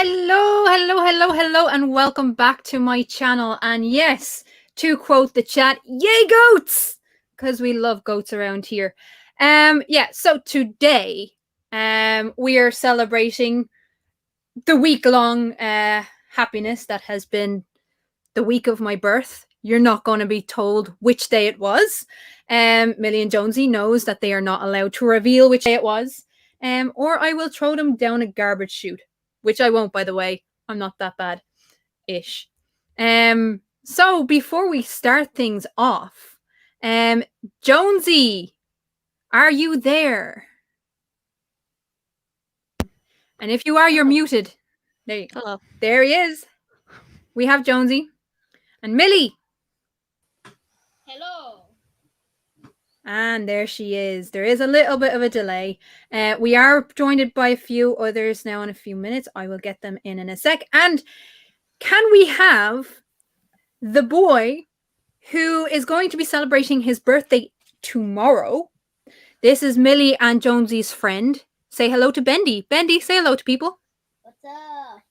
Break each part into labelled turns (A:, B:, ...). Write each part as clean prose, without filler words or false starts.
A: Hello, and welcome back to my channel. And yes, to quote the chat, yay goats! Because we love goats around here. So today, we are celebrating the week-long happiness that has been the week of my birth. You're not going to be told which day it was. Millie and Jonesy knows that they are not allowed to reveal which day it was. Or I will throw them down a garbage chute, which I won't, by the way. I'm not that bad-ish. So before we start things off, Jonesy, are you there? And if you are, you're muted.
B: Hello.
A: There he is. We have Jonesy. And Millie.
B: Hello.
A: And there she is. There is a little bit of a delay. We are joined by a few others now in a few minutes. I will get them in a sec. And can we have the boy who is going to be celebrating his birthday tomorrow? This is Millie and Jonesy's friend. Say hello to Bendy. Bendy, say hello to people.
B: What's up?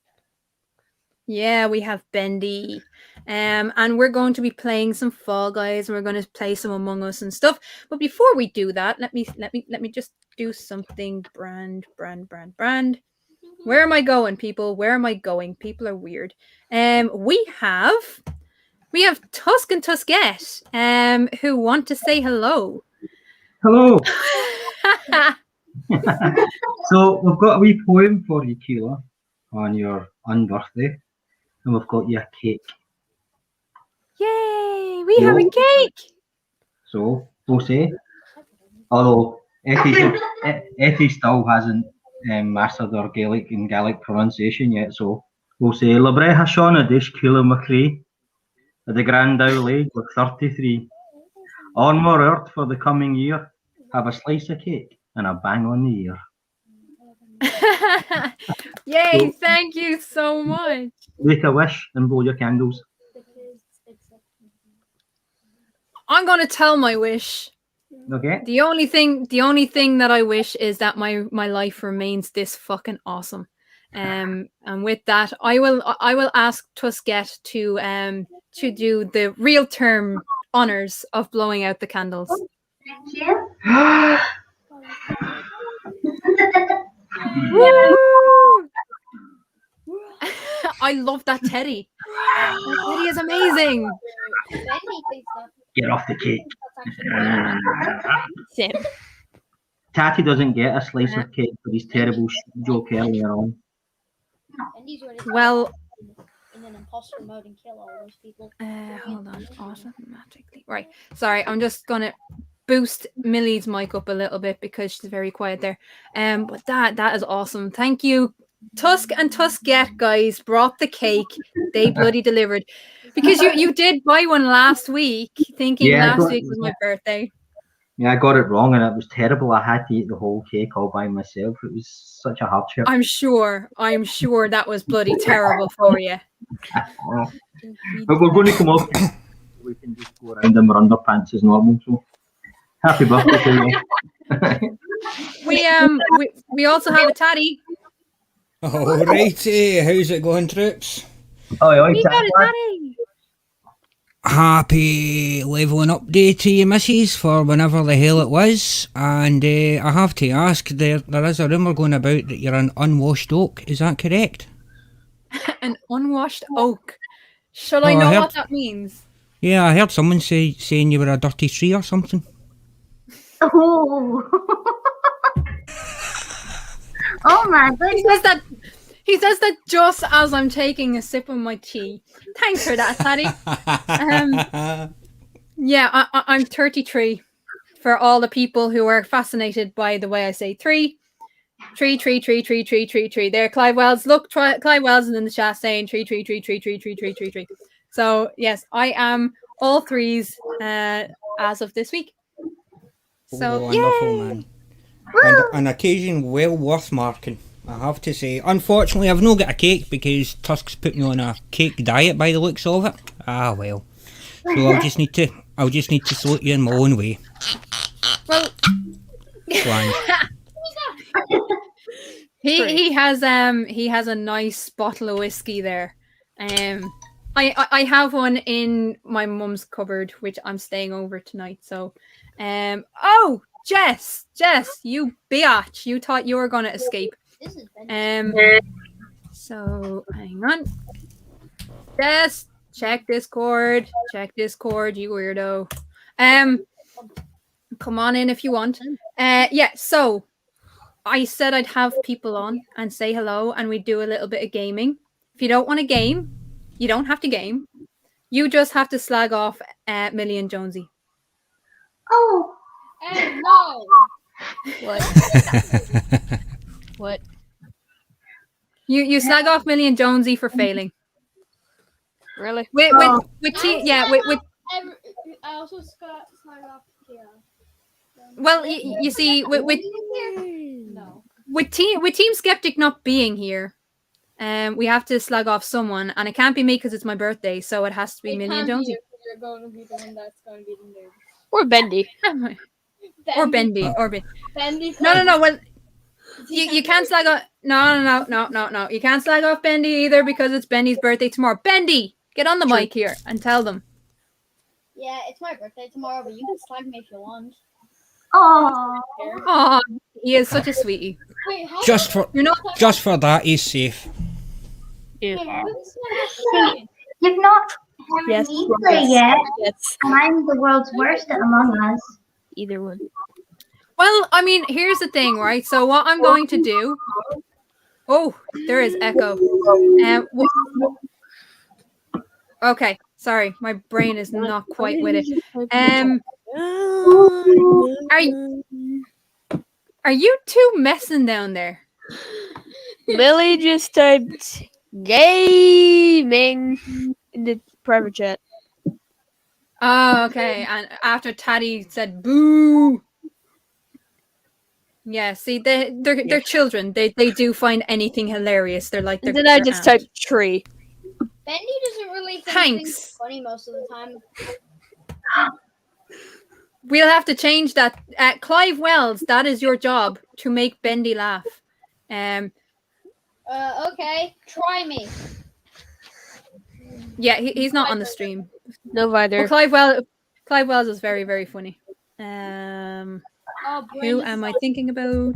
A: Yeah, we have Bendy. And we're going to be playing some Fall Guys, and we're going to play some Among Us and stuff. But before we do that, let me just do something. Brand. Where am I going, people? Where am I going? People are weird. We have Tusk and Tuskette, who want to say hello.
C: Hello. So we've got a wee poem for you, Keela, on your unbirthday, and we've got you a cake.
A: Yay! We have a cake.
C: So we'll say, although Effie still hasn't mastered our Gaelic pronunciation yet, so we'll say Labreha Shauna Dish Keela McCrae at the Grand Dowley with 33. On more earth for the coming year, have a slice of cake and a bang on the ear.
A: Yay, thank you so much.
C: Make a wish and blow your candles.
A: I'm going to tell my wish.
C: Okay.
A: The only thing that I wish is that my life remains this fucking awesome. And with that, I will ask Tuskette to do the real term honors of blowing out the candles.
D: Thank you.
A: I love that Teddy. That Teddy is amazing.
C: Get off the cake.
A: Sim.
C: Tatty doesn't get a slice of cake for his terrible joke earlier on.
A: Well,
B: in an imposter mode and kill all those people.
A: Hold on. Automatically. Right. Sorry, I'm just gonna boost Millie's mic up a little bit because she's very quiet there. But that is awesome. Thank you. Tusk and Tuskette, guys, brought the cake. They bloody delivered. Because you did buy one last week, thinking last week was my birthday.
C: Yeah, I got it wrong and it was terrible. I had to eat the whole cake all by myself. It was such a hardship.
A: I'm sure that was bloody terrible for you.
C: But we're going to come off. We can just go around in our underpants as normal. So happy birthday to
A: you. We also have a Tatty.
E: Alrighty, how's it going, troops?
C: Oh,
A: we got a Tatty.
E: Happy levelling up day to you, missus, for whenever the hell it was. And I have to ask, there is a rumour going about that you're an unwashed oak. Is that correct?
A: An unwashed oak. Should I know what that means?
E: Yeah, I heard someone saying you were a dirty tree or something.
D: Oh. Oh my goodness.
A: He says that just as I'm taking a sip of my tea. Thanks for that, Tatty. Yeah, I'm 33. For all the people who are fascinated by the way I say three. There, Clive Wells. Look, Clive Wells is in the chat saying tree. So yes, I am all threes as of this week. So
E: wonderful,
A: yay!
E: Man. And an occasion well worth marking, I have to say. Unfortunately, I've not got a cake because Tusk's put me on a cake diet by the looks of it. Ah well. So I'll just need to sort you in my own way.
A: Well, He has a nice bottle of whiskey there. I have one in my mum's cupboard, which I'm staying over tonight. So, oh, Jess, you biatch! You thought you were gonna escape.
B: This is Bendy's.
A: So hang on. Jess, check Discord. Check Discord, you weirdo. Come on in if you want. Yeah. So, I said I'd have people on and say hello, and we'd do a little bit of gaming. If you don't want to game, you don't have to game. You just have to slag off Millie and Jonesy.
D: Oh,
B: No.
F: What? What?
A: You slag off Millie and Jonesy for failing.
F: Really?
A: With
B: I also got slide off here.
A: well, you see, with
B: No.
A: Team Skeptic not being here, we have to slag off someone, and it can't be me because it's my birthday, so it has to be Millie and Jonesy.
B: You're going to be the one that's going to be the nerd.
F: Or Bendy.
A: Or Bendy.
B: Bendy.
A: No. Well, you can't slag off. No. You can't slag off Bendy either because it's Bendy's birthday tomorrow. Bendy, get on the mic here and tell them.
B: Yeah, it's my birthday tomorrow, but you can slag me if you want.
D: oh.
A: Oh, he is such a sweetie.
B: Wait, how
E: Just for that, he's safe.
F: Yeah.
D: Yeah. See, you've not heard
F: Yes.
D: me play yet,
F: Yes.
D: and I'm the world's worst at Among Us.
F: Either one.
A: Well, I mean, here's the thing, right? So what I'm going to do. Oh, there is echo. Okay, sorry, my brain is not quite with it. Are you two messing down there?
F: Millie just typed gaming in the private chat.
A: Oh, okay. And after Tatty said boo. Yeah, see, they're children. They do find anything hilarious. They're like
F: And
A: their,
F: then I
A: their
F: just
A: aunt.
F: typed tree.
B: Bendy doesn't really think
A: Thanks.
B: things funny most of the time.
A: We'll have to change that. Clive Wells, that is your job, to make Bendy laugh.
B: Okay, try me.
A: Yeah, he's not on the stream.
F: No Vider.
A: Well, Clive Wells is very, very funny.
B: Oh,
A: Who am I thinking about?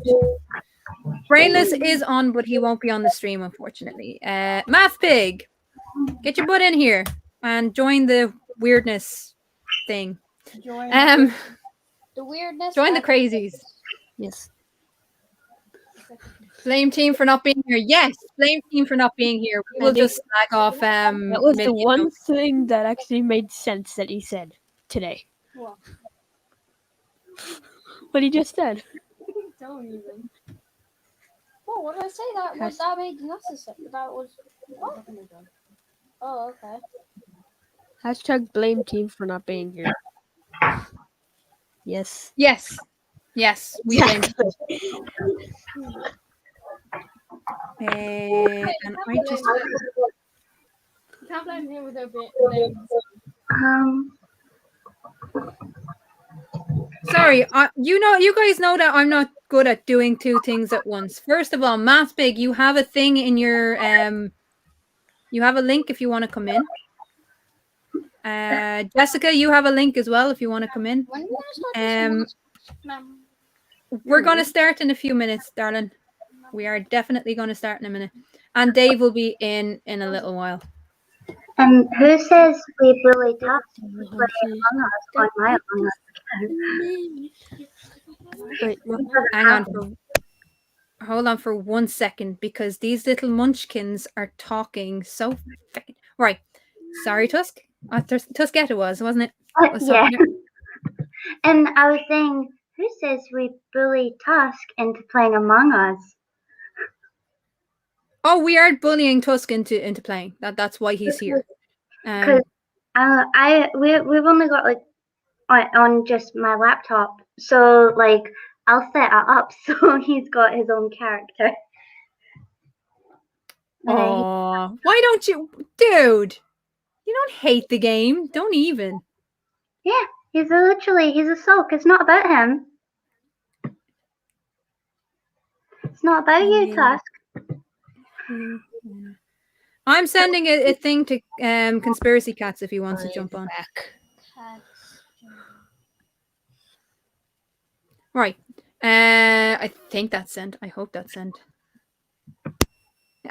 A: Brainless is on, but he won't be on the stream, unfortunately. Math Pig, get your butt in here and join the weirdness thing.
B: Join the weirdness.
A: Join the crazies.
F: Yes.
A: Blame team for not being here. Yes, blame team for not being here. We will just slag off.
F: That was the
A: Millie
F: one
A: and
F: thing that actually made sense that he said today.
B: What?
F: What he just said.
B: Don't even. Oh, what did I say? That made necessary. That was. Oh, okay.
F: Hashtag blame team for not being here. Yes.
A: Yes, we blame. And I just.
B: You can't blame him without blame.
A: Sorry, you guys know that I'm not good at doing two things at once. First of all, Math Big, you have a thing in your you have a link if you want to come in. Jessica, you have a link as well if you want to come in.
B: When are we gonna start
A: We're gonna start in a few minutes, darling. We are definitely gonna start in a minute, and Dave will be in a little while.
D: And who says we bully Tatty to play Among Us on my Among Us?
F: Wait, no.
A: Hang on, hold on for 1 second because these little munchkins are talking so right. Sorry, Tusk. Tusketta was, wasn't it?
D: Yeah. And I was saying, who says we bully Tusk into playing Among Us?
A: Oh, we are bullying Tusk into playing. That's why he's here.
D: Because we've only got like on just my laptop, so like I'll set it up so he's got his own character.
A: Oh, why don't you, dude? You don't hate the game. Don't even.
D: Yeah, he's a sulk. It's not about him. It's not about you, Tusk.
A: I'm sending a thing to Conspiracy Cats if he wants to jump on.
F: Back.
A: Right. I think that's sent. I hope that's sent.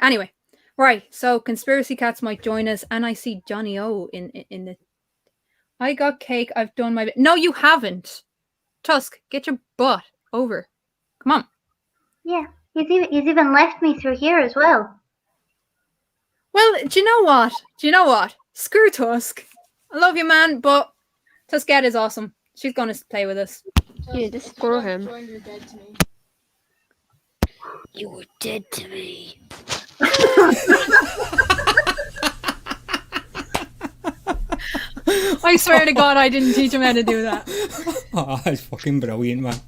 A: Anyway, right. So Conspiracy Cats might join us, and I see Johnny O in the. I got cake. I've done my bit. No, you haven't. Tusk, get your butt over. Come on.
D: Yeah, he's even left me through here as well.
A: Well, do you know what? Screw Tusk. I love you, man, but Tuskette is awesome. She's gonna play with us.
F: Yeah, just screw him.
B: Join, you're dead to me.
F: You were dead to me.
A: I swear to God, I didn't teach him how to do that.
E: Oh, that's fucking brilliant, man.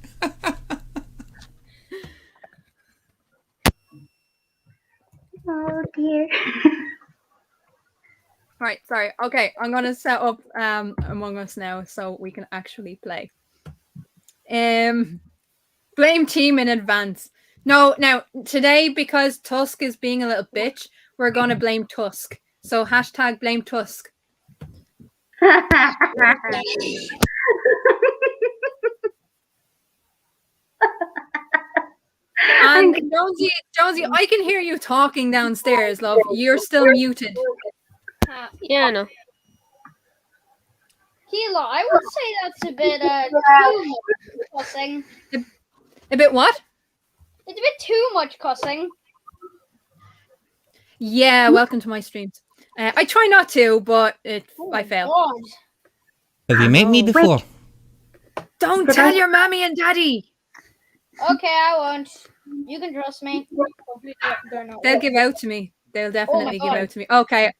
D: Oh dear.
A: Right, sorry. Okay, I'm gonna set up Among Us now so we can actually play. Blame team in advance. No, now today because Tusk is being a little bitch, we're gonna blame Tusk. So hashtag blame Tusk. And Jonesy, I can hear you talking downstairs, love. You're still muted.
F: Yeah, I know.
B: Hila, I would say that's a bit too much cussing.
A: A bit what?
B: It's a bit too much cussing.
A: Yeah, welcome to my streams. I try not to, but I fail.
B: God.
E: Have you met me before?
A: Don't tell your mommy and daddy.
B: Okay, I won't. You can trust me. They're not.
A: They'll give out to me. They'll definitely give
B: God.
A: out to me. Okay.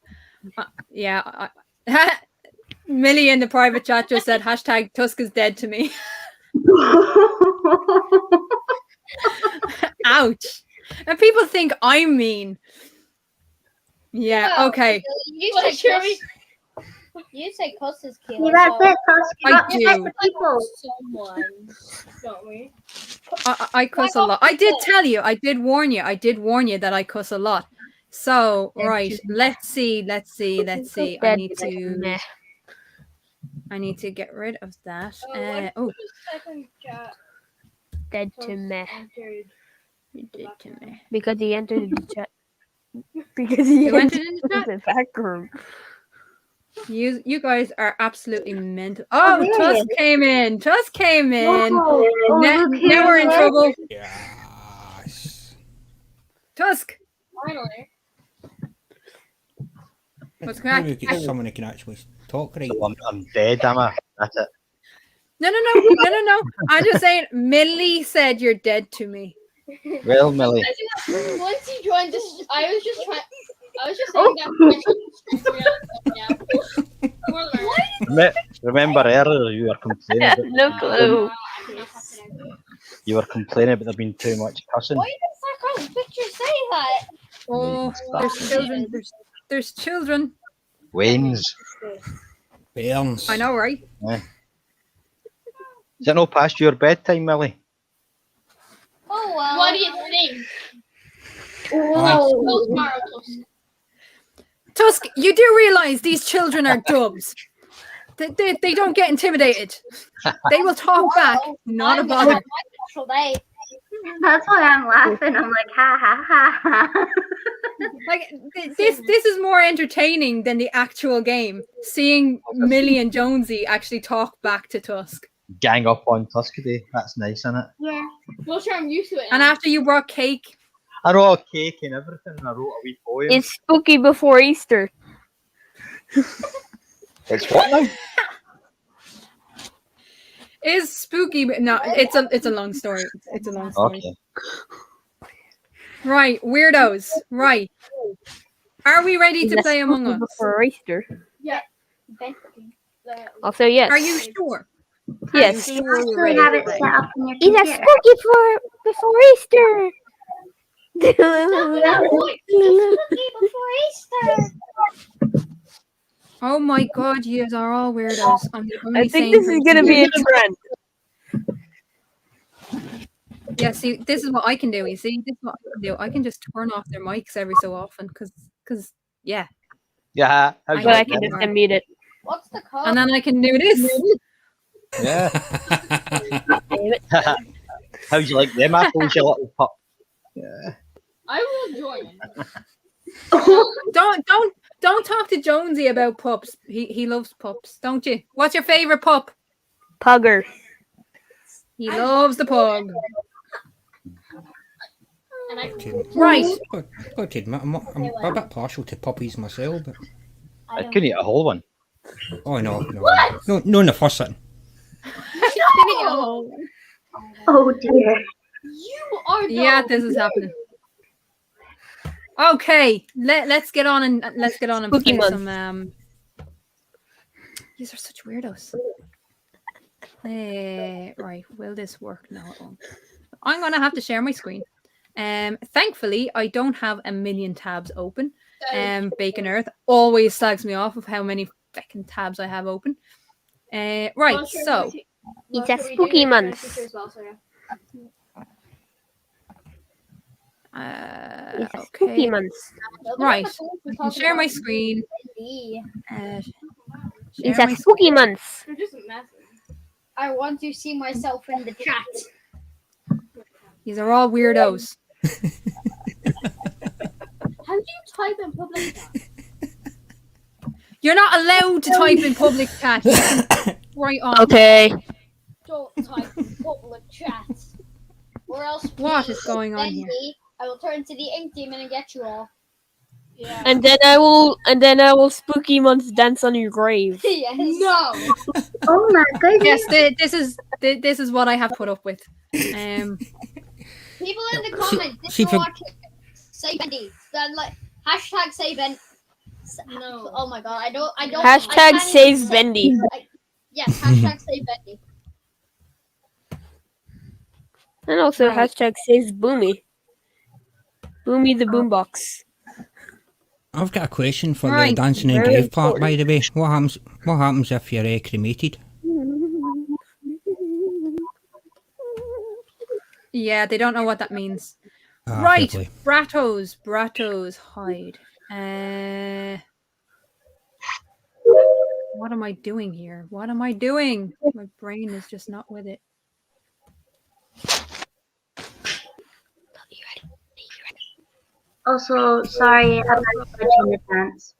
A: Yeah. Millie in the private chat just said hashtag Tusk is dead to me. Ouch. And people think I'm mean. Yeah,
B: Well,
A: okay.
B: You say cuss is
D: Yeah,
B: killing.
D: that's it, Tusk.
A: I
D: Not
A: do.
D: just the people.
B: Someone, don't we?
A: I cuss a lot. I did tell you. I did warn you. that I cuss a lot. So, right. Let's see. I need to get rid of that. Oh.
F: Dead to me.
A: You did to me.
F: Because he entered the chat. Because he
A: You entered in the chat?
F: the back room.
A: You guys are absolutely mental. Oh,
D: really?
A: Tusk came in.
D: Oh,
A: Now
D: look here.
A: we're in trouble.
E: Yes.
A: Tusk.
B: Finally.
A: What's
E: Maybe
A: going
E: we get someone who can actually talk right.
G: I'm dead, am I? That's it.
A: No. I'm just saying, Millie said you're dead to me.
G: Well, Millie,
B: Once he joined this, I was just saying that.
G: remember earlier you were complaining about
F: No clue.
G: you were complaining about there being too much cussing.
B: Why does that picture say that?
A: Oh, there's children. There's children.
G: Waynes.
E: Burns.
A: I know, right?
G: Is it no past your bedtime, Millie?
B: Oh well. What do you think?
A: Tusk, you do realize these children are dubs. They don't get intimidated. They will talk back. Not a bother.
D: That's why I'm laughing. I'm like, ha ha ha ha.
A: Like this is more entertaining than the actual game. Seeing Millie and Jonesy actually talk back to Tusk.
G: Gang up on Tuscany. That's nice, isn't it?
D: Yeah.
B: Well, sure, I'm used to it.
A: And after you brought cake,
G: I wrote a cake and everything, and I wrote a wee poem.
F: It's spooky before Easter.
G: It's what now?
A: is spooky, but no, it's a long story. It's a long story.
G: Okay.
A: Right, weirdos. Right. Are we ready to
F: It's
A: play Among
F: spooky
A: Us?
F: Before Easter.
B: Yeah.
F: Also, yes.
A: Are you sure?
F: Yes.
D: You actually have it set up in your
F: It's a
D: computer.
F: spooky before Easter.
B: Before Easter.
A: Oh my God, you are all weirdos. I'm the only
F: I think
A: sane
F: this is
A: person
F: gonna be
A: here.
F: a trend.
A: Yeah, see, this is what I can do. You see, this is what I can do. I can just turn off their mics every so often because yeah,
G: Yeah. How'd
A: I
G: you
F: So I
G: like
F: can
G: that?
F: just unmute it.
B: What's the code?
A: and then I can do this.
G: Yeah.
F: Damn it.
G: How'd you like them apples, you little pup? Yeah.
B: I will join.
A: Don't talk to Jonesy about pups. He loves pups, don't you? What's your favorite pup?
F: Pugger.
A: He loves the pug.
B: And I
A: Right.
E: Got to admit, I'm a bit partial to puppies myself, but
G: I couldn't eat a whole one.
E: oh no, no in the first sitting.
A: Oh.
D: Oh dear.
B: You are
A: Yeah,
B: dumb.
A: this is happening. Okay, let's get on and
F: Spooky
A: play
F: month.
A: some. These are such weirdos. Right, will this work? No, it won't. I'm gonna have to share my screen. Thankfully, I don't have a million tabs open. Bacon Earth always slags me off of how many fucking tabs I have open. Right, so
F: It's a spooky month.
B: It's
F: It's a
A: okay,
F: spooky month.
A: right. I can share my screen.
F: It's
A: Share
F: a
A: my
F: spooky month.
B: I want to see myself in the chat.
A: These are all weirdos.
B: How do you type in public chat?
A: You're not allowed to type in public chat. You can right on.
F: Okay.
B: Don't type in public chat. Or else
A: What
B: please
A: is going on
B: send
A: here?
B: me. I will turn to the ink demon and get you all. Yeah.
F: And then I will spooky month dance on your grave.
B: Yes. No.
D: Oh my goodness.
A: Yes, this is what I have put up with.
B: People in the comments, this
E: see
B: is
E: for-
B: what say Bendy. Then like hashtag say Ben. No. Oh my god, I don't. I
F: Hashtag
B: can't
F: save
B: even say-
F: Bendy.
B: Yes, hashtag say Bendy.
F: And also
A: Right.
F: hashtag save Boomy. Boomy the boombox.
E: I've got a question for
A: Right,
E: the dancing in
F: very
E: grave part, by the way. What happens if you're cremated?
A: Yeah, they don't know what that means.
E: Ah,
A: Right,
E: fair play.
A: Brattos, hide. What am I doing here? What am I doing? My brain is just not with it.
D: Also, sorry about the dance.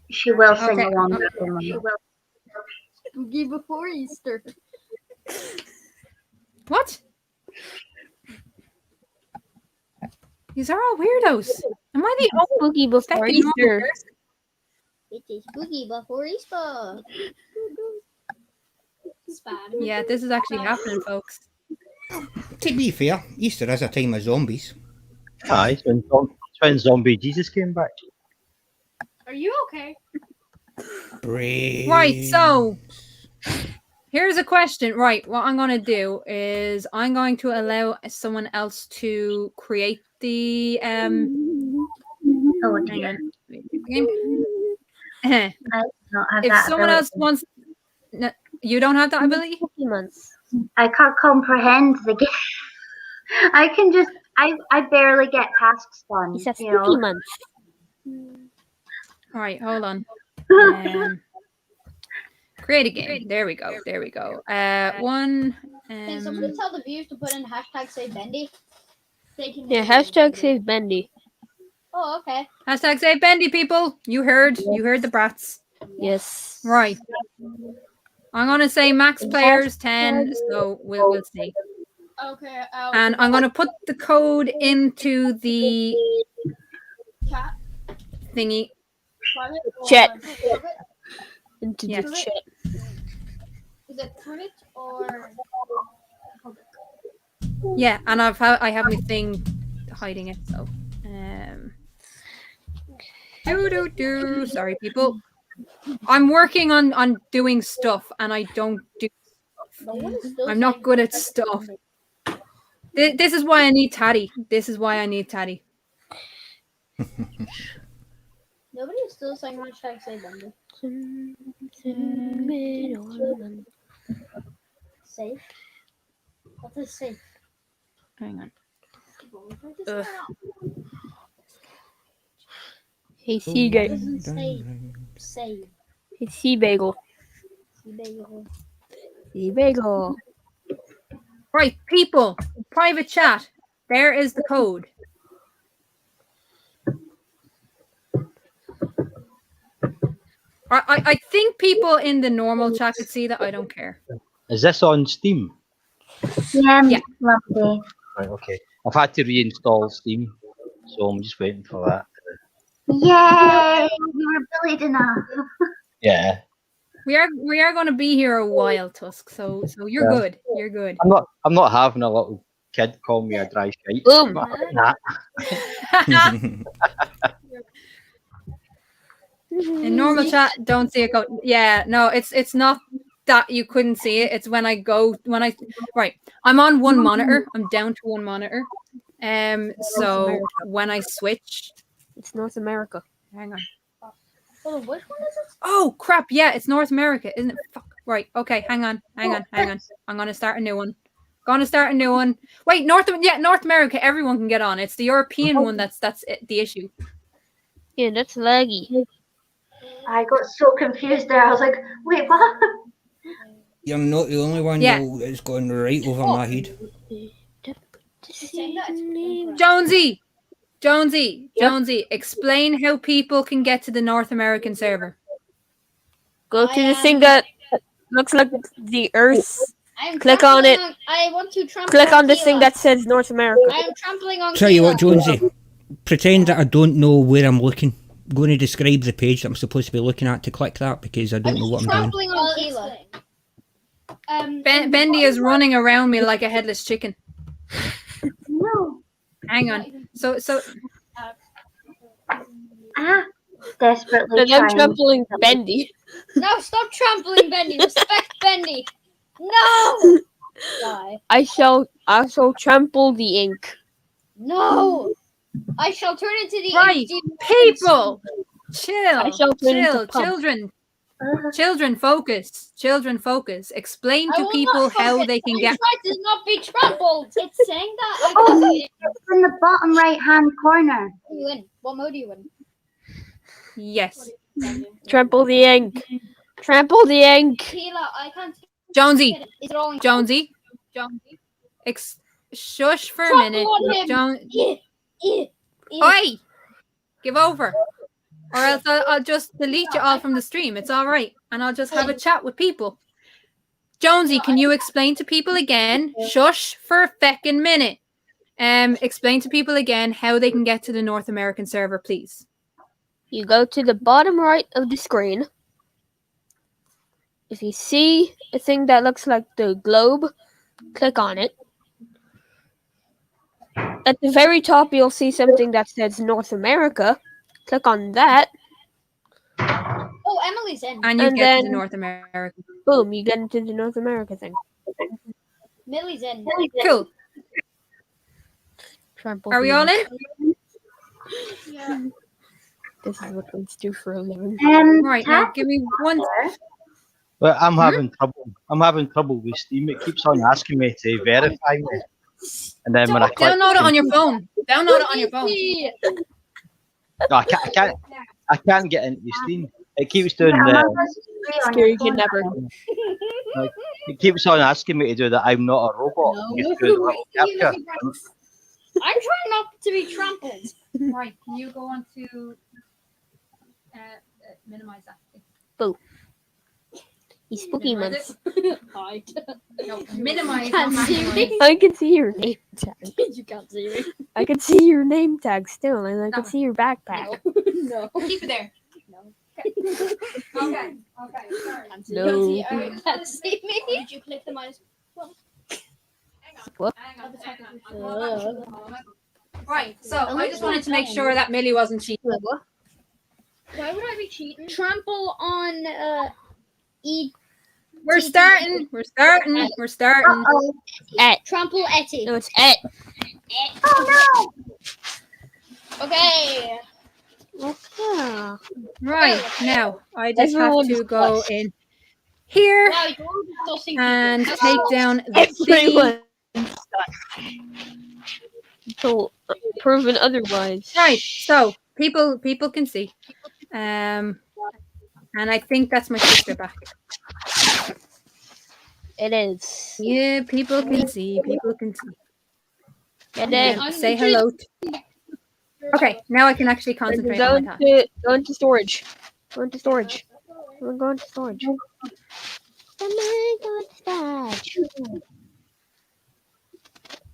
D: She will sing
A: Okay,
D: along
A: okay.
D: with me.
B: Spooky before Easter.
A: What? These are all weirdos. Am I the only
F: Spooky before
A: fucking
F: Easter.
B: It is spooky before Easter.
A: Yeah, this is actually happening, folks.
E: To be fair, Easter is a time of zombies.
G: Aye, it's when zombie Jesus came back.
B: Are you okay?
E: Brave.
A: Right, so here's a question. Right, what I'm going to do is I'm going to allow someone else to create the
D: Oh
A: hang
D: dear.
A: on. Game.
D: I don't have
A: If
D: that
A: someone
D: ability.
A: else wants no, you don't have that ability?
F: Spooky month.
D: I can't comprehend the game. I can just I barely get tasks done.
F: It's a
D: You
F: spooky
D: know.
F: month.
A: All right, hold on. Create a game. There we go. There we go. One.
B: Can someone tell the viewers to put in hashtag say Bendy? They can
F: Yeah, hashtag save Bendy.
B: Oh, okay.
A: Hashtag save Bendy, people. You heard the brats.
F: Yes.
A: Right. I'm gonna say max players 10, so we'll see.
B: Okay.
A: And I'm gonna put the code into the
B: Chat.
A: thingy.
B: Private or
F: Chat.
B: public?
F: Into
A: Yeah.
F: the chat.
B: Is it private or public?
A: Yeah, and I have my thing hiding it, so sorry people. I'm working on doing stuff and I don't do
B: No one is still
A: I'm not
B: saying
A: good at
B: hashtag say
A: stuff.
B: Bendy.
A: This is why I need Tatty. This is why I need Tatty.
B: Nobody is still saying hashtag say Bendy. Safe. What is safe?
A: Hang on.
F: Hey, Seagate.
B: Doesn't say.
F: Hey, Sea-bagel.
B: Bagel.
F: Sea-bagel.
A: Right, people, private chat. There is the code. I think people in the normal chat could see that. I don't care.
G: Is this on Steam?
A: Yeah.
D: Lovely.
G: Right, okay. I've had to reinstall Steam, so I'm just waiting for that.
D: Yay! You were bullied enough.
G: Yeah.
A: We are going to be here a while, Tusk. So you're
G: Yeah.
A: good. You're good.
G: I'm not having a little kid call me a dry shite.
F: Boom.
G: Nah.
A: In normal chat, don't see it go. Yeah, no, it's not that you couldn't see it. It's when I right. I'm on one monitor. I'm down to one monitor. So when I switch,
F: It's North America.
A: hang on.
B: Oh, which one is it?
A: Oh crap! Yeah, it's North America, isn't it? Fuck. Right. Okay. Hang on. I'm gonna start a new one. Wait, North America. Everyone can get on. It's the European one that's the issue.
F: Yeah, that's laggy.
D: I got so confused there. I was like, wait, what?
E: You're not the only one,
A: Yeah.
E: though, it's going right over my head.
A: Jonesy, explain how people can get to the North American server.
F: Go to the thing that looks like the Earth. Click on it.
B: I want to trample.
F: Click on the thing
B: Keela.
F: that says North America.
B: I am trampling on.
E: Tell you what,
B: Keela.
E: Jonesy, pretend that I don't know where I'm looking. I'm going to describe the page that I'm supposed to be looking at to click that because I don't know what I'm doing.
B: Trampling on Keela.
A: Bendy is running around me like a headless chicken.
D: No.
A: Hang on. So
D: Desperately
F: And I'm
D: trying.
F: trampling Bendy.
B: No, stop trampling Bendy. Respect Bendy. No. Die.
F: I shall trample the ink.
B: No. I shall turn into the
A: right, people, chill,
F: I shall turn into pump.
A: children, focus. Explain
B: I
A: to
B: will
A: people
B: not
A: how
B: focus.
A: they can
B: I
A: get.
B: tried to not be trampled. It's saying that. I
D: Oh,
B: can't see it.
D: it's in the bottom right-hand corner.
B: You win. What mode do you win?
A: Yes,
F: Trample the ink. Trample the ink.
B: Keela, I can't.
A: Jonesy,
B: Is it all in
A: Jonesy. Shush for a
B: Trample
A: minute.
B: on him.
A: Oi! Give over. Or else I'll just delete you all from the stream. It's all right. And I'll just have a chat with people. Jonesy, can you explain to people again? Shush for a feckin' minute. Explain to people again how they can get to the North American server, please.
F: You go to the bottom right of the screen. If you see a thing that looks like the globe, click on it. At the very top, you'll see something that says North America. Click on that.
B: Oh, Emily's in.
A: And you
F: And
A: get to the
F: then-
A: North America.
F: Boom, you get into the North America thing.
B: Millie's in.
A: Cool.
F: Trample
A: Are we
F: the
A: all
F: ink.
A: in?
B: Yeah.
F: This is what kids do for a living.
A: Right, now give me one.
G: Well, I'm having trouble. I'm having trouble with Steam. It keeps on asking me to verify me, and then when I click,
A: Download it on your phone. Download it on your phone.
G: no, I can't get into Steam. It keeps doing
F: Scary kidnapper.
G: like, it keeps on asking me to do that. I'm not a robot.
B: No.
G: You just do the little captcha.
B: I'm trying not to be trampled.
A: Right, can you go on to minimize that?
F: He's spooky months.
B: Hide.
A: No, minimize.
B: Can't
A: not
B: see
A: maximize.
B: me.
F: I can see your name tag.
B: You can't see me.
F: I can see your name tag still, and I can see your backpack.
B: No.
A: Keep it there.
B: No.
A: Okay. Sorry.
B: Can't see
F: No.
B: me. Can't see me. Did you click the minus?
F: What?
A: Hang on. Right, so I just wanted to make sure that Millie wasn't cheating.
B: Why would I be cheating? Trample on E.
A: We're starting.
D: Uh-oh.
B: Trample Etty.
F: No, it's Et.
D: Oh,
B: Okay.
F: Okay.
A: Right, now I just have
F: Everyone
A: to
F: is
A: go in here
B: Wow, you're discussing
A: and
B: people.
A: take down the
F: Everyone
A: thingy.
F: until proven otherwise.
A: Right. So people can see. And I think that's my sister back.
F: It is.
A: Yeah, people can see. People can see.
F: It is.
A: Say hello. Okay, now I can actually concentrate on my task.
F: Go into storage. Go into storage. We're going to storage.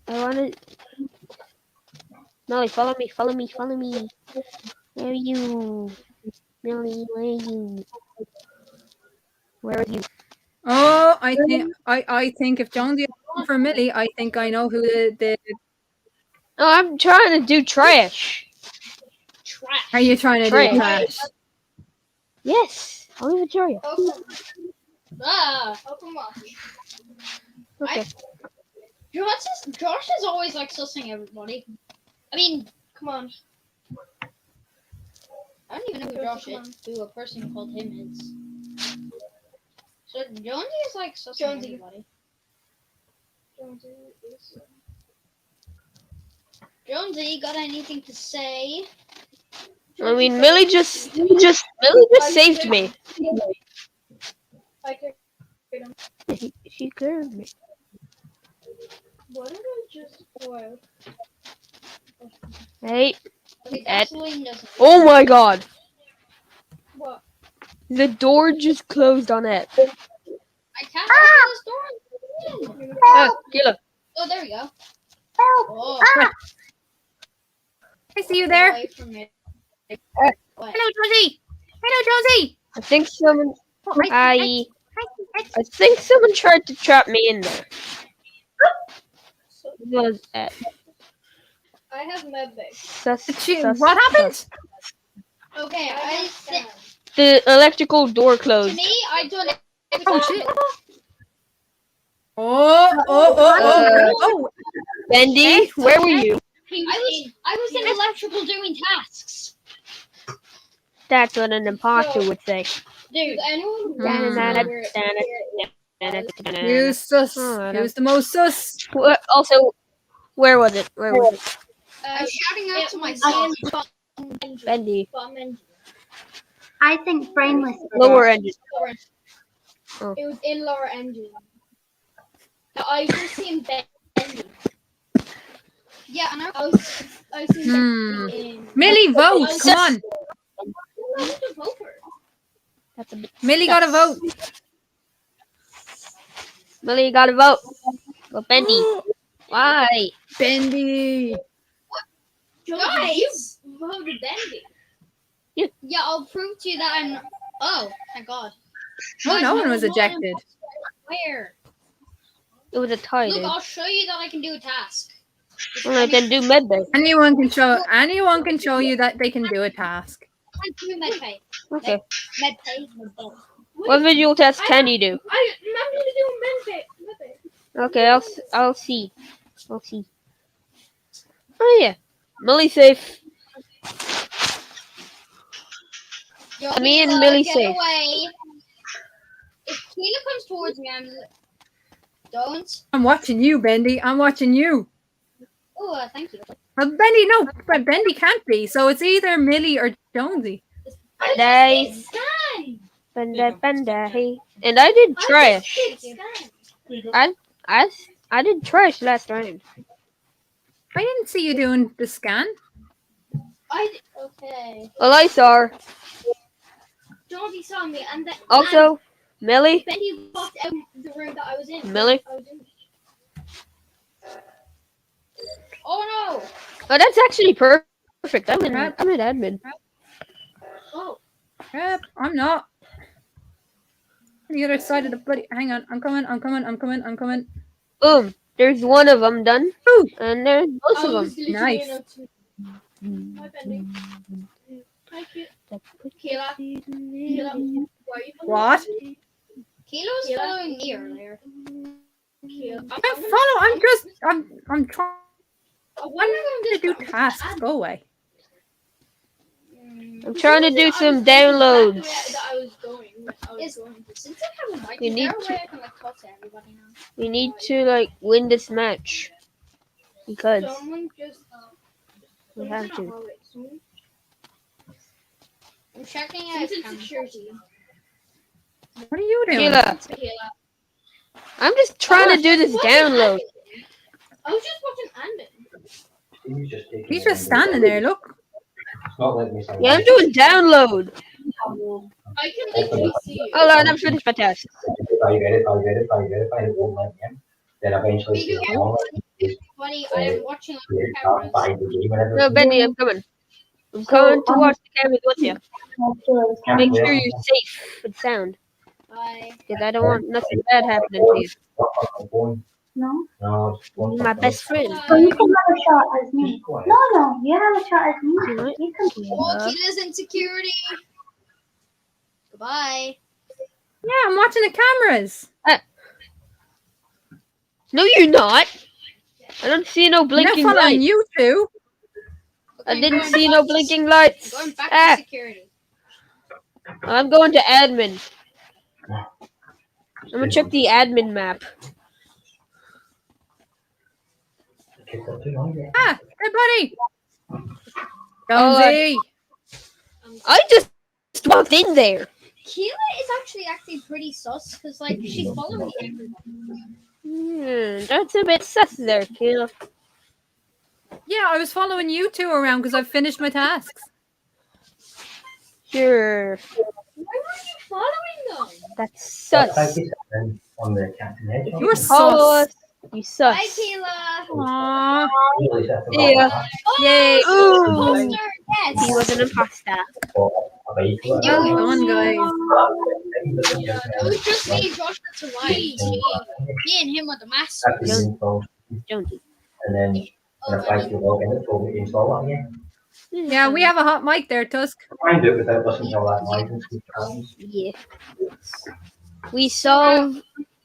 F: I want to. Millie, follow me. Follow me. Follow me. Where are you? Millie, where are you? Where are you?
A: Oh, I think if Jonesy is looking for Millie, I think I know who the
F: Oh, I'm trying to do trash.
B: Trash.
A: are you trying to do trash?
F: Yes, I'll even show you.
B: Oh, come on.
F: Okay.
B: Josh is always like sussing everybody. I mean, come on. I don't even know who Josh is, who a person called him is. So Jonesy is like sussing everybody. Jonesy, got anything to say?
F: I mean, Millie just saved me. She cleared me.
B: What did I just spoil?
F: Hey,
B: Okay,
F: Ed.
B: gasoline doesn't.
F: Oh my God!
B: What?
F: The door just closed on it.
B: I can't open this door.
F: Killer.
B: Oh, there we go. Oh,
A: I see you there.
B: away from me.
A: Hello, Jonesy. Hello, Jonesy.
F: I think someone.
A: Oh,
F: I think someone tried to trap me in there. It was Ed.
B: I have medbay.
A: What happened?
B: Okay, I think
F: The electrical door
B: to
F: closed.
B: me, I done it.
A: Oh shit. Oh.
F: Bendy, where were you?
B: I was in electrical doing tasks.
F: That's what an imposter would say.
B: Dude, anyone?
A: Who's sus? Who's the most sus?
F: Also, where was it? Where was it?
B: I'm shouting out to myself.
F: Bendy.
D: I think Brainless did
F: Lower
D: it.
F: engine.
B: It was in lower engine. I just seen Bendy. Yeah, and I seen Bendy in.
A: Millie, vote! Come on.
B: I need to vote for her.
F: That's a bit
A: Millie got a vote.
F: Millie got a vote. Go Bendy. Why?
A: Bendy.
B: Guys, you voted Bendy.
F: Yeah.
B: I'll prove to you that I'm. Oh, thank God.
A: Oh, no one was ejected.
B: Where?
F: It was a tie,
B: Look,
F: dude.
B: I'll show you that I can do a task.
F: Well, I can do medbay.
A: Anyone can show you that they can do a task.
B: I can do medpay.
F: Okay.
B: Medpay.
F: What visual test can you do?
B: I'm going to do medpay.
F: Okay, I'll see. I'll see. Oh yeah, Millie safe. Me and Millie
B: get
F: safe.
B: away. If Keela comes towards me, don't.
A: I'm watching you, Bendy. I'm watching you.
B: Oh, thank you.
A: Bendy, no, but Bendy can't be. So it's either Millie or Jonesy.
F: Nice. Benda, hey. And I did trash. I did trash last time.
A: I didn't see you doing the scan.
B: Okay.
F: Well, I saw her.
B: Jonesy saw me, and then
F: Also, Millie.
B: Bendy walked out the room that I was in.
F: Millie.
B: Oh no!
F: Oh, that's actually perfect. I'm an admin.
B: Oh.
A: Yep, I'm not. The other side of the bloody. Hang on, I'm coming.
F: Boom. There's one of them done.
A: Ooh.
F: And there's both of them.
A: Nice.
B: Hi, Bendy. Hi, Keela.
A: What?
B: Keela was following me earlier.
A: I'm trying. I'm going to do tasks. Go away.
F: I'm trying to do some downloads.
B: That I was going. Since I have a mic,
F: We
B: is
F: need
B: there a
F: to-
B: way I can like talk to everybody now?
F: We need to like win this match because
B: Someone just.
F: we have to.
B: I'm checking out security.
A: What are you doing?
F: Kayla, I'm just trying to do this download.
B: I was just watching Anden.
A: He's just standing there. Look.
C: It's not letting me sign
F: Yeah, I'm
C: in.
F: doing download.
B: I can literally see you.
F: Oh, Lord, I'm finished my task.
C: Verify, it won't let me in. Then eventually
B: Video.
C: it's online.
B: Buddy, I am watching on the cameras.
C: Buy the game and
F: No,
C: everything.
F: Benny, I'm coming. I'm coming to watch the cameras with you. Make sure you're safe with sound,
B: Bye.
F: because I don't want nothing bad happening to you.
D: No?
C: No,
F: You're my best friend.
D: So you can have a shot as me. No, you have a shot as me.
F: You know what?
D: You can do it.
B: Oh, Kila's in security. Goodbye.
A: Yeah, I'm watching the cameras.
F: No, you're not. I don't see no
A: I'm not
F: blinking
A: following
F: lights.
A: you two.
F: I didn't see no blinking lights.
B: Going back
F: Ah,
B: to security.
F: I'm going to admin. I'm gonna check the admin map.
A: Ah, hey, buddy.
F: Oh,
A: Jonesy.
F: I just walked in there.
B: Keela is actually acting pretty sus because like she's following everyone.
F: That's a bit sus there, Kayla.
A: Yeah, I was following you two around because I've finished my tasks.
F: Sure.
B: Why were you following them?
F: That's sus.
C: On the Captain Edge.
A: You're
F: Follow
A: sus.
F: us. You sus.
B: Bye, Keela.
A: Aww.
F: Yeah.
B: Oh,
A: Yay.
F: Ooh.
B: imposter. Yes.
F: He was an imposter.
A: Well done, guys.
B: It was just me, Josh, that's a white team. Me and him are the master.
F: Jonesy.
C: And then when I tried to log in, it told me to install it again.
A: Yeah, we have a hot mic there, Tusk.
C: Try and do it without listening to all that noise and see what happens.
F: Yeah.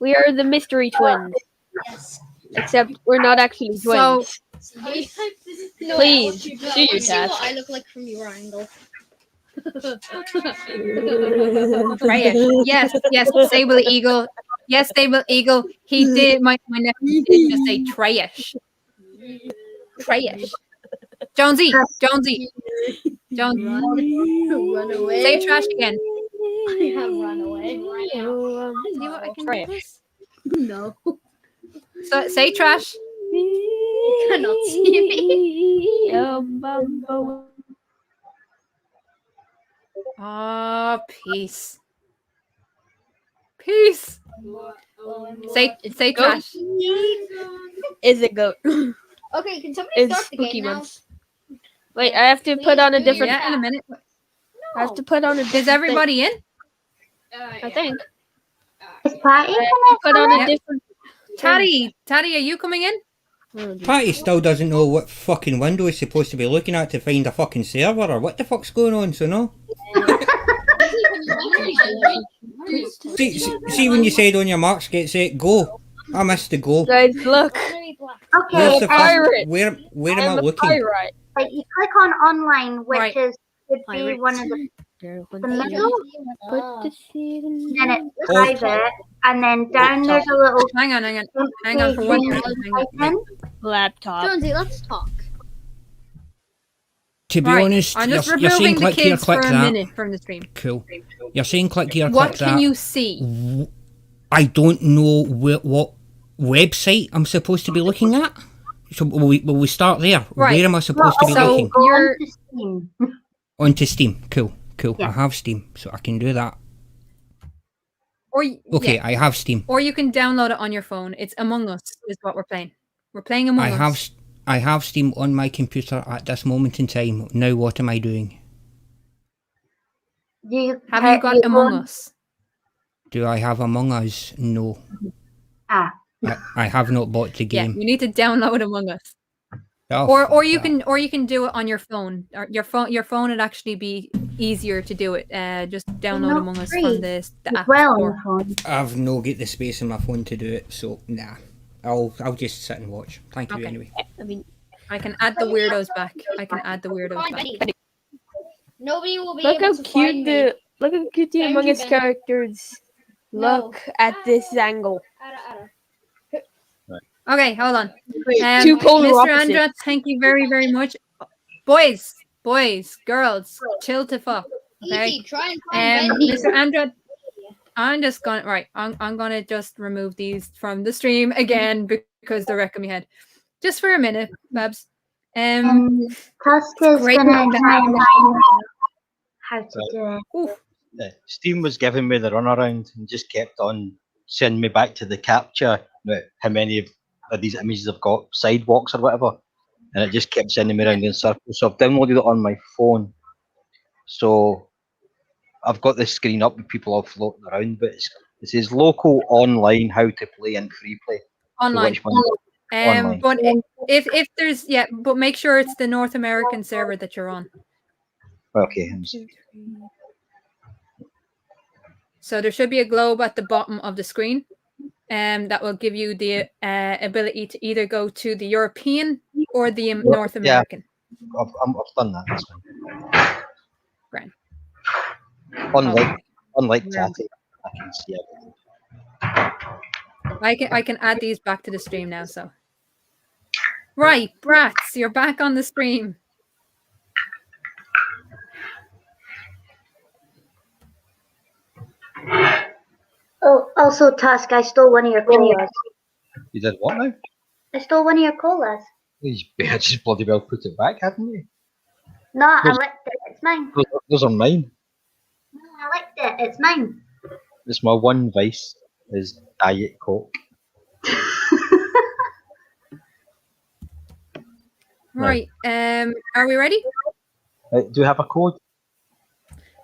F: We are the mystery twins.
B: Yes.
F: Except we're not actually
A: So,
F: twins.
B: No,
F: Please,
B: do
F: do your
B: see
F: task.
B: what I look like from your angle.
A: Freya. Yes, yes, Sable Eagle. Yes, Sable Eagle. He did. My nephew did just say trash. Trash. Jonesy. Jonesy. Jonesy.
B: Run away.
A: Say trash again.
B: I have run away.
A: See what I can
F: Trash.
A: do this?
B: No.
A: So say trash.
B: You cannot see me.
A: Oh, peace. Peace. Say
F: Go.
A: trash.
F: Is it goat?
B: Okay, can somebody
F: It's
B: start the
F: spooky
B: game now?
F: months. Wait, I have to put on a different.
A: Yeah, in a minute.
F: I have to put on a different.
A: Is everybody in?
F: I think.
D: Is Patty
F: I have to put on a
A: Yeah.
F: different.
A: Taddy, are you coming in?
E: Patty still doesn't know what fucking window he's supposed to be looking at to find a fucking server or what the fuck's going on, so no. See when you said on your marks, get set, go. I missed the go.
F: Guys, look.
D: Okay,
E: Where's the
F: pirate.
E: Where am I
F: I'm a
E: looking?
F: pirate.
D: like you click on online, which
A: Right.
D: is would be
F: Pirates.
D: one of the middle,
F: Put the seed in
D: then it's
E: Oh.
D: private, and then down there's a little
A: Hang on for one
D: green
A: second. Hang on.
D: icon.
F: laptop.
B: Jonesy, let's talk.
E: To be
A: Right,
E: honest,
A: I'm just
E: you're saying
A: removing the
E: click here,
A: kids for
E: click
A: a
E: that.
A: minute from the stream.
E: Cool. You're saying click here,
A: What
E: click
A: can
E: that.
A: you see?
E: I don't know what website I'm supposed to be looking at. So will we start there?
A: Right.
E: Where am I supposed to be
A: So-
E: looking?
D: Go
A: You're-
D: onto Steam.
E: Onto Steam. Cool.
D: Yeah.
E: I have Steam, so I can do that.
A: Or
E: Okay,
A: yeah.
E: I have Steam.
A: Or you can download it on your phone. It's Among Us is what we're playing. We're playing Among Us.
E: I have Steam on my computer at this moment in time. Now what am I doing?
A: Have you got Among Us?
E: Do I have Among Us? No.
D: Ah,
E: I have not bought the
A: Yeah,
E: game.
A: you need to download Among Us.
E: Oh,
A: Or
E: fuck
A: you
E: that.
A: can do it on your phone. Or your phone would actually be easier to do it. Just download
D: not
A: Among Us
D: free.
A: from the app
D: well on
A: store.
D: the phone.
E: I've no get the space in my phone to do it, so nah. I'll just sit and watch. Thank you
A: Okay.
E: anyway.
F: I mean,
A: I can add the weirdos back. I can add the weirdos
B: Fine,
A: back.
B: Betty. Nobody will be
F: look
B: able
F: how
B: to
F: cute
B: find me.
F: Look at Cutie
B: Thank
F: Among
B: you,
F: Us
B: Ben.
F: characters.
B: No.
F: Look at this angle.
A: Okay, hold on.
F: Two polar
A: Mr.
F: opposites.
A: Andra, thank you very, very much. Boys, girls, chill to fuck. Okay.
B: Easy, try and find Bendy.
A: Mr. Andra, I'm just gonna I'm gonna just remove these from the stream again because they're wrecking me head. Just for a minute, Babs.
D: Tusk is
A: great.
D: gonna try and find how to do it.
A: Oof.
G: Steam was giving me the runaround and just kept on sending me back to the capture. How many of these images I've got, sidewalks or whatever, and it just kept sending me around in circles. So I've downloaded it on my phone. So I've got this screen up with people all floating around, but it says local online how to play and free play.
A: Online.
G: So which one? Online.
A: But if there's but make sure it's the North American server that you're on.
G: Okay.
A: So there should be a globe at the bottom of the screen, that will give you the ability to either go to the European or the North American.
G: I've done that. That's fine.
A: Grand.
G: Unlike Tatty, I can see everything.
A: I can add these back to the stream now. So, right, brats, you're back on the stream.
D: Oh, also Tusk, I stole one of your colas.
G: You did what now?
D: I stole one of your colas.
G: You just bloody well put it back, hadn't you?
D: No, I licked it. It's mine.
G: Those are mine.
D: No, I licked it. It's mine.
G: It's my one vice is Diet Coke.
A: Right. Are we ready?
G: Do you have a code?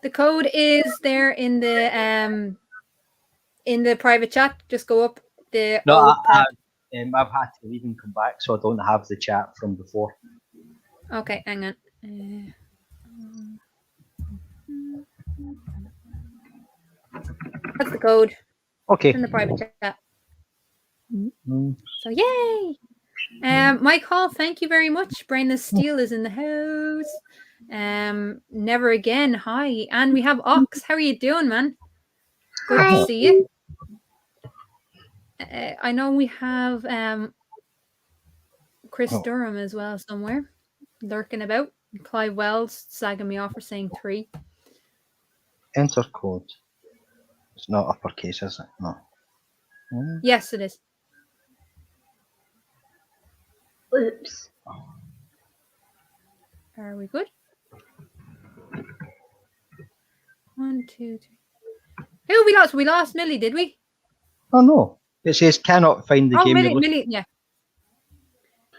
A: The code is there in the private chat. Just go up the.
G: No, I've had to leave and come back, so I don't have the chat from before.
A: Okay, hang on. That's the code.
G: Okay.
A: In the private chat.
G: Mm-hmm.
A: So yay! Mike Hall, thank you very much. Brainless Steel is in the house. Never Again, hi. And we have Ox. How are you doing, man? Good
D: Hi.
A: to see you. I know we have Chris Durham as well somewhere lurking about. Clive Wells sagging me off for saying 3.
G: Enter code. It's not uppercase, is it? No.
A: Yes, it is.
D: Oops.
A: Are we good? 1, 2, 3. Who we lost? We lost Millie, did we?
G: Oh no. It says cannot find the game.
A: Millie, yeah.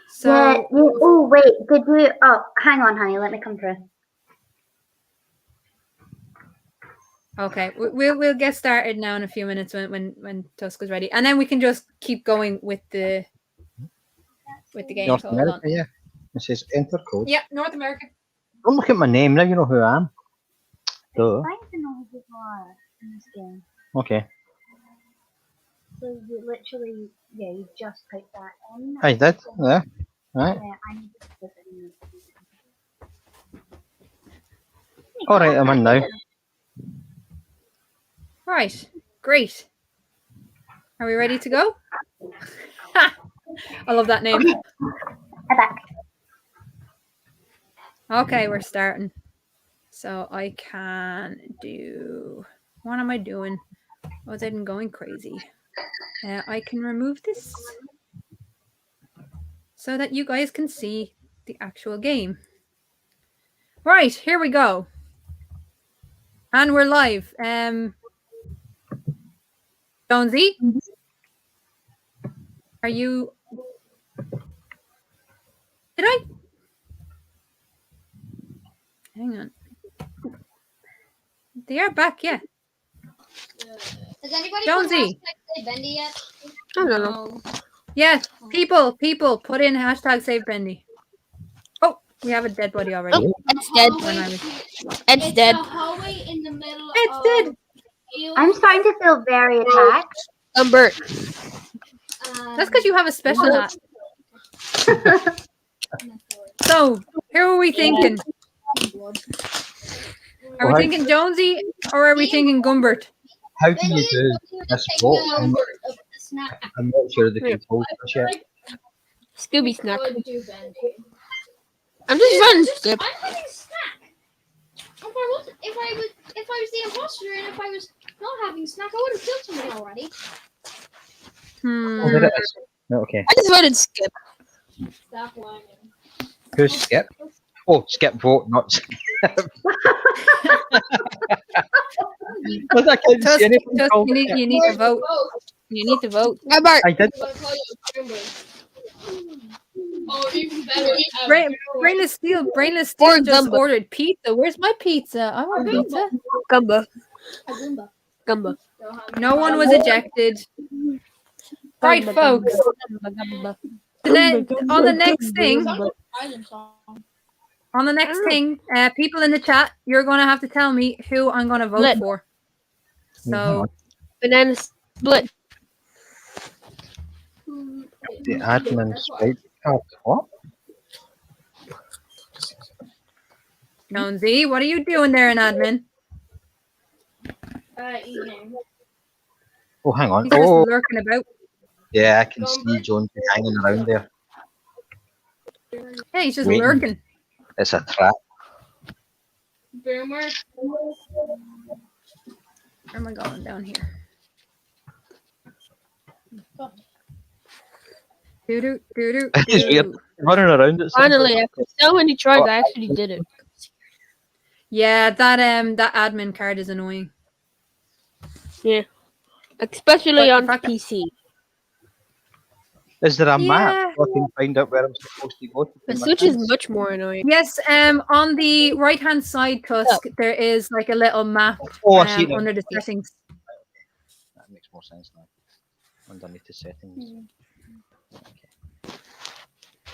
A: So,
D: Yeah. Oh wait. Did we? Oh, hang on, honey. Let me come through.
A: okay, we'll get started now in a few minutes when Tusk is ready, and then we can just keep going with the game.
G: North
A: So
G: America,
A: hold on.
G: yeah. It says enter code.
A: Yeah, North America.
G: Don't look at my name now. You know who I am. Duh.
D: I'm trying to know who people are in this game.
G: Okay.
D: So you literally, you just typed that in.
G: I did. Yeah. Right.
D: Yeah, I need to put it in.
G: All right. I'm in now.
A: Right, great. Are we ready to go? Ha! I love that name.
D: I'm back.
A: Okay, we're starting. So I can do. What am I doing? Was I going crazy? I can remove this so that you guys can see the actual game. Right, here we go. And we're live. Jonesy, are you? Did I? Hang on. They are back, yeah.
B: Has anybody
A: Jonesy.
B: put Bendy yet?
F: I don't know.
A: Yeah, people, put in hashtag save Bendy. Oh, we have a dead body already.
F: Oh, it's dead.
A: When I was...
F: It's dead.
B: The hallway in the middle.
A: It's dead.
D: I'm starting to feel very attacked.
F: Bert.
A: That's because you have a special hat. So, who are we thinking? Are we thinking Jonesy or are we thinking Gumbert?
G: How do you do this vote? I'm not sure the controls this yet.
F: Scooby snack. I'm just running skip.
B: I'm having a snack. If I was the imposter and if I was not having a snack, I would have killed somebody already.
G: Oh, there it is. No, okay.
F: I just voted skip.
B: Stop lying.
G: Who's Skip? Oh, Skip vote, not Skip. Well, I can't
A: Tusk,
G: see anything
A: Tusk,
G: called
A: you need to vote. You need to vote.
F: Gumbert.
G: I did.
B: Oh, even better.
A: Brainless Steel
F: Or
A: just
F: Gumbo.
A: ordered pizza. Where's my pizza? I want pizza.
F: Gumbo.
B: A Goomba.
F: Gumbo.
A: No one was ejected. Right,
F: Gumbo,
A: folks.
F: Gumbo, Gumbo.
A: On the next thing,
B: Island song.
A: people in the chat, you're gonna have to tell me who I'm gonna vote
F: Lit.
A: for. So
F: Banana split.
G: The admin swipe card. What?
A: Jonesy, what are you doing there in admin?
B: Evening.
G: Oh, hang on.
A: He's just
G: Oh,
A: lurking about.
G: yeah, I can see Jones hanging around there.
A: Yeah, he's just
G: Waiting.
A: lurking.
G: It's a trap.
B: Boomer.
A: Where am I going down here? Doo doo doo doo.
G: It's weird. Running around it.
F: Finally, after so many tries, I actually did it.
A: Yeah, that admin card is annoying.
F: Yeah. Especially
A: But
F: on
A: the fact that-
F: PC.
G: Is there a
A: Yeah.
G: map so I can find out where I'm supposed to go? To
F: The
G: do my
F: Switch is
G: things?
F: much more annoying.
A: Yes, on the right hand side, Tusk, there is like a little map
G: Oh, I see it now.
A: under the
G: Yes.
A: settings.
G: That makes more sense now. Underneath the settings.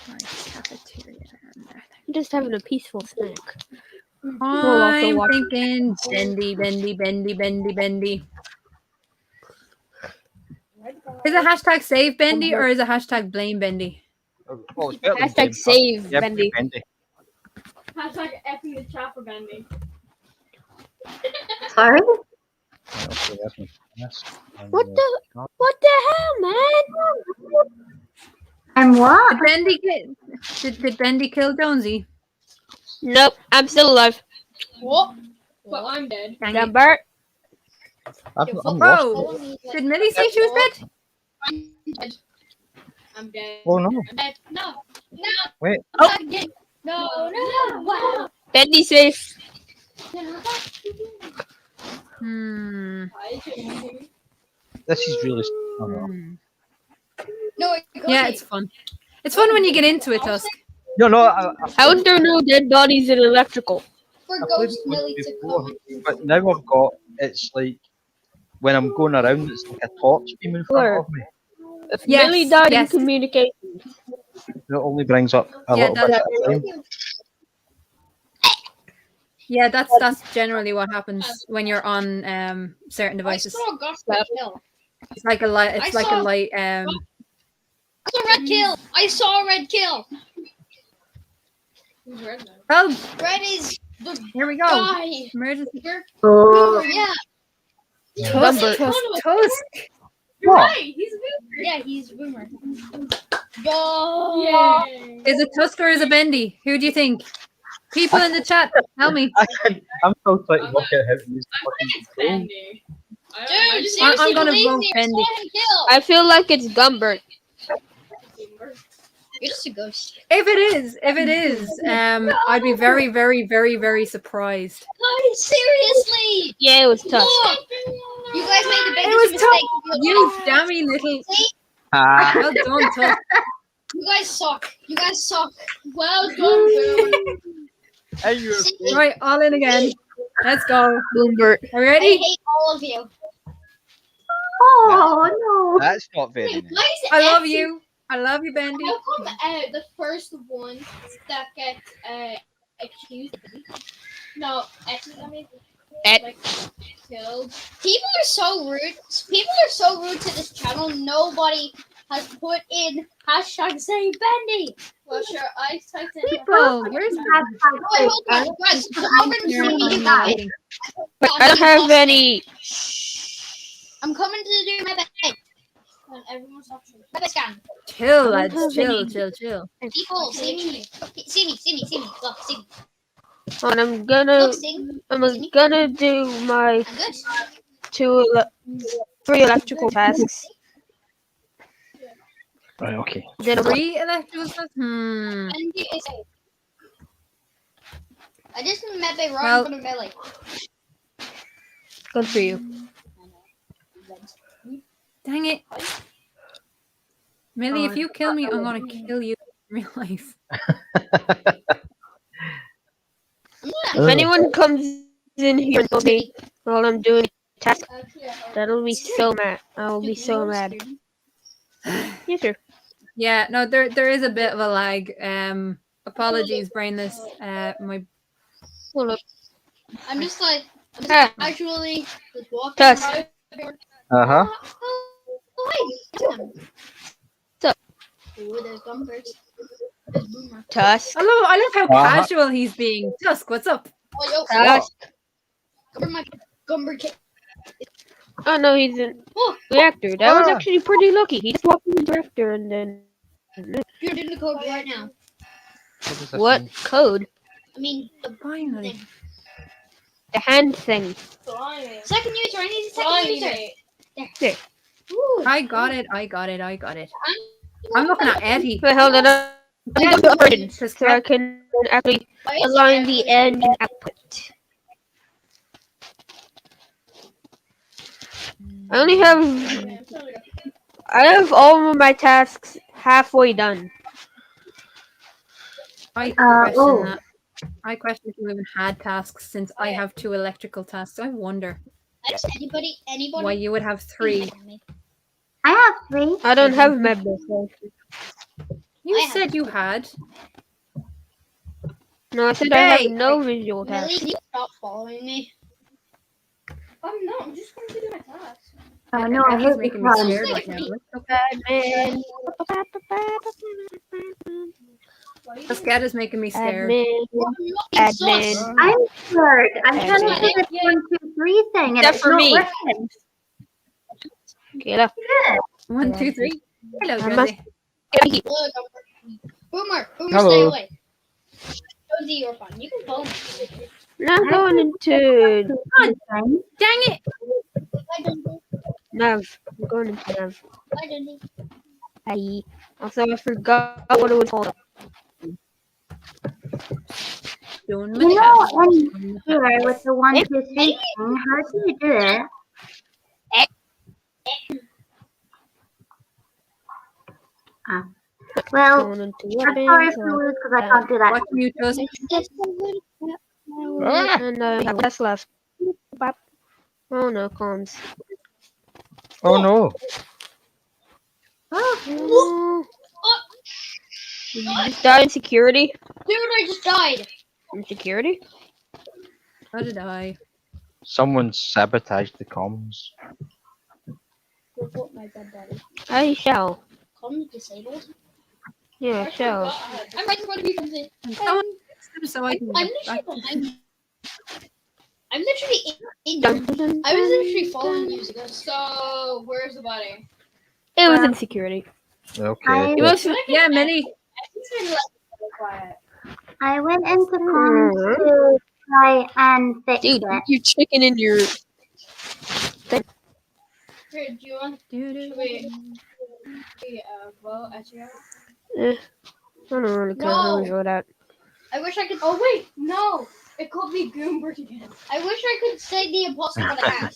A: Right, cafeteria.
F: I'm just having a peaceful snack.
A: I'm
F: watch.
A: thinking bendy. Is it hashtag save bendy or is it hashtag blame bendy?
G: Oh, it's better than
F: Hashtag
G: Bendy.
F: save
G: Yeah,
F: Bendy.
G: Bendy.
B: Hashtag effing the chat for Bendy.
D: Sorry?
G: Right, okay, there's my task. And,
F: What the hell, man?
D: I'm what?
A: Did Bendy kill Jonesy?
F: Nope, I'm still alive.
B: What? But I'm dead.
A: Dang it.
F: Gumbert.
G: I'm
A: Whoa!
G: lost.
A: Did Millie say she was dead?
B: I'm dead. I'm dead.
G: Oh no!
B: I'm dead. No. No.
G: Wait.
F: Oh.
B: Not again. No. No. Wow.
F: Bendy safe.
A: Hmm.
G: This is really. Oh, no.
B: No.
A: Yeah, it's fun. It's fun when you get into it, Tusk.
G: No,
F: How is there no dead bodies in electrical?
B: For
G: I played
B: Ghost
G: it once
B: Millie to
G: before,
B: come.
G: but now I've got. It's like when I'm going around, it's like a torch beam in front
F: Where?
G: of me.
F: If
A: Yes,
F: Millie died
A: yes.
F: in communication,
G: It only brings up a
A: Yeah,
G: little bit at a time.
A: Yeah, that's generally what happens when you're on certain
B: I
A: devices.
B: saw a gospel kill.
A: It's like a light.
B: I
A: It's like
B: saw-
A: a light.
B: I saw a red kill. I saw a red kill. Who's red now?
A: Oh,
B: Red is the
A: here we go.
B: guy.
A: Emergency.
D: Oh,
B: Yeah.
A: Tusk,
F: Gumbert.
A: Tusk.
B: You're
G: What?
B: right. He's a boomer. Yeah, he's a boomer. Yo.
A: Is it Tusk or is it Bendy? Who do you think? People in the chat, tell me.
G: I'm still trying to work out how to use the fucking control.
B: Dude, seriously,
A: I'm gonna
B: believe
A: vote
B: me, I
A: Bendy.
B: saw him kill.
F: I feel like it's Gumbert.
B: You're just a ghost.
A: If it is, I'd be very, very, very, very surprised.
B: No, seriously.
F: Yeah, it was Tusk.
B: Look. You guys made the
A: It
B: biggest
A: was
B: mistake.
A: You dammy little.
G: Ah,
A: Well done, Tusk.
B: You guys suck. You guys suck. Well done, boomer.
G: and you're
A: Right, all in again. Let's go.
F: Gumbert.
A: Are we
B: I
A: ready?
B: hate all of you.
D: oh no.
G: That's not very
B: Why
G: nice.
B: is
A: I love
B: Effie-
A: you. I love you, Bendy.
B: How come the first one that gets accused? No, actually, I mean, like killed. People are so rude. People are so rude to this channel. Nobody has put in hashtag say Bendy. Well, sure, I typed in.
A: People, where's
D: Hashtag
B: Wait,
D: fake
B: hold on,
D: Ben.
B: guys. So I'm going to
A: Here
B: see
A: on
B: you
A: the
B: guys.
A: waiting.
F: I don't have any.
B: I'm coming to do my bed. When everyone's off. My bed scan.
A: Chill,
F: I
A: lads.
F: don't have
A: Chill,
F: any-
A: chill, chill.
B: People, see me. See me. Look, see me.
F: And I'm gonna
B: Look, see me.
F: do my
B: I'm good.
F: 3 electrical tasks.
G: Right, okay.
F: Then I'm
A: 3 electrical stuff?
B: Bendy is. I just met by right
A: Well-
B: in front of Millie.
F: good for you.
A: Dang it. Millie, if you kill me, I'm gonna kill you in real life.
F: If anyone comes in here and kills me while I'm doing a task, that'll be so mad. I'll be so mad. Yes, sir.
A: Yeah, no, there is a bit of a lag. Apologies, brainless. My
F: Hold up.
B: I'm just like,
F: Ah,
B: actually just walking
F: Tusk.
B: around.
G: Uh-huh.
B: Oh, wait.
F: What's up?
B: Ooh, there's Gumbers. There's Boomer.
F: Tusk.
A: I love how
G: Uh-huh.
A: casual he's being. Tusk, what's up?
B: Oh, yo,
F: Tusk.
B: Gumber, my Gumber kid.
F: Oh no, he's in
B: Oh,
F: reactor. That was
G: Ah.
F: actually pretty lucky. He just walked in the reactor and then.
B: you're doing the code right now.
G: What does this
F: What
G: mean?
F: code?
B: I mean, the
A: Finally.
B: thing.
F: The hand thing.
B: Second user, I need a second user.
F: There.
B: Ooh,
A: I got it. I'm looking at Eddie.
F: Wait, hold on. I'm going to upgrade
A: Because
F: so I can actually align the engine output. I have all of my tasks halfway done.
A: I question
D: oh.
A: that. I question if you even had tasks since I have 2 electrical tasks. I wonder
B: Anybody?
A: why you would have 3.
D: I have 3.
F: I don't have members. So.
A: You
B: I have
A: said you had.
F: No, I said I
A: Hey!
F: have no visual
B: Millie,
F: tasks.
B: can you stop following me? I'm not. I'm just going to do my task.
D: Oh no, I
A: Eddie's
D: hate this
A: making me
D: one.
A: scared right now.
F: Admin.
A: Cascada's making me scared.
F: Admin.
B: I'm
F: Admin.
D: I'm scared. I'm trying to do this
B: Yeah.
D: 1, 2, 3 thing and
F: Except
D: it's
F: for
D: not
F: me.
D: working.
F: Get up.
A: 1, 2, 3. Hello,
F: I must-
A: Josie.
F: Get here.
B: Look, Boomer,
G: Hello.
B: stay away. Josie, you're fine. You can follow me.
F: Not going into
A: Dang it!
B: Bye, Dundee.
F: Nav. I'm going into Nav.
B: Bye, Dundee.
F: Hi. Also, I forgot what it was called.
A: Doing my
D: You know,
A: task.
D: in here with the 1, 2, 3 thing, how do you do it? Well,
F: Going into
D: I'm sorry
F: weapons.
D: if you lose because I can't do that.
A: Watching you, Josie.
G: Ah.
F: And I have less left. Bop. Oh no, comms.
G: Oh no.
F: Oh. Did you just die in security?
B: Dude, I just died.
F: In security?
A: How did I?
G: Someone sabotaged the comms.
B: Report my dead body.
F: I shall.
B: Comms disabled.
F: Yeah, I shall.
B: I'm right in front of you, Lindsay.
A: Someone so I can
B: I'm
A: get back
B: literally
A: to
B: behind you. I'm literally in
F: Dun,
B: you.
F: dun, dun,
B: I was
F: dun,
B: literally following
F: dun.
B: you. So, where's the body?
F: It was in security.
G: Okay.
F: You must.
A: Yeah, Millie.
D: I went into comms to try and fix
F: Dude,
D: it.
F: you chicken in your.
B: Here, do you want
A: Doo-doo.
B: to vote at you?
F: I don't really care who we
B: No.
F: vote at.
B: I wish I could. Oh wait, no! It called me Goombert again. I wish I could say the imposter for the house.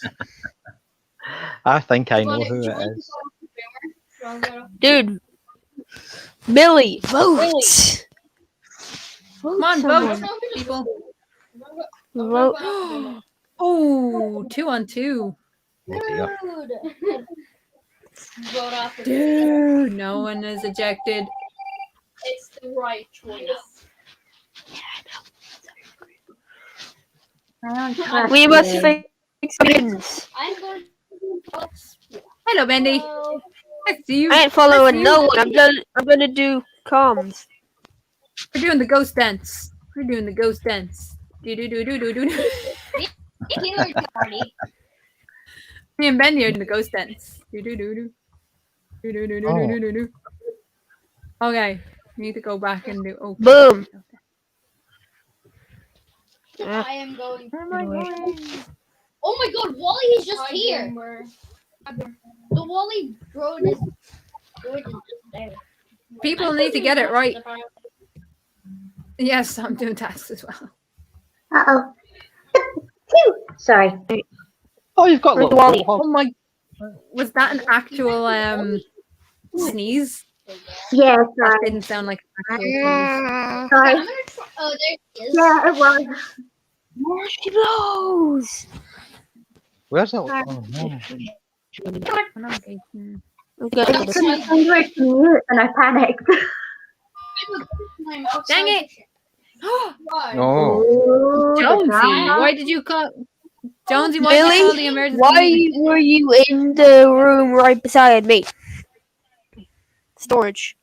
G: I think I know who it is.
F: Dude. Millie, vote!
A: Come on,
F: someone.
A: vote, people.
F: Vote.
A: Oh, 2 on 2.
G: Oh dear.
B: Vote after.
A: Dude, no one is ejected.
B: It's the right choice.
D: I don't trust
F: We must
D: you.
F: fix things.
B: I'm going.
A: Hello, Bendy.
F: I ain't following no one. I'm gonna do comms.
A: We're doing the ghost dance. We're doing the ghost dance. Do do do do do do.
B: Party.
A: Me and Benny are doing the ghost dance. Do do do do. Do do do do do do do. Okay, we need to go back and do. Oh,
F: Boom.
B: I am going.
A: where am I going?
B: Oh my god, Wally is just here. The Wally road is just there.
A: People need to get it right. Yes, I'm doing tasks as well.
D: Uh-oh. Sorry.
G: Oh, you've got
F: Where's
G: little
F: Wally?
A: Oh my! Was that an actual sneeze?
D: Yeah,
A: That
D: sorry.
A: didn't sound like an actual sneeze.
D: Sorry.
B: I'm gonna try. Oh, there he is.
D: Yeah, it was.
F: Marshmallows.
G: Where's that? Oh, no.
F: Okay.
D: I just couldn't find where to mute and I panicked.
A: Dang it!
B: Why?
G: No.
A: Jonesy,
D: Drama.
A: why did you call? Jonesy, why did you call the emergency?
F: Why were you in the room right beside me? Storage.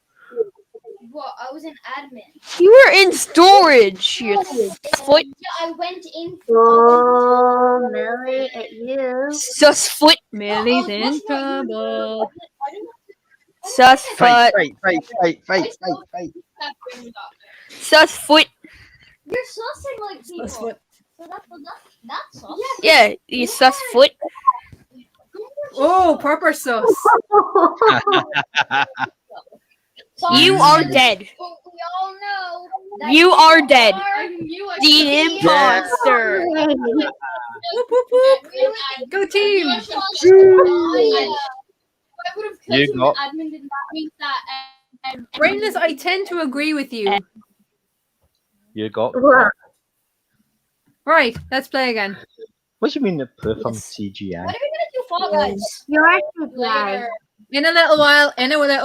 B: Well, I was an admin.
F: You were in storage. You foot.
B: Yeah, I went in.
D: Oh, Millie, at you.
F: Sus foot.
A: Millie's in trouble.
F: Sus
G: Fight,
F: foot.
G: fight.
F: Sus foot.
B: You're sussing like people.
A: That's what-
B: So that's sus.
F: Yeah, you sus foot.
A: Oh, proper sauce.
F: You are dead.
B: But we all know that
F: You are dead.
B: You are
F: The imposter.
A: Whoop, whoop, whoop. Go team.
G: You got-
B: Admin did not mean that.
A: Brainless, I tend to agree with you.
G: You got.
D: What?
A: Right, let's play again.
G: What do you mean the proof on
B: What
G: CGI?
B: are we gonna do, Fall Guys?
D: You're actually right.
B: Later.
A: In a little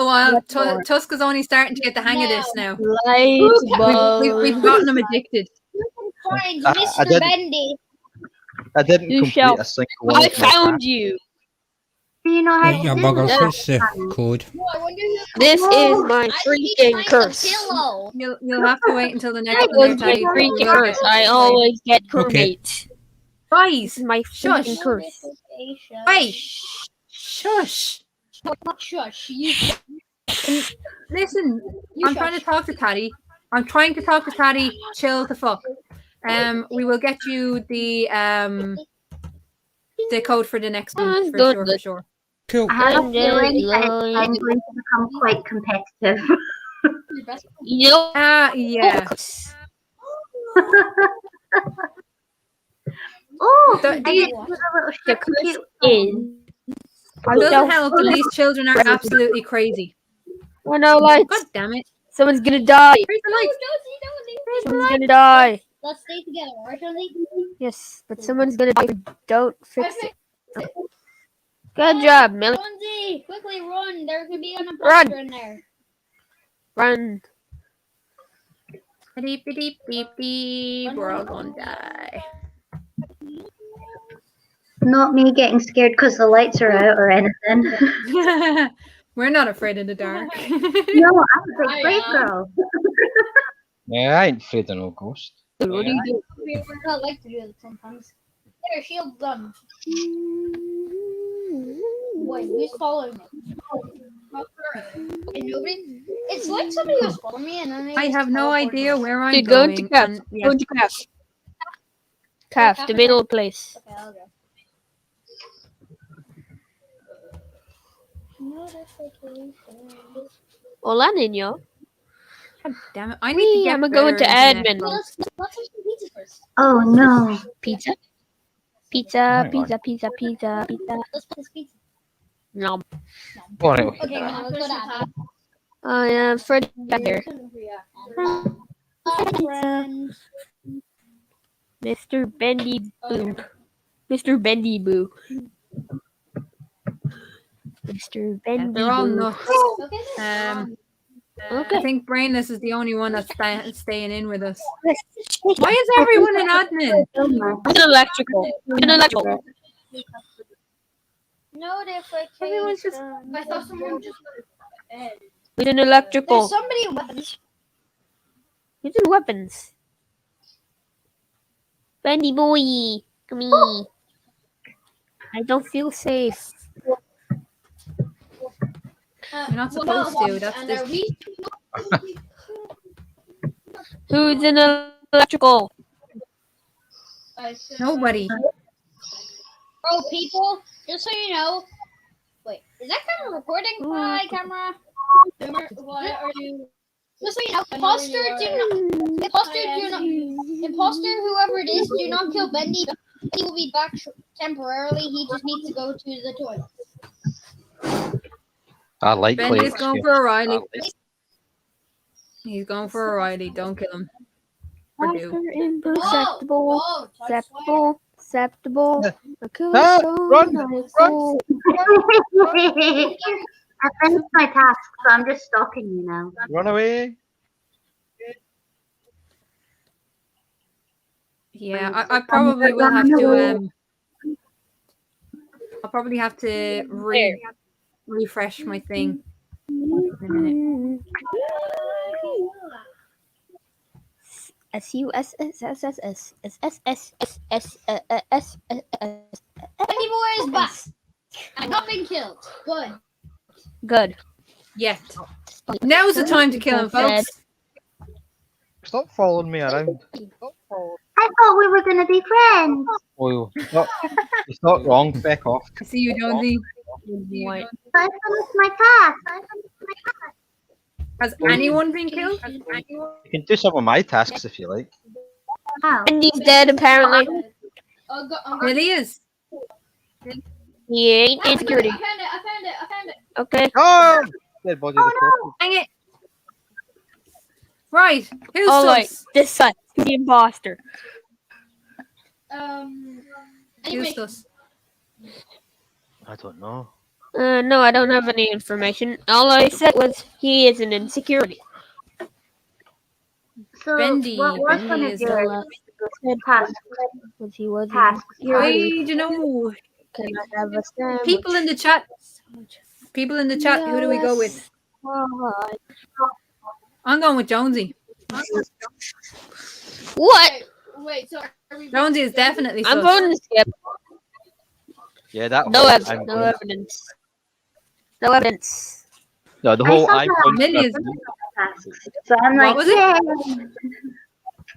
A: while. Tusk is only starting to get the hang of this now.
F: Light
A: We've gotten him addicted.
B: Find
G: I
B: Mr.
G: didn't-
B: Bendy.
G: I didn't
F: You
G: complete
F: shall-
G: a single one.
F: I
G: of my
F: found you.
D: Do you know how to
E: Yeah,
D: do
E: buggers,
D: that?
E: what's the code?
B: I wonder who.
F: This is my
B: I need to
F: freaking
B: find
F: curse.
B: some pillow.
A: You'll have to wait until the next
F: That
A: one.
F: was
A: there,
F: my
A: Tatty, but
F: freaking
A: we'll
F: curse.
A: get-
F: I always get
E: Okay.
F: crewmates.
A: Guys,
F: This is my
A: Shush.
F: freaking curse.
A: Hey, shush.
B: Shush. You.
A: Listen,
B: You
A: I'm trying to talk to Tatty. I'm trying to talk to Tatty. Chill the fuck. We will get you the code for the next one for
F: Good,
A: sure.
F: good.
A: For sure.
E: Cool.
D: I have a
F: I'm
D: feeling that
F: just
D: I'm going to become quite competitive.
B: Your best friend.
F: You know.
A: Yeah.
D: Oh,
A: The-
D: I get to do a little
F: The
D: short
F: curse
D: cute
F: is.
A: It doesn't help that these children are absolutely crazy.
F: Oh no, lights.
A: God damn it.
F: Someone's gonna die.
A: Where's the
B: No,
A: lights?
B: Josie,
F: Someone's gonna die.
B: let's stay together, right, Josie?
F: Yes, but someone's gonna die if we don't fix
B: Okay.
F: it. Good job, Millie.
B: Jonesy, quickly run. There could be an
F: Run.
B: imposter in there.
F: Run.
A: Beep, beep, beep, beep. We're all gonna die.
D: Not me getting scared because the lights are out or anything.
A: We're not afraid of the dark.
D: No, I'm a big brave
B: I,
D: girl.
G: Yeah, I ain't afraid of no ghost.
F: What do you do?
B: I like to do it sometimes. There, shield done. Wait, who's following me? Okay, nobody. It's like somebody was following me, and then they
A: I
B: just
A: have no
B: teleported.
A: idea where I'm
F: Dude, go
A: going.
F: into calf.
A: and-
F: Go
A: yeah.
F: into calf. Calf, the middle place.
B: Okay, I'll go.
F: Hola, niño.
A: God damn it. I need to
F: Wee,
A: get
F: I'm going to
A: better internet.
F: admin.
B: Well, let's have some pizza first.
D: Oh no.
F: Pizza? Pizza,
G: Hang on.
F: pizza, pizza, pizza, pizza.
B: Let's put this pizza.
F: Nom.
G: All right, okay.
B: Okay, now let's go to admin.
F: I am Fred back there.
B: Friend.
F: Mr. Bendy Boo. Mr. Bendy Boo. Mr.
A: Yeah,
F: Bendy
A: they're all
F: Boo.
A: nuts.
B: Okay.
A: I
F: Okay.
A: think Brainless is the only one that's staying in with us. Why is everyone an admin?
F: It's an electrical. It's an electrical. Everyone's just
B: I thought someone just.
F: with an electrical.
B: There's somebody in weapons.
F: Who's in weapons? Bendy boy, come here. I don't feel safe.
A: You're not supposed to. That's
B: And
A: this.
B: are we?
F: Who's in electrical?
A: Nobody.
B: Oh, people, just so you know. Wait, is that camera recording? Hi, camera. What are you? Just so you know, imposter, imposter, whoever it is, do not kill Bendy. He will be back temporarily. He just needs to go to the toilet.
G: I like
A: Bendy's
G: Clay.
A: going for a Riley. He's going for a Riley. Don't kill him. Or do.
F: Monster imperceptible.
B: Whoa,
F: Acceptable. Acceptable. A killer
G: Ah,
F: stone,
G: run,
F: not a
G: run.
F: fool.
D: I finished my task, so I'm just stalking you now.
G: Run away.
A: Yeah, I probably will have to. I'll probably have to refresh my thing in a minute.
F: S-U-S-S-S-S-S-S-S-S-S-S.
B: Bendy boy is back. I've not been killed. Good.
F: Good.
A: Yet. Now's the time to kill him, folks.
G: Stop following me around.
D: I thought we were gonna be friends.
G: Oh, it's not wrong. Back off.
A: I see you, Jonesy.
F: White.
D: I finished my task.
A: Has anyone been killed?
G: You can do some of my tasks if you like.
D: Wow.
F: Bendy's dead, apparently.
A: Really is.
F: He ain't in security.
B: I found it.
F: Okay.
G: Oh! Dead body of the corpse.
A: Dang it. Right. Who's
F: Alright,
A: sus?
F: this side. The imposter.
B: Anyway,
A: Who's sus?
G: I don't know.
F: No, I don't have any information. All I said was he is an insecurity.
D: So
A: Bendy.
D: what was
A: Bendy
D: one of
A: is
D: your tasks?
F: Because he was
D: Tasks.
A: I don't know.
F: Can I have a sandwich?
A: People in the chat. People in the chat. Who do we go with?
F: Alright.
A: I'm going with Jonesy.
F: What?
B: wait, so are we
A: Jonesy is definitely
F: I'm
A: sus.
F: voting to skip.
G: Yeah, that
F: No
G: whole
F: evidence.
G: I'm
F: No
G: going-
F: evidence. No evidence.
G: No, the
D: I
G: whole
D: saw
G: I'm
D: that
G: going
A: Millions.
D: tasks. So I'm
A: What
D: like,
A: was it?
D: yeah.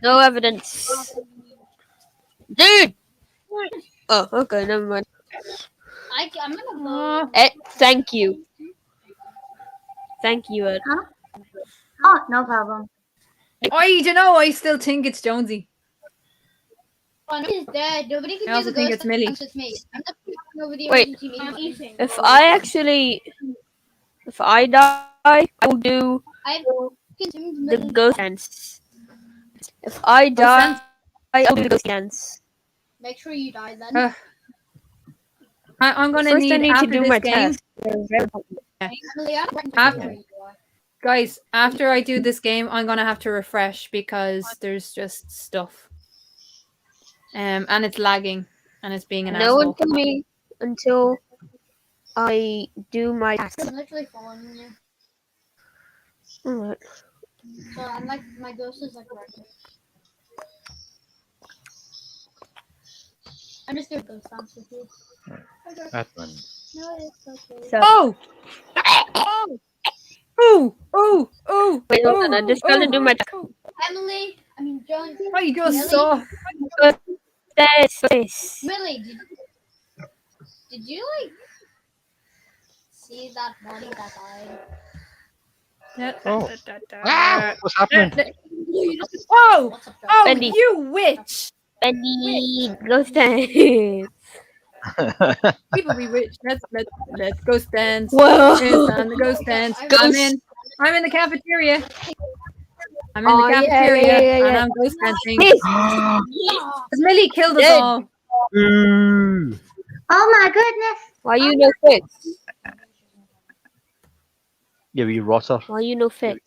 F: No evidence. Dude! Oh, okay, never mind.
B: I'm gonna go.
F: Ed, thank you. Thank you, Ed.
D: Oh, no problem.
A: I don't know. I still think it's Jonesy.
B: Oh, nobody's dead. Nobody can
A: I
B: do
A: also
B: the
A: think
B: ghost
A: it's Millie.
B: dance with me. I'm not nobody
F: Wait.
B: emergency.
F: If I die, I will do
B: I've consumed
F: the
B: Millie.
F: ghost dance. If I die,
A: dance?
F: I will do the ghost dance.
B: Make sure you die then.
A: I'm gonna
F: First, I need to
A: after
F: do
A: this
F: my
A: game,
F: task.
B: Millie, I'm right
A: After- guys. After I do this game, I'm gonna have to refresh because there's just stuff. And it's lagging, and it's being an
F: No one
A: asshole.
F: kill me until I do my task.
B: I'm literally following you.
F: Alright.
B: So I'm like, my ghost is like right here. I'm just doing ghost dance with you.
G: Admin.
B: No, it's okay.
F: So,
A: Oh! Oh!
F: wait, hold on. I'm just gonna do my task.
B: Emily, John.
A: I just
B: Millie?
A: saw.
F: This.
B: Millie, did you like see that body that died?
G: Oh. Ah, what's happening?
A: Oh!
B: What's up,
A: Oh,
F: Bendy.
A: you witch!
F: Bendy, ghost dance.
A: People be rich. Let's ghost dance.
F: Whoa.
A: It's time to ghost dance.
F: Ghost-
A: I'm in the cafeteria. I'm in
F: Oh,
A: the
F: yeah,
A: cafeteria
F: yeah.
A: and I'm ghost dancing.
F: This.
A: Because Millie killed us
F: Dead.
A: all.
G: Ooh.
D: Oh my goodness.
F: Why you no fix?
G: Yeah, we rotter.
F: Why you no fix?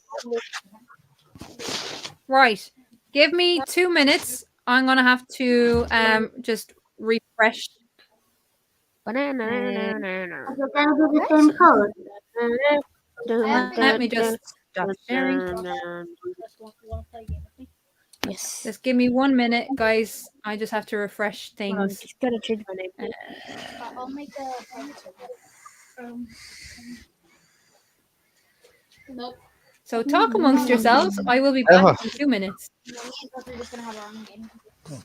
A: Right. Give me 2 minutes. I'm gonna have to just refresh
F: Banana.
D: Is it gonna be the same code?
A: Let me just stop sharing.
F: Yes.
A: Just give me 1 minute, guys. I just have to refresh
F: Hold on,
A: things.
F: just gotta change my name.
B: I'll make a. Nope.
A: So talk amongst yourselves. I will be back in 2 minutes.
B: We're just gonna have our own game.
F: Wait,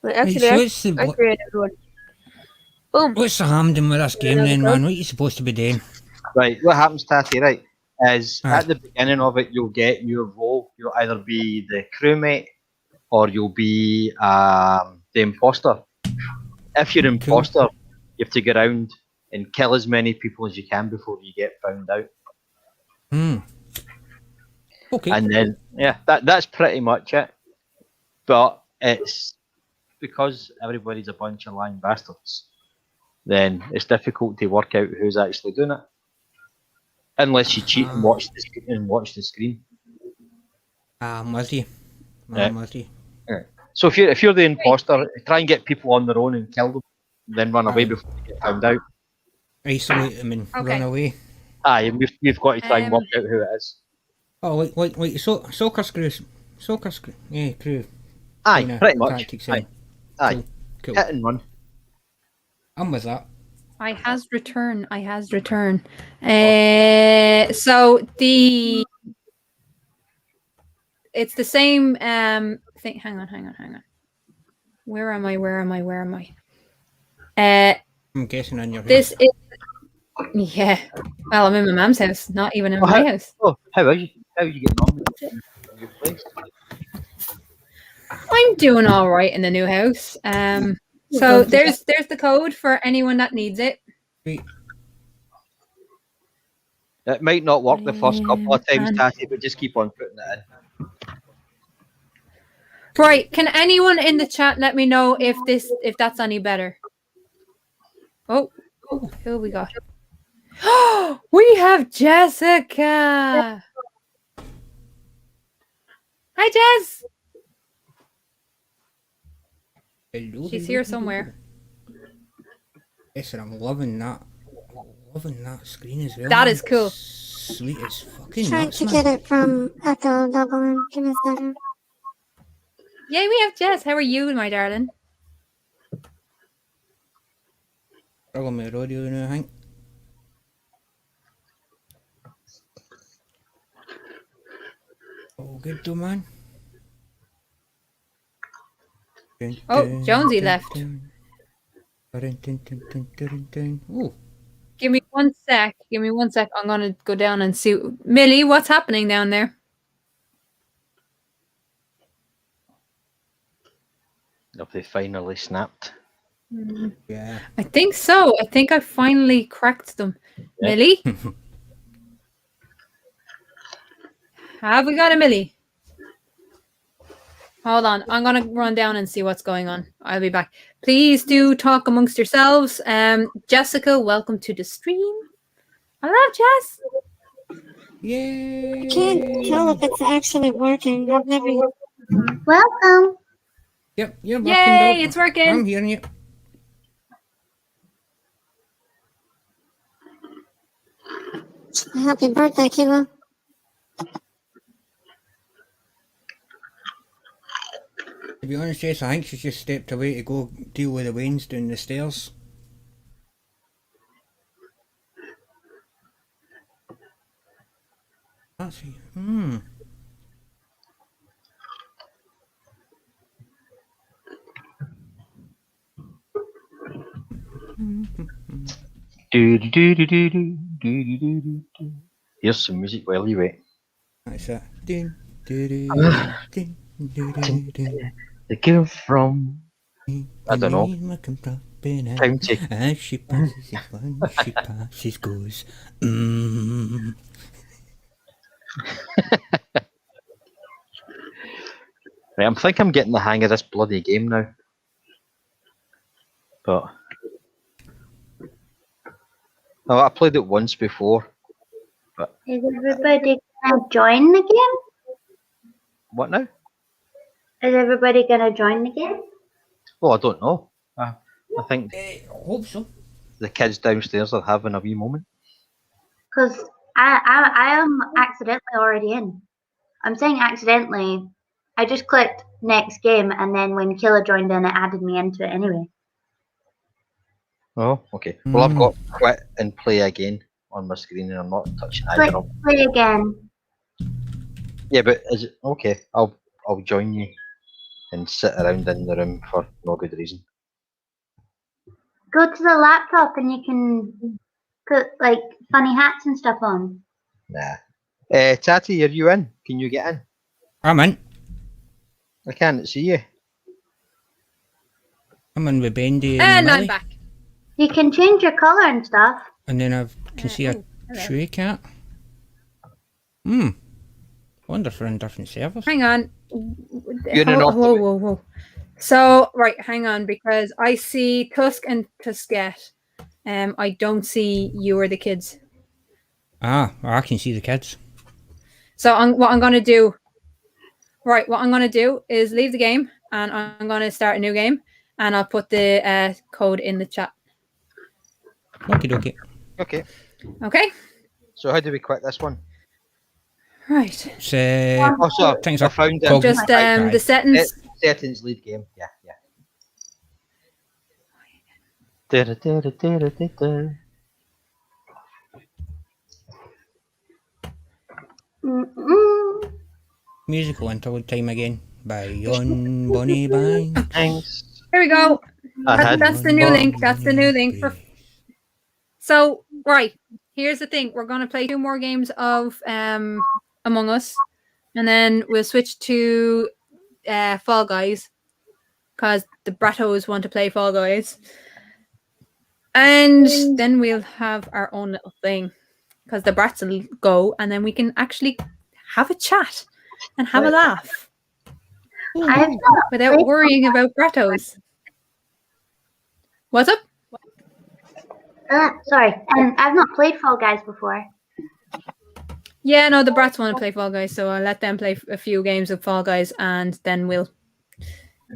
E: Right,
F: actually,
E: so
F: I created one. Boom.
E: what's the harm doing with this game then, man? What are you supposed to be doing?
G: Right, what happens, Tatty, right, is
E: Aye.
G: at the beginning of it, you'll get your role. You'll either be the crewmate or you'll be the imposter. If you're imposter, you have to go around and kill as many people as you can before you get found out.
E: Okay.
G: And then, yeah, that's pretty much it. But it's because everybody's a bunch of lying bastards, then it's difficult to work out who's actually doing it. Unless you cheat and watch the screen.
E: I'm with you.
G: Yeah.
E: I'm with you.
G: Yeah. So if you're the imposter, try and get people on their own and kill them, then run away
E: Aye.
G: before you get found out.
E: Isolate them and
A: Okay.
E: run away.
G: Aye, and we've got to try and work out who it is.
E: Oh, like soccer screws. Soccer screw. Yeah, crew.
G: Aye,
E: Kinda
G: pretty much.
E: tactics,
G: Aye, aye.
E: Cool.
G: Hit and run.
E: I'm with that.
A: I has return. So it's the same thing. Hang on. Where am I?
E: I'm guessing on your
A: This
E: house.
A: is yeah. Well, I'm in my mom's house, not even in my house.
G: Oh, how are you? How are you getting on with your place?
A: I'm doing all right in the new house. So there's the code for anyone that needs it.
E: Wait,
G: It might not work the first couple of times,
A: And-
G: Tatty, but just keep on putting it in.
A: Right. Can anyone in the chat let me know if that's any better? Oh, who we got? We have Jessica. Hi, Jess.
E: hello,
A: She's
E: hello,
A: here
E: hello.
A: somewhere.
E: Yes, and I'm loving that. Loving that screen as well.
A: That
E: man.
A: is cool.
E: Sweet as fucking
H: Trying
E: nuts,
H: to
E: man.
H: get it from Echo Dublin. Give me a second.
A: Yay, we have Jess. How are you, my darling?
E: Struggling with the audio now, I think. Oh, good though, man.
A: Oh, Jonesy left.
E: Ooh,
A: Give me 1 sec. I'm gonna go down and see. Millie, what's happening down there?
G: If they finally snapped.
E: yeah.
A: I think so. I think I finally cracked them.
G: Yeah.
A: Millie? Have we got a Millie? Hold on. I'm going to run down and see what's going on. I'll be back. Please do talk amongst yourselves. Jessica, welcome to the stream. Hello, Jess.
E: Yay!
H: I can't tell if it's actually working. I've never.
D: Welcome.
E: Yep, you're working,
A: Yay,
E: dog.
A: it's working.
E: I'm hearing you.
H: Happy birthday, Kilo.
E: To be honest, Jess, I think she's just stepped away to go deal with the Waynes down the stairs. That's it.
G: Here's some music while you wait.
E: That's it. Dun, dun, dun, dun, dun, dun, dun.
G: The girl from I don't know. County.
E: As she passes, when she passes, goes.
G: Right, I think I'm getting the hang of this bloody game now. But oh, I played it once before. But
D: Is everybody gonna join the game?
G: what now?
D: Is everybody gonna join the game?
G: Oh, I don't know. I think
E: Hope so.
G: the kids downstairs are having a wee moment.
D: Because I am accidentally already in. I'm saying accidentally. I just clicked next game, and then when Killer joined in, it added me into it anyway.
G: Oh, okay. Well, I've got quit and play again on my screen, and I'm not touching either
D: Click
G: of them.
D: play again.
G: Yeah, but is it okay? I'll join you and sit around in the room for no good reason.
D: Go to the laptop, and you can put like funny hats and stuff on.
G: Nah. Tatty, are you in? Can you get in?
E: I'm in.
G: I can't see you.
E: I'm in with Bday
A: And I'm
E: Millie.
A: back.
D: You can change your color and stuff.
E: And then I can see a
A: hello.
E: Chewy cat. Wonder if we're in different servers.
A: Hang on.
G: You're in off
A: Whoa,
G: the
A: whoa, whoa. So, right, hang on, because I see Tusk and Tuskette. I don't see you or the kids.
E: Ah, well, I can see the kids.
A: So what I'm going to do, right, what I'm going to do is leave the game and I'm going to start a new game and I'll put the code in the chat.
E: Okie dokie.
G: Okay.
A: Okay?
G: So how do we quit this one?
A: Right.
E: So,
G: Oh, so
E: things
G: I
E: are
G: found it.
E: called-
A: Just
E: Right.
A: the settings.
G: Settings, lead game. Yeah.
D: Mm-mm.
E: musical interlude time again by Yon Bonnie Bang.
G: Thanks.
A: Here we go.
G: I had
A: That's the new link. That's the new link. So, right. Here's the thing. We're going to play 2 more games of Among Us. And then we'll switch to Fall Guys. Because the Brattos want to play Fall Guys. And then we'll have our own little thing. Because the brats will go. And then we can actually have a chat. And have a laugh.
D: I've not
A: Without
D: played
A: worrying about Brattos. What's up?
D: sorry, I've not played Fall Guys before.
A: Yeah, no, the brats want to play Fall Guys, so I'll let them play a few games of Fall Guys, and then we'll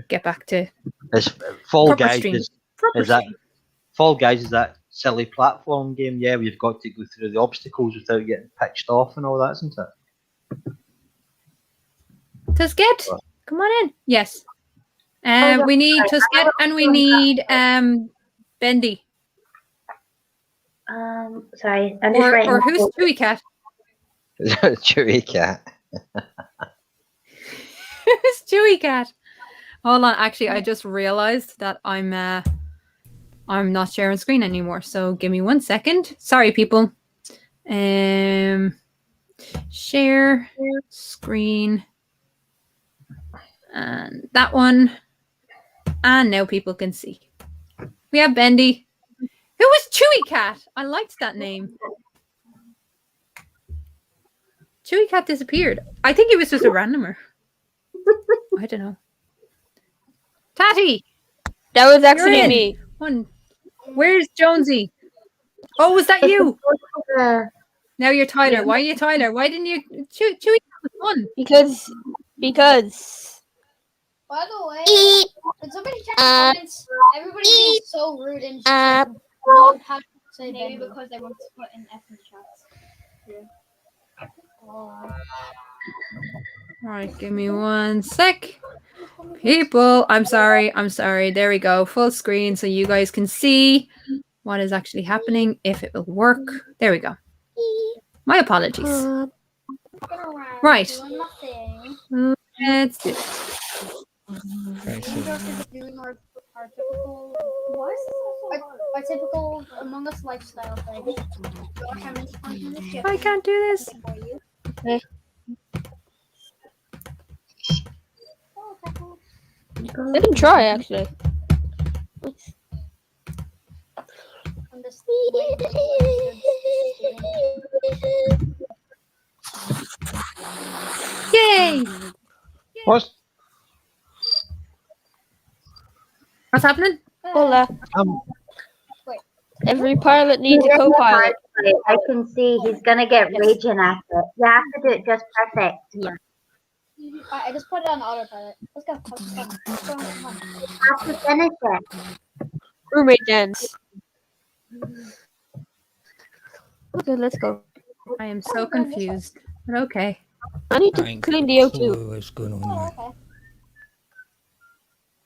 A: get back to
G: Is Fall
A: proper
G: Guys
A: stream.
G: is
A: Proper
G: that
A: stream.
G: Fall Guys is that silly platform game? Yeah, we've got to go through the obstacles without getting pitched off and all that, isn't it?
A: Tuskette, come on in. Yes. We need Tuskette and we need Bendy.
D: Sorry, I'm just writing.
A: Or who's Chewy Cat?
G: Chewy cat.
A: Who's Chewy Cat? Hold on, actually, I just realized that I'm not sharing screen anymore. So give me 1 second. Sorry, people. Share screen. And that one. And now people can see. We have Bendy. Who was Chewy Cat? I liked that name. Chewy Cat disappeared. I think he was just a randomer. I don't know. Tatty!
F: That was
A: You're
F: actually
A: in.
F: me.
A: Where's Jonesy? Oh, was that you?
D: Uh,
A: Now you're Tyler. Why are you Tyler? Why didn't you? Chewy Cat was fun.
F: Because
B: By the way, when somebody checks comments, everybody being so rude and just not have to say maybe because they want to put in F in the chats.
A: Alright, give me 1 sec. People, I'm sorry. There we go. Full screen so you guys can see what is actually happening, if it will work. There we go. My apologies. Right. Let's do this.
B: Our typical Among Us lifestyle thing.
A: I can't do this.
F: I can try actually.
A: Yay!
G: What's
A: happening?
F: Hola. Every pilot needs a co-pilot.
D: I can see he's gonna get raging at it. You have to do it just perfect.
B: I just put it on autopilot. Let's go. Come on.
D: You have to finish it.
F: Roommate dance. Okay, let's go.
A: I am so confused. But okay.
F: I need
E: I
F: to
E: ain't
F: clean
E: got
F: the
E: a
F: O2.
E: clue what's going on, man.
B: Okay.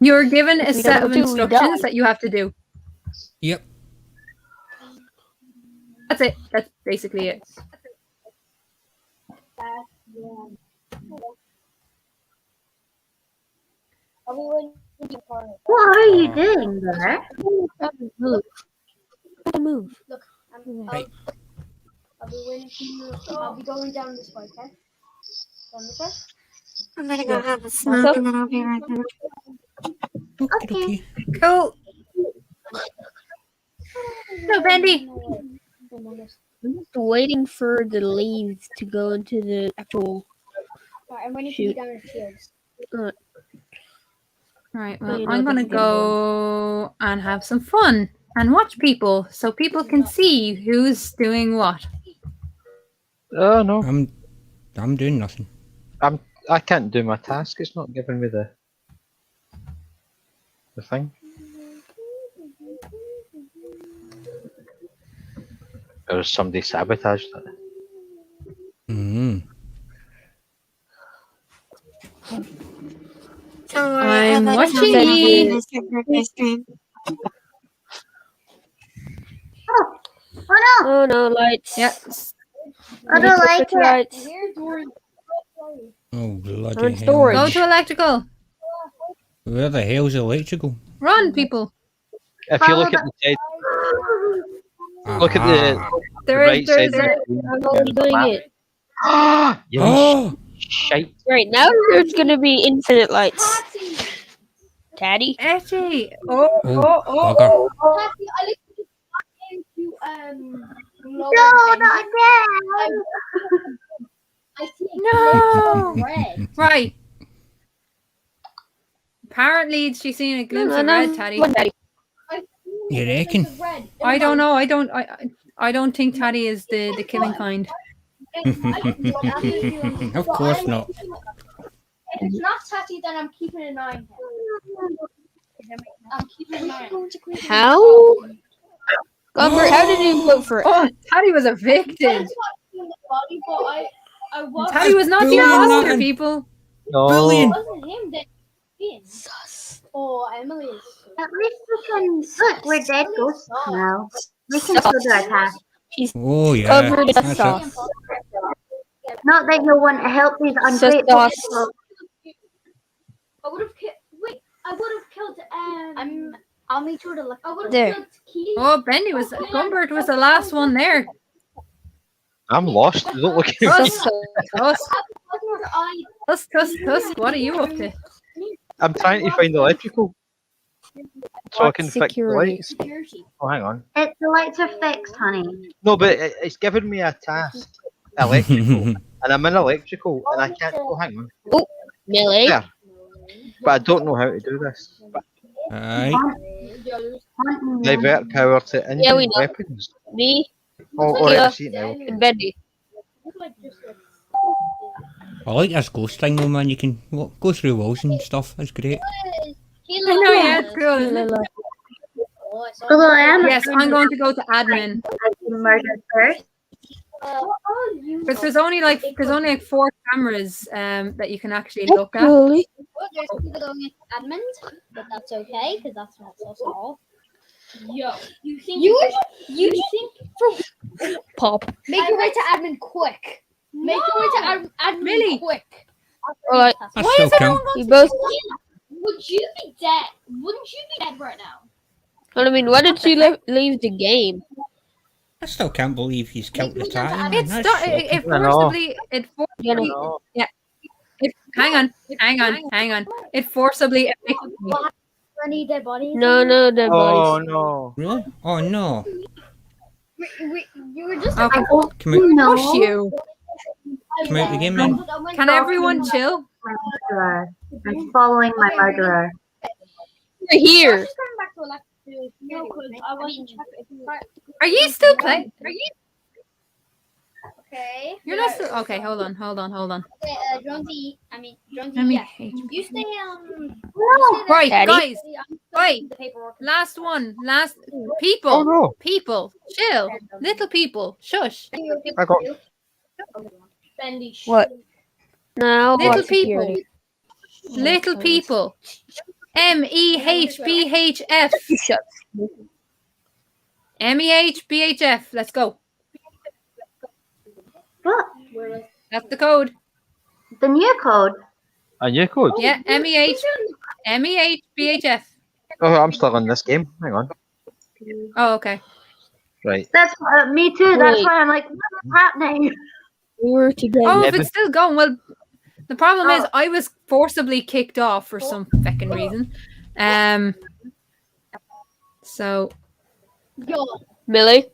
A: You're given a
F: If we
A: set
F: don't
A: of
F: do, we
A: instructions
F: die.
A: that you have to do.
E: Yep.
A: That's it. That's basically it.
D: What are you doing there?
F: Move. Move.
B: Look,
E: Right.
B: I'll be waiting for you. I'll be going down this way, okay? Down this way?
H: I'm gonna go have a smoke and then I'll be right back.
E: Okie dokie.
A: Cool. No, Bendy.
F: I'm just waiting for the leaves to go into the actual.
B: Alright, I'm waiting for you
F: Shoot.
B: down in the fields.
A: Right,
F: Oh,
A: well,
F: you know
A: I'm
F: what,
A: gonna
F: that's getting
A: go and have some fun and watch people so people can see who's doing what.
G: Oh no,
E: I'm doing nothing.
G: I can't do my task. It's not giving me the thing. Or somebody sabotaged it.
E: Mm.
H: Don't worry,
A: I'm
H: I let
A: watching
H: Tom know
A: ye.
H: when I start birthday stream.
D: Oh no!
F: Oh no, lights.
A: Yes.
D: I don't like it.
F: Lights.
B: Here, Dory.
E: Oh,
F: I'm
E: bloody
F: in
E: hell.
F: storage.
A: Go to electrical.
E: Where the hell's electrical?
A: Run, people.
G: If you look at the side, look at the
E: Ah.
A: There
G: right
A: is,
G: side
A: there's
G: of
A: a,
G: the screen.
F: I'm already doing it.
G: You
E: Oh!
G: shite.
F: Right now, there's gonna be infinite lights. Tatty.
A: Etty. Oh,
E: Oh, bugger.
B: Tatty, I literally just got into lower
D: No,
B: engine.
D: not again!
B: I see a
A: No.
B: glimpse of red.
A: Right. Apparently, she's seen a glimpse of red, Tatty.
F: Tatty.
E: You reckon?
A: I don't know. I don't think Tatty is the killing kind.
E: Of course not.
B: If it's not Tatty, then I'm keeping an eye on him. I'm keeping an eye on him.
F: How? Gumber, how did you vote for it?
A: Oh, Tatty was evicted. Tatty was not the
E: Bullying
A: imposter,
E: nothing.
A: people.
G: No.
E: Brilliant.
B: It wasn't him that wins. Oh, Emily is.
D: At least we can look. We're dead ghosts now. We can still do our task.
E: Oh, yeah.
F: Covered in
E: That's it.
F: sauce.
D: Not that you'll want to help these ungrateful
F: Sauce.
D: people.
B: I would have killed. Wait, I would have killed. I'll meet you to look. I would have
F: There.
B: killed Keith.
A: Oh, Bendy was Gumbert was the last one there.
G: I'm lost. Don't look at me.
A: Tusk, Tusk. What are you up to?
G: I'm trying to find the electrical so I can fix the
F: Security.
G: lights.
B: Security.
G: Oh, hang on.
D: The lights are fixed, honey.
G: No, but it's giving me a task. Electrical. And I'm in electrical and I can't. Oh, hang on.
F: Millie.
G: There. But I don't know how to do this.
E: Aye.
G: Divert power to
F: Yeah, we
G: engine
F: know.
G: weapons.
F: Me
G: Oh, alright,
F: Yeah.
G: I see it now.
F: and Bendy.
E: I like this ghost thing though, man. You can go through walls and stuff. That's great.
A: I know, yeah, it's cool, isn't it?
D: Although I am
A: Yes, I'm going to go to admin.
D: murdered first.
A: Because there's only like 4 cameras that you can actually look at.
F: Really?
B: There's people going into admins, but that's okay because that's not so small. Yo, you think you think
F: Pop.
B: make your way to admin quick. Make your way to admin
A: Really?
B: quick.
F: Alright.
E: I
A: Why
E: still
A: is everyone
E: count.
A: going
F: You
A: to
F: both.
B: Would you be dead? Wouldn't you be dead right now?
F: I mean, why did you leave the game?
E: I still can't believe he's killed the
B: me jump
E: Tatty,
B: to
E: man.
A: It
E: That's
A: sto-
E: shocking.
A: it
G: I know.
A: forcibly it
F: You
A: forcibly
F: know.
A: hang on. It forcibly evicted me.
B: Any dead bodies?
F: No, dead
G: Oh
F: bodies.
G: no.
E: Really? Oh no.
B: You were just
A: Okay,
E: Come out,
D: No.
A: push you.
E: come out the game then.
A: Can everyone chill?
D: My murderer. I'm following my murderer.
F: You're here.
A: Are you still playing? Are you?
B: Okay. Okay.
A: You're not still okay. Hold on.
B: Okay, Jonesy. Jonesy.
A: Let me
B: Yeah.
A: hate
B: You stay. You stay
A: Right,
F: Daddy?
A: guys.
B: I'm
A: Wait.
B: the paperwork.
A: Last one. Last
G: Oh
A: people.
G: no!
A: People. Chill. Little people. Shush.
G: I got.
B: Bendy.
F: What? No,
A: Little
F: what security?
A: Little people. MEHBHF.
F: Shut.
A: MEHBHF. Let's go.
D: What?
A: That's the code.
D: The new code?
G: A new code.
A: Yeah, MEHBHF.
G: Oh, I'm still in this game. Hang on.
A: Oh, okay.
G: Right.
D: That's me too. That's
F: Wait.
D: why I'm like, what is happening?
F: We were together.
A: Oh,
G: Yeah,
A: if it's still going, well, the problem is
D: Oh.
A: I was forcibly kicked off for some fucking reason. So
B: Yo.
F: Millie,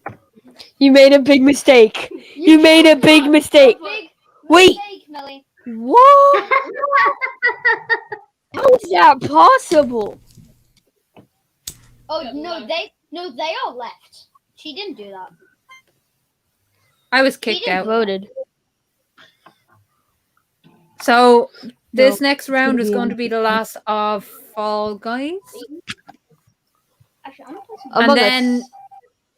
F: you made a big mistake. You made a big mistake.
B: Big
F: Wait.
B: mistake, Millie.
F: What? How is that possible?
B: Oh no, they all left. She didn't do that.
A: I was kicked
B: didn't
A: out.
F: Voted.
A: So this
F: No,
A: next round
F: gonna
A: is
F: be
A: going
F: in-
A: to be the last of Fall Guys.
B: Actually, I'm gonna play some.
A: And
F: Among
A: then,
F: Us.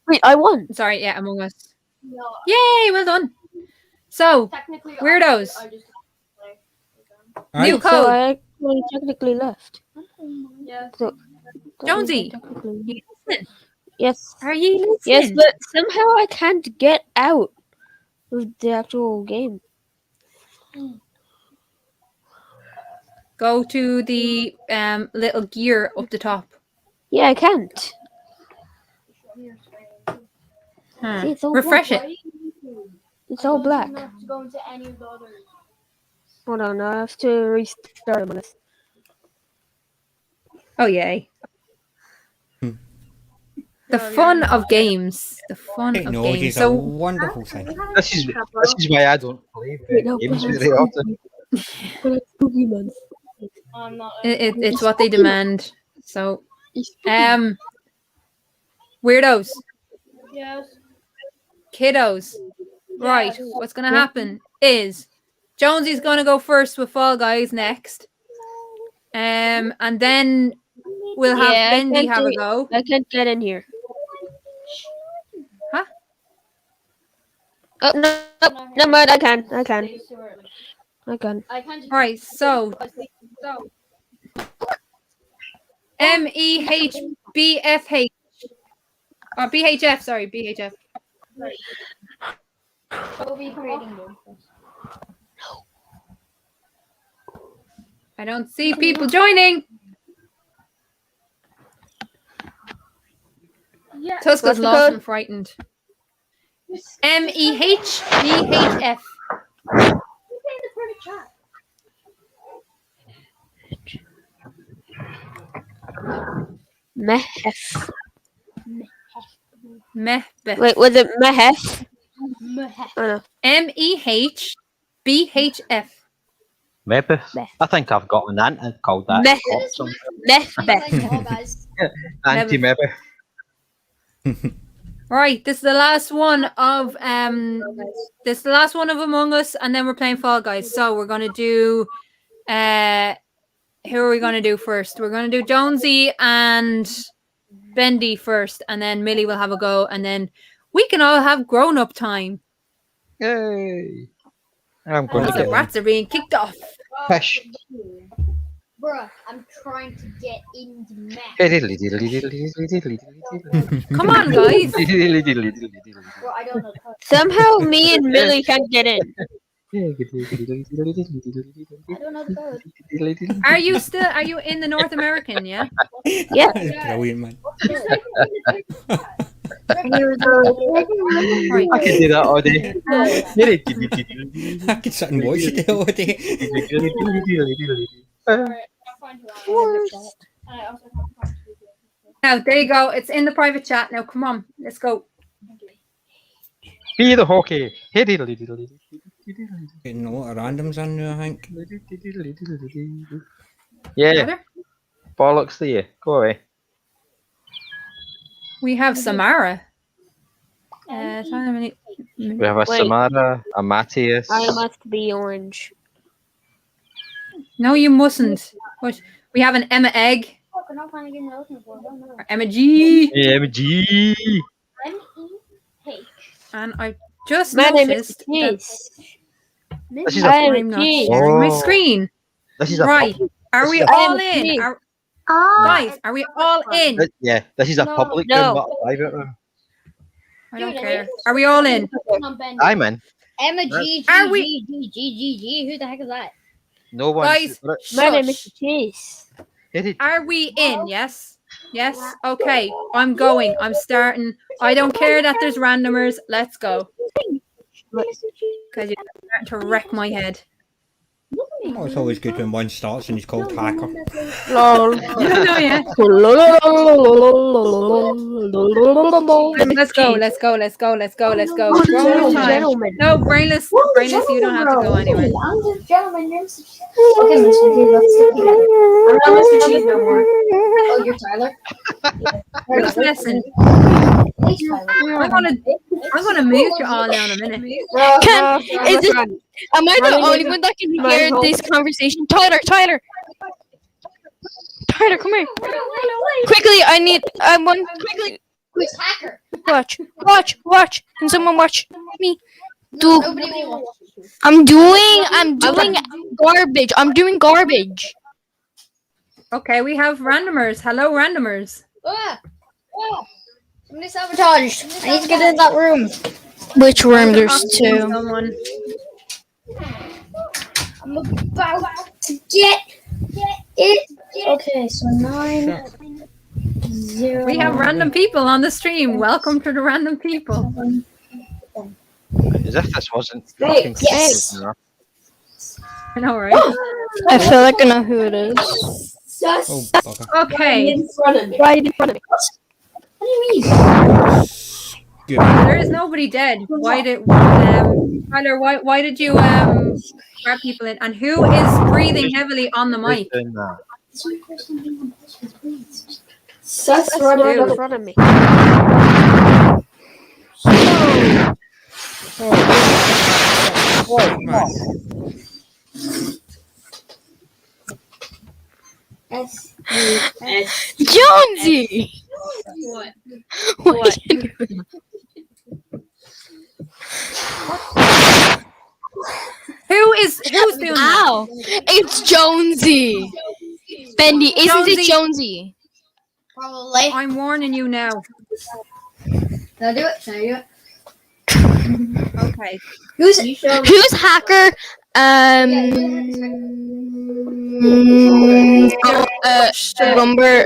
F: Wait, I won.
A: sorry, yeah, Among Us.
B: No,
A: Yay, well done. So,
B: technically,
A: weirdos.
B: I just play.
A: New
E: Right.
F: So
A: code.
F: I actually technically left.
B: Yeah.
F: So,
A: Jonesy.
F: technically-
A: You listen.
F: Yes.
A: Are you listening?
F: Yes, but somehow I can't get out of the actual game.
A: Go to the little gear up the top.
F: Yeah, I can't.
A: Huh.
F: See, it's all
A: Refresh
F: black.
A: it.
F: It's all black.
B: Not to go into any of the others.
F: Hold on, I have to restart Among Us.
A: Oh, yay.
E: Hmm.
A: The fun of games. The fun of
E: Technology
A: games.
E: is a
A: So,
E: wonderful thing.
G: This is why I don't play
F: Wait, no,
G: games
F: but
G: very often.
F: But it's spooky month.
B: I'm not.
A: it's what they demand. So, weirdos.
B: Yes.
A: Kiddos. Right. What's going to happen is Jonesy's going to go first with Fall Guys next. And then we'll have
F: Yeah, I
A: Bendy
F: can't
A: have
F: do
A: a
F: it.
A: go.
F: I can't get in here.
A: Huh?
F: Oh, no, never mind, I can. I can.
B: I can't.
A: Right. So, MEHBFH. Or BHF, sorry, BHF.
B: We'll be creating more.
A: I don't see people joining.
B: Yeah.
A: Tuska's
F: What's the
A: lost
F: code?
A: and frightened. MEHBHF.
F: Mehef.
A: Mehbef.
F: Wait, was it Mehef? Oh, no.
A: MEHBHF.
G: Maybe.
F: Meth.
G: I think I've got an aunt called that.
F: Meth.
G: Awesome.
F: Mehbef.
B: Guys.
G: Auntie maybe.
A: Right, this is the last one of this is the last one of Among Us, and then we're playing Fall Guys. So we're gonna do who are we gonna do first? We're gonna do Jonesy and Bendy first, and then Millie will have a go, and then we can all have grown-up time.
G: Yay! I'm going
A: Because
G: to
A: the
G: get
A: rats are being kicked off.
G: fish.
B: Bruh, I'm trying to get into math.
A: Come on, guys.
B: Bro, I don't know.
F: Somehow me and Millie can't get in.
B: I don't know the code.
A: Are you in the North American, yeah?
F: Yeah.
E: That's brilliant, man.
A: Right.
G: I can do that all day.
E: I could sit and watch it all day.
A: Now, there you go. It's in the private chat. Now, come on. Let's go.
G: Be the hockey.
E: Getting a lot of randoms in there, I think.
G: Yeah,
A: Heather?
G: bollocks to you. Go away.
A: We have Samara. Tyler,
G: We have a
F: Wait.
G: Samara, a Matthias.
F: I must be orange.
A: no, you mustn't. What? We have an Emma Egg or Emma G,
G: MG.
A: and I just
F: My name is
A: noticed that
F: Cheese.
G: This is a
F: I am
A: I'm not
F: cheese.
A: sharing my
G: Oh.
A: screen.
G: this is a
A: Right?
G: public,
A: Are
G: this
A: we
G: is a-
A: all
F: I am
A: in?
F: cheese.
D: Oh,
A: Guys,
D: it's
A: are we
D: a public
A: all
D: one.
A: in?
G: yeah, this is a public
F: No.
G: room, not a private room.
A: I don't care. Are we all in?
G: I'm in.
B: Emma G G
A: Are we-
B: G G G G G. Who the heck is that?
G: No one.
A: Guys,
F: My name is
A: shush.
F: Cheese.
A: Are we in? Yes? Yes? Okay. I'm going. I'm starting. I don't care that there's randomers. Let's go. Because you're starting to wreck my head.
E: Oh, it's always good when one starts and he's called Hacker.
F: Lol.
A: No, yeah. Let's go. Let's go. Let's go. Let's go. Let's go. Wrong time.
F: Gentlemen.
A: No, brainless. Brainless, you don't have to go anywhere.
B: I'm just gentleman. Okay, Mr. G, let's stick together. I'm not Mr. Cheese no more. Oh, you're Tyler?
A: Just listen.
B: Hey, Tyler.
A: I'm gonna mute you all now in a minute.
I: Is it? Am I the only one that can hear this conversation? Tyler, come here. Quickly, I want quickly.
B: Who's hacker?
I: Watch. Can someone watch me? Do
B: Nobody will watch you.
I: I'm doing garbage. I'm doing garbage.
A: Okay, we have randomers. Hello, randomers.
B: Ah! Somebody sabotaged. I need to get in that room.
I: Which room? There's
A: Asking
I: two.
A: someone.
B: I'm about to get it. Okay, so 9, 0.
A: We have random people on the stream. Welcome to the random people.
G: As if this wasn't
B: Hey,
G: fucking
B: yes.
G: confusing enough.
A: I know, right?
I: I feel like I know who it is.
E: Oh, bugger.
A: Okay.
I: Right in front of me.
B: What do you mean?
E: Good.
A: There is nobody dead. Why did Tyler? Why did you grab people in? And who is breathing heavily on the
G: Who's
A: mic?
G: doing that?
F: Seth's
A: Dude.
F: right in front of me.
E: Right.
I: Jonesy!
B: What?
I: What are you doing?
A: Who's doing that?
I: Ow! It's Jonesy! Bendy, isn't it Jonesy?
B: Probably.
A: I'm warning you now.
B: Can I do it? Can I do it?
A: Okay.
I: Who's hacker? Lumber.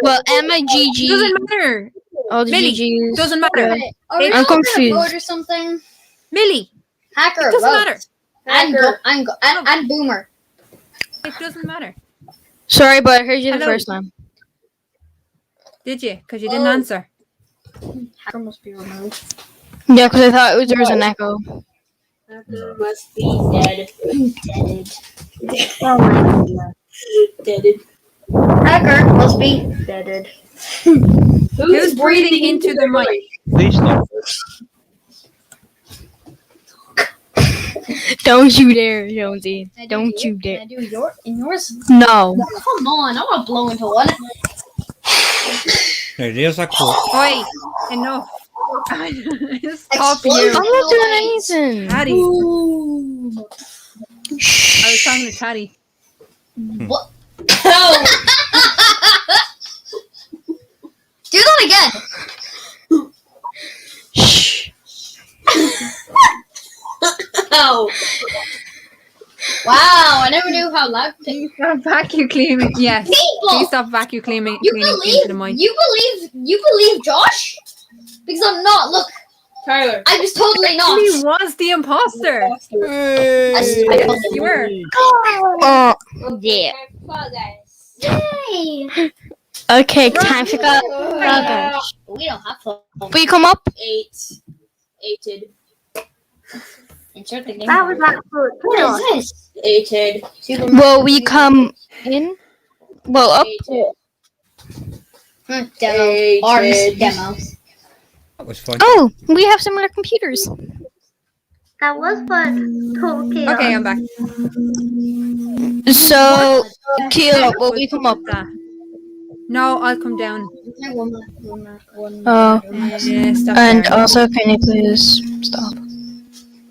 I: Well, Emma, GG.
A: Doesn't matter.
I: All the
A: Millie,
I: GGs.
A: Doesn't matter.
B: Are we
A: I'm
B: all gonna
I: confused.
B: vote or something?
A: Millie,
B: Hacker,
A: it doesn't
B: vote.
A: matter.
B: And Boomer.
A: It doesn't matter.
I: Sorry, but I heard you the
A: Hello.
I: first time.
A: Did you? Because you didn't answer.
B: Hacker must be removed.
I: Yeah, because I thought there was an echo.
J: Hacker must be dead. Deaded.
B: Hacker must be deaded.
A: Who's breathing into the mic?
G: Please stop.
I: Don't you dare, Jonesy. Don't you
B: Can I
I: dare.
B: do yours?
I: No.
B: Come on, I want to blow into one.
E: Now, there's a quote.
A: Oi, enough. Stop you.
I: I'm not doing anything.
A: Tatty. I was talking to Tatty.
B: What? Do that again.
I: Shh.
B: Oh. Wow, I never knew how loud things.
A: Stop vacuum cleaning. Yes. Please
B: People,
A: stop vacuum cleaning
B: you
A: cleaning into the mic.
B: believe Josh? Because I'm not. Look,
J: Tyler.
B: I was totally not.
A: He was the imposter. You were.
I: Oh,
F: Yeah.
B: Yay!
I: okay, time to go.
J: Okay.
B: We don't have to
I: Will you come up?
J: 8-ed.
B: insert the game.
D: That was that quote.
B: What is this?
J: 8-ed.
I: Will we come in? Well, up.
B: Demo. Arms demos.
E: That was fun.
I: Oh, we have similar computers.
D: That was fun. Total chaos.
A: Okay, I'm back.
I: So, Keela, will we come up?
A: No, I'll come down.
I: Oh,
A: Stop
I: and
A: there.
I: also, can you please stop?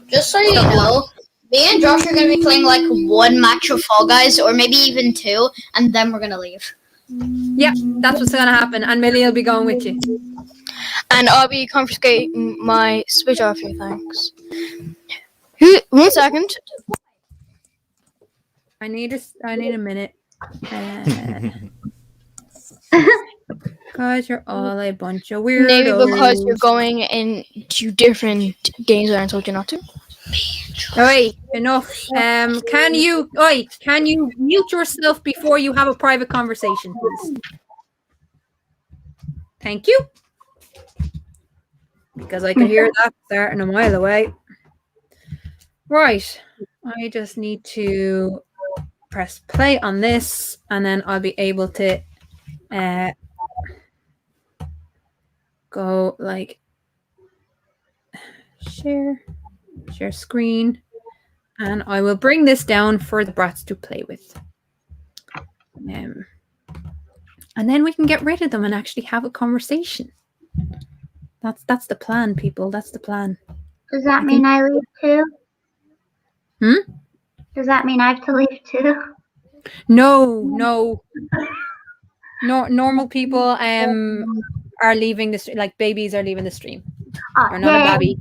B: Just so you know, me and Josh are gonna be playing like one match of Fall Guys, or maybe even two, and then we're gonna leave.
A: Yeah, that's what's gonna happen, and Millie will be going with you.
I: And I'll be confiscating my Switch off you, thanks. 1 second.
A: I need a minute. Cause you're all a bunch of weirdos.
I: Maybe because you're going into different games that I told you not to.
A: Oi, enough. Can you mute yourself before you have a private conversation, please? Thank you. Because I can hear that starting a mile away. Right. I just need to press play on this, and then I'll be able to go like share screen, and I will bring this down for the brats to play with. And then we can get rid of them and actually have a conversation. That's the plan, people. That's the plan.
D: Does that mean I leave too? Does that mean I have to leave too?
A: No. Normal people are leaving the stream. Like babies are leaving the stream. Or not a babby.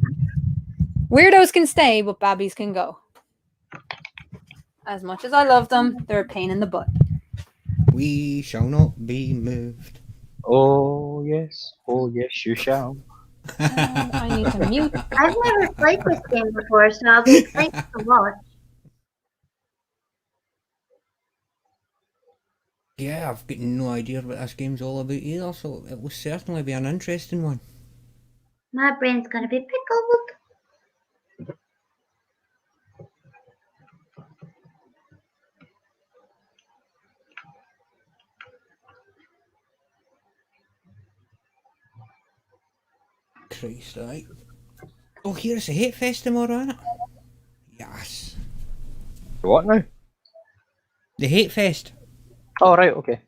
A: Weirdos can stay, but babbies can go. As much as I love them, they're a pain in the butt.
E: We shall not be moved.
G: Oh yes, you shall.
A: I need to mute.
D: I've never played this game before, so I'll be excited to watch.
E: Yeah, I've got no idea what this game's all about either, so it will certainly be an interesting one.
D: My brain's gonna be pickled.
E: Christ, right. Oh, here's the Hate Fest tomorrow, isn't it? Yes.
G: What now?
E: The Hate Fest.
G: Oh right, okay.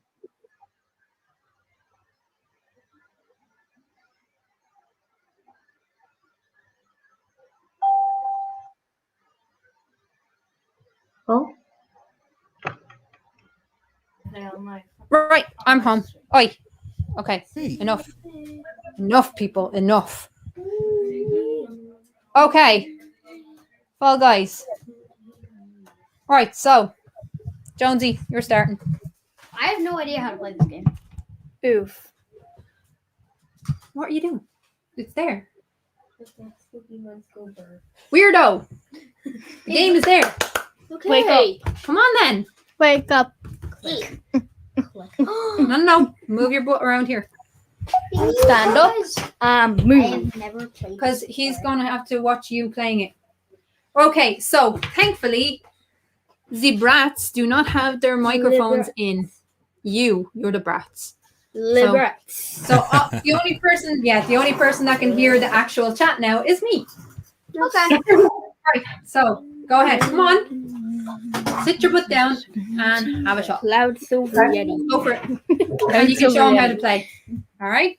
D: Oh.
A: Right, I'm home. Oi. Okay, enough. Enough, people, enough. Okay. Fall Guys. Right, so, Jonesy, you're starting.
B: I have no idea how to play this game.
A: Oof. What are you doing? It's there. Weirdo. The game is there.
B: Okay.
I: Wake up.
A: Come on then.
I: Wake up.
A: No. Move your butt around here.
I: Stand up. Move.
B: Never played
A: Because he's going to have to watch you playing it. Okay, so thankfully, the brats do not have their microphones in. You're the brats. So the only person that can hear the actual chat now is me.
B: Okay.
A: Right, so go ahead. Come on. Sit your butt down and have a shot.
I: Loud silver yeti.
A: Go for it. And you can show them how to play. All right?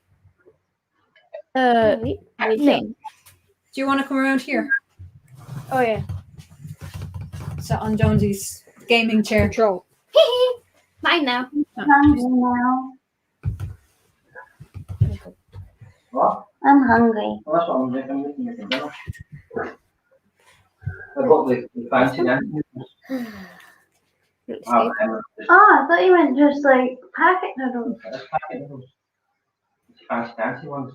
I: No.
A: Do you want to come around here?
I: Oh yeah.
A: Sit on Jonesy's gaming chair.
I: Control.
B: Mine now.
C: What?
D: I'm hungry.
C: Well, that's what I'm doing. I'm making your dinner. I've got the fancy dancing.
D: Oh, I thought you meant just like packet noodles.
C: That's packet noodles. Fancy dancing ones.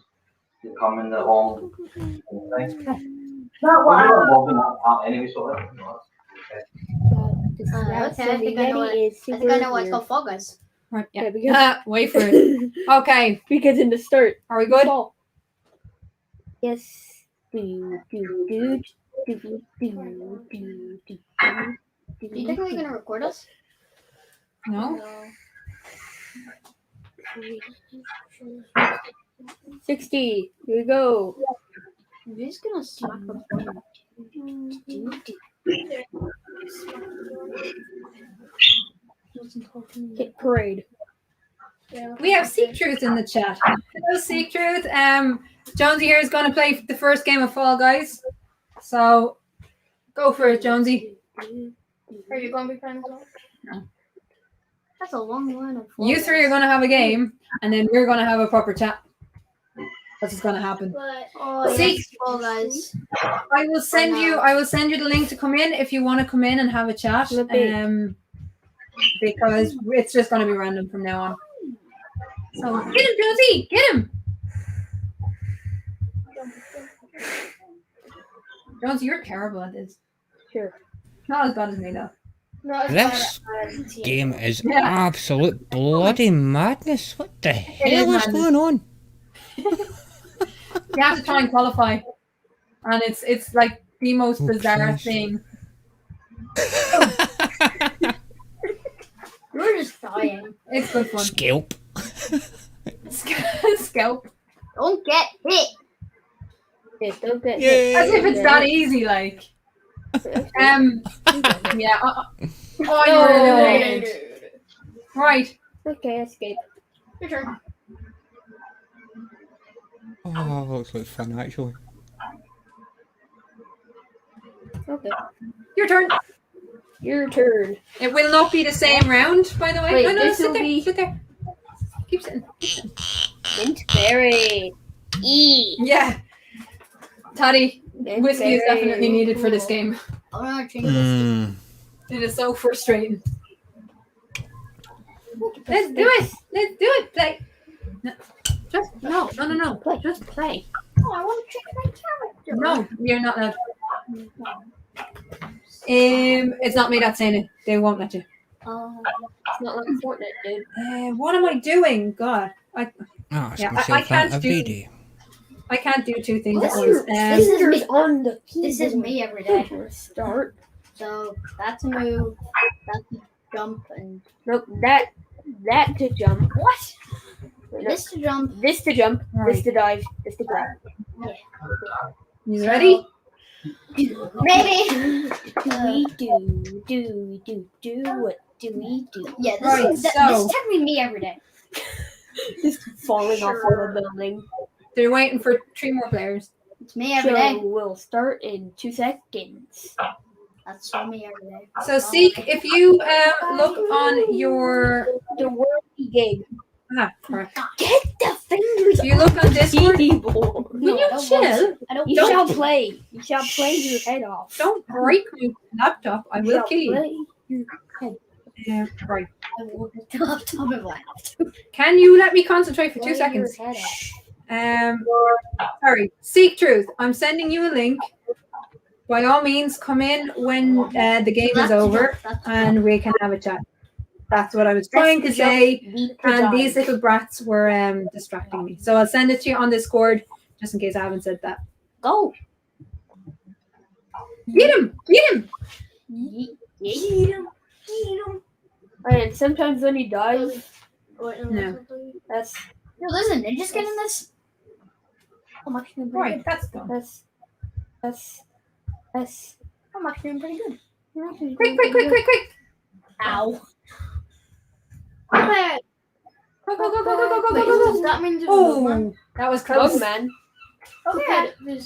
C: They come in the long thing.
D: Not what
C: Well,
D: I
C: you're involved in that anyway, so I don't know.
B: Okay, I think I know what it's called. Fall Guys.
A: Right, yeah. Wait for it. Okay.
I: Because in the start.
A: Are we good?
I: Yes.
B: Do you think we're gonna record us?
A: No.
F: 60. Here we go.
B: I'm just gonna smack the phone.
F: Hit parade.
A: We have Seek Truth in the chat. Hello, Seek Truth. Jonesy here is going to play the first game of Fall Guys. So go for it, Jonesy.
B: Are you going to be playing as well?
A: No.
B: That's a long line of
A: You three are going to have a game, and then we're going to have a proper chat. That's what's going to happen.
B: Oh,
A: See-
B: yes, Fall Guys.
A: I will send you the link to come in if you want to come in and have a chat. Because it's just going to be random from now on. So get him, Jonesy, get him. Jonesy, you're terrible at this.
F: Sure.
A: Not as bad as me though.
E: This game is
A: Yeah.
E: absolute bloody madness. What the hell is
A: madness.
E: going on?
A: You have to try and qualify, and it's like the most bizarre
E: Christ.
A: thing.
B: You're just dying.
A: It's good fun.
E: Scalp.
A: Scalp.
B: Don't get hit.
F: Yeah, don't get
E: Yay.
A: As if it's that easy, like. Yeah. Oh, you were eliminated. Right.
F: Okay, escape.
B: Your turn.
E: Oh, looks like fun actually.
F: Okay.
A: Your turn.
F: Your turn.
A: It will not be the same round, by the way.
F: Wait,
A: no,
F: this
A: sit
F: will
A: there.
F: be-
A: Sit there. Keep sitting.
F: Mint berry. E.
A: Yeah. Tatty,
F: Mint
A: whiskey is
F: berry.
A: definitely needed for this game.
B: I'm gonna change this.
E: Mm.
A: It is so frustrating. Let's do it. Let's do it. Play. No. Just no. Play. Just play.
B: Oh, I want to change my character.
A: No, you're not allowed. It's not me that's saying it. They won't let you.
F: It's not like Fortnite, dude.
A: What am I doing? God,
E: I ask
A: Yeah, I
E: myself
A: can't
E: that every
A: do-
E: day.
A: I can't do two things at
F: This
A: once.
B: This is me.
F: on the
B: This is me every day.
F: Start.
B: So that's a move. That's a jump, and
F: Nope. That to jump.
B: what?
F: Wait, no.
B: This to jump.
F: This to jump.
A: Right.
F: This to dive. This to grab.
A: You ready?
B: Ready?
F: What do we do?
B: Yeah, this
A: Right,
B: is this
A: so-
B: is technically me every day.
F: Just falling off of a building.
A: They're waiting for 3 more players.
B: It's me every
F: So
B: day.
F: we'll start in 2 seconds.
B: That's so me every day.
A: So Seek, if you look on your
F: The worthy game.
A: correct.
F: Get the fingers
A: If you look on Discord,
F: keyboard.
A: will
B: No, I
A: you
B: don't
A: chill?
B: want- I don't
F: You
A: Don't-
F: shall play. You shall play your head off.
A: Don't break my laptop. I will
F: shall
A: kill you.
F: play your head.
A: Yeah, right.
B: I will get the laptop if I have to.
A: Can you let me concentrate for 2
F: Play
A: seconds?
F: your head off.
A: Sorry. Seek Truth. I'm sending you a link. By all means, come in when the game is
B: That's the
A: over
B: jump, that's the
A: and we can have a chat. That's what I was trying to say. And these little brats were distracting me. So I'll send it to you on Discord just in case I haven't said that.
F: Go.
A: Get him! Get him!
F: And sometimes when you dive,
A: No.
F: that's
B: Yo, there's a ninja skin in this. I'm actually doing pretty
A: Right, that's done.
F: that's
B: good. I'm actually doing pretty good.
A: Quick!
B: Ow.
A: Go, go, go, go, go, go, go, go, go, go.
B: That means
A: Oh, that was close.
F: man.
B: Okay.
A: Look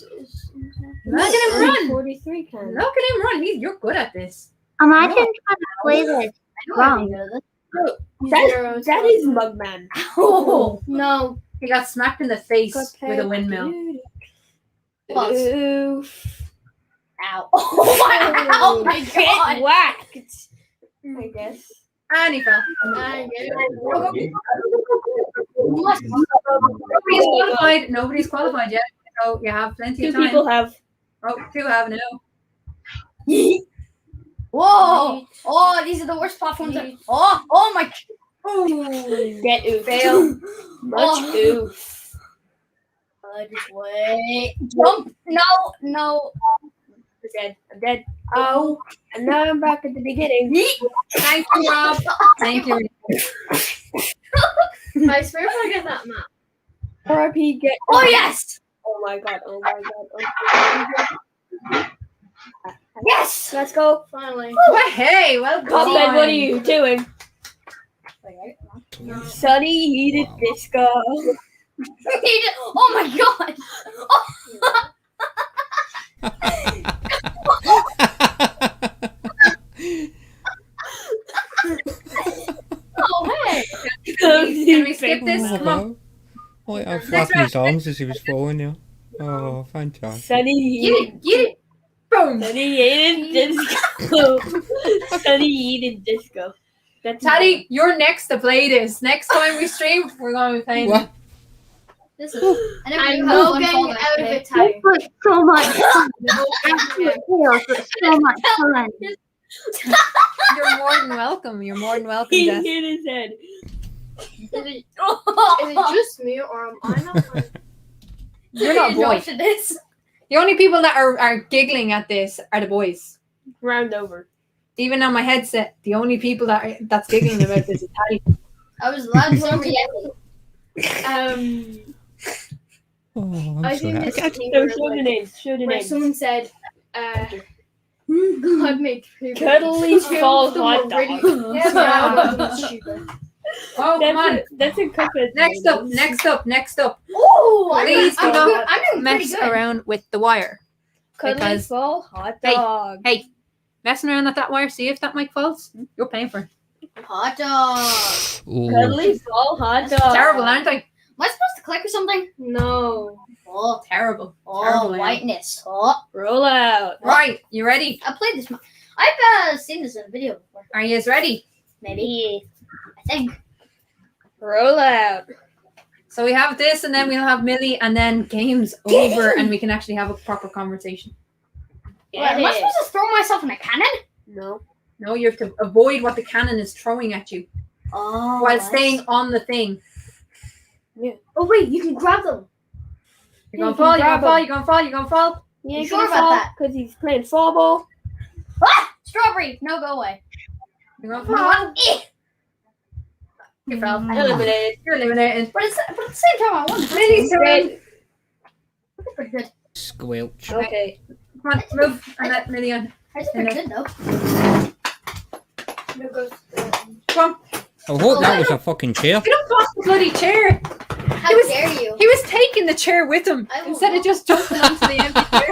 A: at him run!
F: 43 can.
A: Look at him run. You're good at this.
D: Imagine trying to play this wrong.
F: That is Mugman.
B: Oh no.
A: He got smacked in the face with a windmill.
B: Plus.
F: Oof.
B: Ow. Oh my
F: Get
B: god.
F: whacked. I guess.
A: And he fell.
B: I get it.
A: Nobody's qualified. Nobody's qualified yet. So you have plenty
F: 2
A: of time.
F: people have.
A: Oh, 2 have now.
B: Whoa. Oh, these are the worst platforms. Oh my.
F: Get oof.
A: Fail.
F: Much oof.
B: Just wait. Jump. No.
F: I'm dead. I'm dead. Oh. And now I'm back at the beginning.
A: Thank you, Rob. Thank you.
J: I swear if I get that map.
F: RIP get.
B: Oh yes!
F: Oh my god. Oh my god. Oh.
B: Yes!
F: Let's go.
J: Finally.
A: Well, hey, well
F: Cuphead,
A: done.
F: what are you doing? Sunny, eat a disco.
B: Oh my god! Oh hey!
A: Can we skip this? Come on.
E: Oh, I flapped his arms as he was falling there. Oh, fantastic.
F: Sunny,
A: Get it. Boom.
F: Sunny, eat a disco. Sunny, eat a disco. That's
A: Tatty, you're next to play this. Next time we stream, we're going to be playing
E: What?
B: This is.
J: I'm no getting out of it, Tatty.
D: This was so much fun. Absolute chaos, but so much fun.
A: You're more than welcome. You're more than welcome,
F: He
A: Jess.
F: hit his head.
J: Is it just me or am I not?
A: You're not a boy.
B: To this.
A: The only people that are giggling at this are the boys.
F: Round over.
A: Even on my headset, the only people that's giggling about this is Tatty.
B: I was allowed to say
E: Oh,
J: I
E: I'm so
J: think
E: happy.
J: this is the thing
F: So
J: where,
F: show the
J: like,
F: names. Show the
J: where
F: names.
J: someone said, God made three
F: Cuddly
J: babies.
F: fall
J: Two of them
F: hot
J: were
F: dog.
J: really- Yeah, one of them was stupid.
A: Oh, come on.
F: That's a Cuphead.
A: Next up.
B: Oh,
A: Please do not
B: I'm doing pretty
A: mess
B: good.
A: around with the wire.
F: Cuddly
A: because-
F: fall hot
A: Hey,
F: dog.
A: Hey, messing around at that wire, see if that mic falls. You're paying for it.
B: Hot dog.
E: Oh,
F: Cuddly fall hot dog.
A: Terrible, aren't I?
B: Am I supposed to click or something?
J: No.
B: Oh,
A: Terrible.
B: oh,
A: Terrible, yeah.
B: whiteness. Oh,
F: Roll out.
A: Right, you ready?
B: I played this. I've seen this in a video before.
A: Are you guys ready?
B: Maybe. I think.
F: Roll out.
A: So we have this, and then we'll have Millie, and then game's over, and we can actually have a proper conversation.
B: Wait, am I supposed to throw myself in a cannon?
F: No.
A: No, you have to avoid what the cannon is throwing at you
B: Oh.
A: while
B: I
A: staying
B: see.
A: on the thing.
J: Oh wait, you can grab them.
A: You're gonna fall, you're gonna fall, you're gonna fall, you're gonna fall.
F: Yeah,
B: You sure about that?
F: Because he's playing fall ball.
B: Ah! Strawberry! No, go away.
A: You're gonna
B: Come
A: fall.
B: on.
A: You fell.
F: Eliminated.
A: You're eliminated.
B: But at the same time, I won.
A: Millie's turn.
B: That's pretty good.
E: squelch.
F: Okay.
A: Come on, move. And let Millie on.
B: That's pretty good, though.
J: No goes.
A: Come on.
E: I hope that was a fucking chair.
A: You don't toss the bloody chair.
B: How
A: He was-
B: dare you?
A: He was taking the chair with him
B: I will
A: instead of
B: not.
A: just jumping onto the empty chair.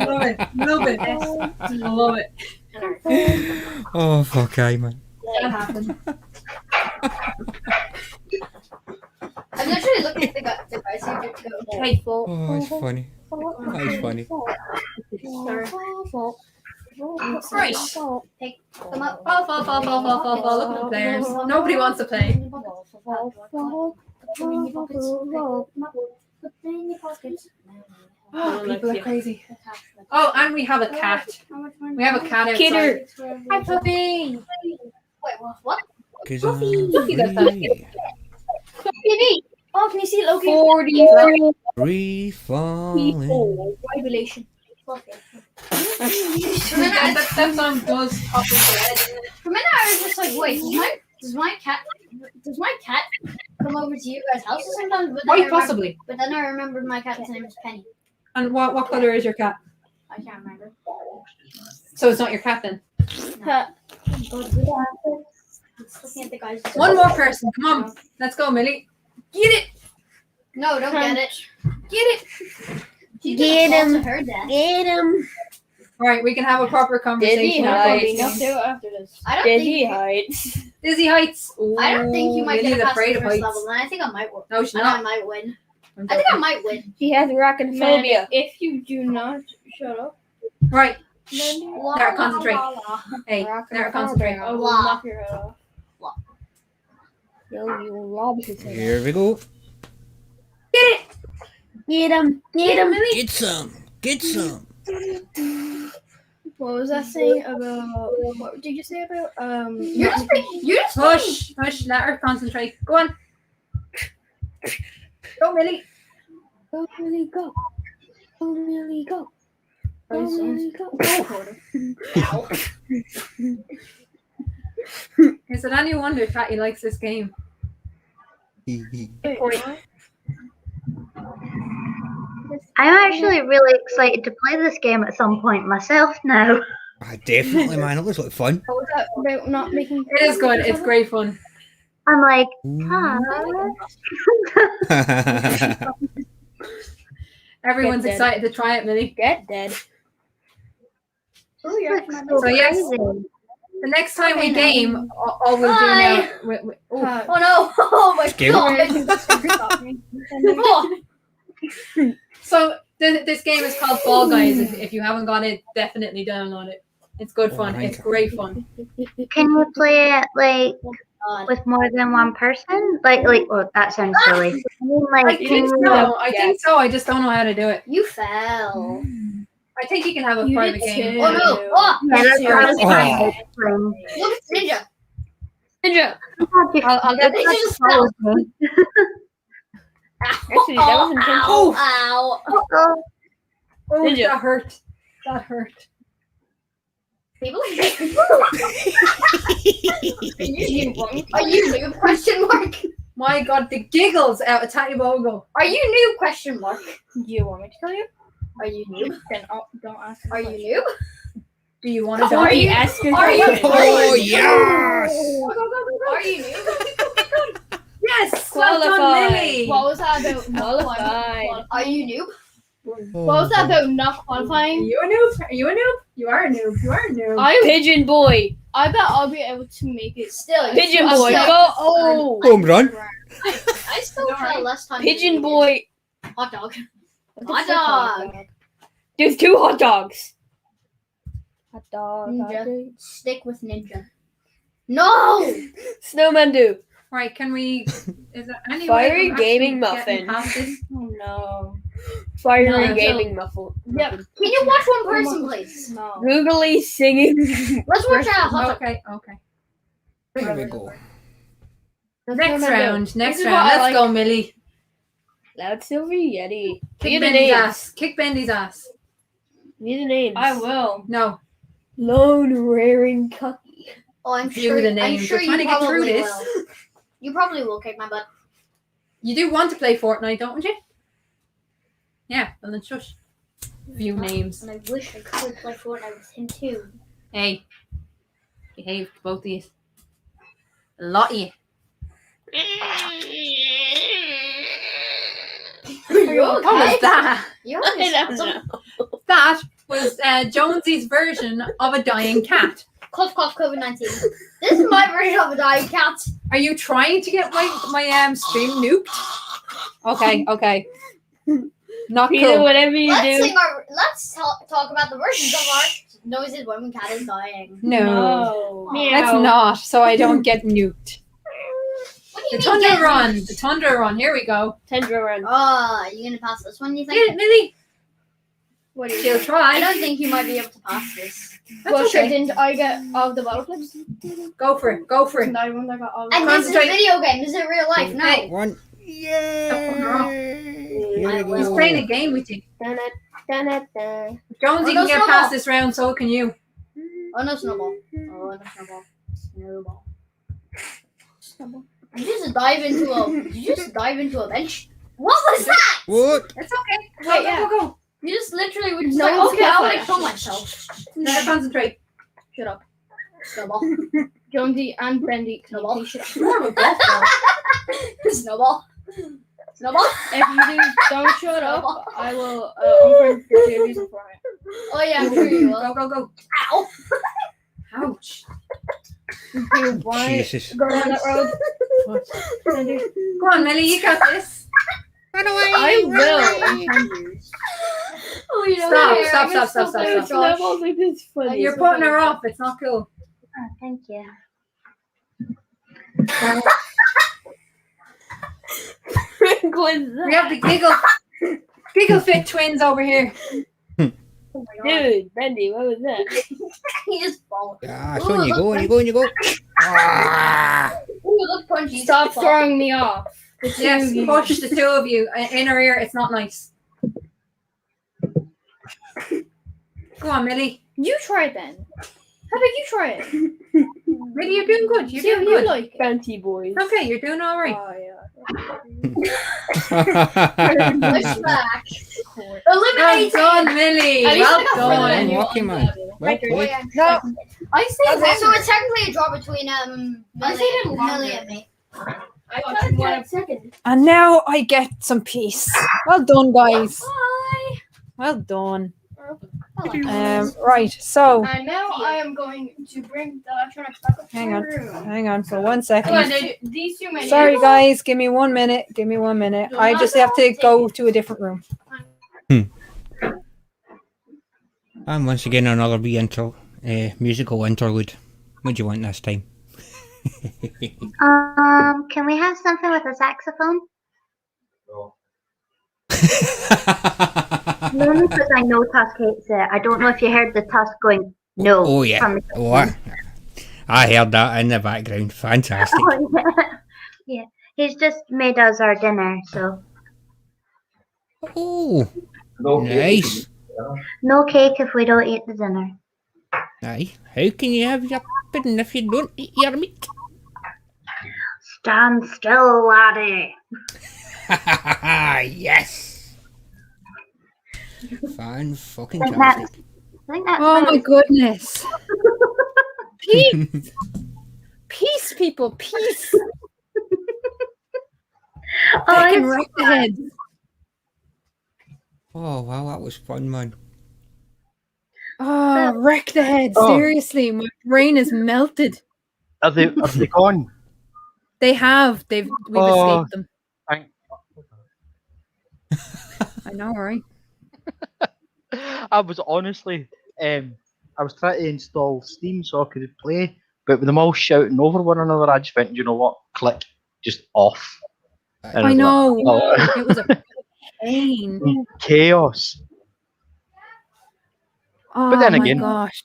A: Love it. Love it. I love it.
E: Oh, fuck, aye, man.
A: That happened.
B: I'm literally looking at the guys who get to go.
A: Hey,
E: Oh, it's funny. That is funny.
A: right.
B: Take them up.
A: Fall, fall, fall, fall, fall, fall, fall. Look at the players. Nobody wants to play. Oh, people are crazy. Oh, and we have a cat. We have a cat outside.
F: Kidder.
A: Hi, puppy.
B: Wait, what?
E: Cause I'm
A: Look at that.
E: free,
B: Baby! Oh, can you see Loki?
A: 40.
E: free falling.
J: Vibration.
A: That song does pop into the head, doesn't it?
B: For a minute, I was just like, wait, does my cat come over to you guys' houses sometimes? But then I
A: Quite
B: remember-
A: possibly.
B: But then I remembered my cat's name is Penny.
A: And what color is your cat?
B: I can't remember.
A: So it's not your cat then.
B: Just looking at the guys.
A: One more person. Come on. Let's go, Millie. Get it.
B: No, don't get it.
A: Get it.
B: She
F: Get
B: just also
F: him.
B: heard that.
F: Get him.
A: Right, we can have a proper conversation.
F: Dizzy
A: about
F: heights.
A: this game.
J: After this.
B: I don't
F: Dizzy
B: think.
F: heights.
A: Dizzy heights.
B: I don't think you might
A: Millie's
B: get past
A: afraid
B: the
A: of
B: first
A: heights.
B: level, and I think I might win.
A: No, she's
B: I know I
A: not.
B: might win.
A: I'm
B: I think I
A: joking.
B: might win.
F: He has arachnophobia.
J: If you do not shut up,
A: Right.
J: then
A: Nara, concentrate. Hey, Nara, concentrate.
J: I will
B: Blah.
J: knock your head off.
F: Yo, you lob his head.
E: Here we go.
A: Get it.
F: Get him.
A: Get him, Millie.
E: Get some. Get some.
J: What was that saying about? What did you say about?
B: You're just
A: Hush. Hush. Let her concentrate. Go on. Go, Millie.
F: Go, Millie, go. Go, Millie, go. Go, Millie, go.
A: Is it any wonder Tatty likes this game?
D: I'm actually really excited to play this game at some point myself now.
E: Definitely, man. It looks like fun.
J: What was that about not making?
A: It is good. It's great fun.
D: I'm like,
A: Everyone's
F: Get dead.
A: excited to try it, Millie.
F: Get dead.
B: Oh, you're
D: Looks so
A: So yes,
D: crazy.
A: the next time we
B: Okay,
A: game, all we'll do now.
J: Hi.
B: Oh no! Oh my
E: Skip.
B: god!
A: So this game is called Fall Guys. If you haven't got it, definitely download it. It's good fun.
E: Alright.
A: It's great fun.
D: Can you play it like with more than one person? Like, well, that sounds silly. I mean,
A: I
D: like,
A: think
D: can you,
A: so. I think so. I just don't know how to do it.
B: You fell.
A: I think you can have a
J: You
A: private
J: did
A: game.
J: too.
B: Oh no! Oh!
D: yeah, that's what I was
E: Oh.
D: trying to explain.
B: Look, it's Ninja.
F: Ninja.
D: I'll
B: get
D: get
B: this.
F: Actually, that was intentional.
B: Ow! Ow!
D: Oh,
A: Oh,
F: Ninja.
A: that hurt. That hurt.
B: People are you new? Are you new? Question mark.
A: My God, the giggles out of Tattie-bogle.
B: Are you new? Question mark.
J: Do you want me to tell you?
B: Are you new?
J: Then don't ask.
B: Are you new?
A: Do you want to
B: Are
A: die?
B: you?
F: Ask her.
B: Are you?
E: Oh, yes!
B: Are you new?
A: Yes! Well done,
F: Qualified.
A: Lily.
J: What was that about?
F: Qualified.
B: Are you new?
J: What was that about not qualifying?
A: You a noob? Are you a noob? You are a noob. You are a noob.
F: Pigeon boy.
J: I bet I'll be able to make it.
B: Still,
F: Pigeon
B: you
F: boy.
B: still-
F: Go. Oh.
E: Home run.
B: I still fell less time.
F: Pigeon boy.
B: Hot dog.
F: What the
B: Hot
F: fuck?
B: dog.
F: There's 2 hot dogs. Hot dog.
B: Ninja. Stick with Ninja. No!
F: Snowman do.
A: Right, can we... Is there any
F: Fiery
A: way of actually
F: gaming
A: getting
F: muffin.
A: past this?
J: Oh no.
F: Fiery
B: No,
F: gaming muffle.
J: Yep.
B: Can you watch one person, please?
J: No.
F: Googly singing.
B: Let's watch a hot dog.
A: Okay, okay.
E: There we go.
A: Next round, next
J: is
A: round.
J: what I
A: Let's
J: like.
A: go, Millie.
F: Loud silver yeti.
A: Kick
F: Be the
A: Bendy's
F: names.
A: ass. Kick Bendy's ass.
F: Be the names.
J: I will.
A: No.
F: Lone raring cucky.
B: Oh, I'm
A: Do
B: sure.
A: the
B: I'm
A: names.
B: sure
A: We're
B: you
A: trying to get through
B: probably
A: this.
B: will. You probably will kick my butt.
A: You do want to play Fortnite, don't you? Yeah, well then shush. Few names.
B: And I wish I could play Fortnite with him too.
A: Hey. Behave, both of you. A lot of you. What was that?
B: You
F: I don't
B: some
F: know.
A: That was Jonesy's version of a dying cat.
B: cough cough COVID-19. This is my version of a dying cat.
A: Are you trying to get my stream nuked? Okay, okay. Not
F: Peter,
A: cool.
F: whatever you do.
B: Let's talk about the versions of our noises when cat is dying.
A: No.
F: Meow.
A: Let's not, so I don't get nuked.
B: What do
A: The
B: you mean?
A: Thunder
B: get
A: Run.
B: nuked?
A: The Thunder Run. Here we go.
F: Tundra run.
B: Oh, you gonna pass this one? You
A: Get it,
B: think?
A: Millie.
J: What do you
A: She'll
B: I
A: try.
B: don't think you might be able to pass this.
A: That's
J: Well, sure,
A: okay.
J: didn't I get all the bottle clips?
A: Go for it. Go for it.
J: And I won, I got all the
B: And this is a
A: Concentrate.
B: video game. This isn't real life. No.
A: Hey.
E: One. Yay! Here we
A: He's
E: go.
A: playing a game with you.
F: Da-da-da-da.
A: Jonesy
B: Oh, no,
A: can get
B: Snowball.
A: past this round, so can you.
B: Oh no, snowball. Oh no, snowball. Snowball.
J: Snowball.
B: Did you just dive into a? Did you just dive into a bench? What was that?
E: What?
A: It's okay. Go,
J: Wait,
A: go,
J: yeah.
A: go, go.
B: You just literally were just
J: No
B: like,
J: one's
B: okay, I'll
J: gonna
B: like
J: play.
B: kill myself.
A: Now concentrate.
J: Shut up.
B: Snowball.
J: Jonesy and Bendy.
B: Snowball.
J: Please shut up.
A: More of a golf ball.
B: Snowball. Snowball.
J: If you don't shut up, I will unfriend your series for it.
B: Oh yeah, I'm sure you will.
A: Go, go, go.
B: Ow.
A: Ouch.
J: Dude, why
E: Jesus.
J: go down that road?
A: What?
J: Bendy?
A: Go on, Millie, you got this.
E: Run away!
J: I will in 10 years.
B: Oh, you know,
A: Stop,
B: here,
A: stop,
B: I'm gonna
A: stop,
B: still
A: stop,
B: play with
A: stop.
B: Josh.
F: Snowballs like this funny.
A: You're putting her off. It's not cool.
D: Oh, thank you.
A: We have the giggle fit twins over here.
F: Dude, Bendy, what was that?
B: He just fall.
E: Ah, so on you go, and you go, and you go. Ah!
B: Ooh, look punchy.
J: Stop throwing me off. The two
A: Yes,
J: of you.
A: push the two of you in her ear. It's not nice. Go on, Millie.
J: You try it then. How about you try it?
A: Millie, you're doing good. You're
J: See how
A: doing
J: you
A: good.
J: like it.
F: Bounty boys.
A: Okay, you're doing all right.
J: Oh yeah. Pushback.
A: Well
J: Eliminate
A: done, Millie.
J: At least
A: Well
J: I got
E: Well
A: done.
E: done, lucky man. Well played.
J: No, I say
B: Okay, so it's technically a draw between
J: Millie and me. I got one second.
A: And now I get some peace. Well done, guys.
J: Bye.
A: Well done. Right, so
J: And now I am going to bring the electronics back up to
A: hang
J: my
A: on,
J: room.
A: hang on for 1
J: Come on,
A: second.
J: these two men.
A: Sorry, guys. Give me 1 minute. Give me 1 minute. I just have to go to a different room.
E: And once again, another wee musical interlude. What do you want this time?
D: Can we have something with a saxophone? Mainly because I know Tusk hates it. I don't know if you heard the Tusk going no.
E: Oh yeah.
D: From the
E: Oh, I heard that in the background. Fantastic.
D: yeah, he's just made us our dinner, so
E: Oh, nice.
D: no cake if we don't eat the dinner.
E: Aye. How can you have your pudding if you don't eat your meat?
D: Stand still, laddie.
E: Yes. Fan fucking
D: I think that's,
E: tastic.
D: I think that's
A: Oh
D: about
A: my goodness. Peace. Peace, people. Peace. I can
D: it's
A: wreck the head.
E: Oh wow, that was fun, man.
A: Oh, wreck the head.
G: Oh.
A: Seriously, my brain is melted.
G: Are they gone?
A: We've
G: Oh.
A: escaped them.
G: Thank
A: I know, right?
G: I was honestly, I was trying to install Steam so I could play, but with them all shouting over one another, I just went, you know what? Click, just off. And
A: I
G: was
A: know.
G: like, oh.
A: It was a pain.
G: Chaos.
A: Oh
G: then
A: my
G: again-
A: gosh.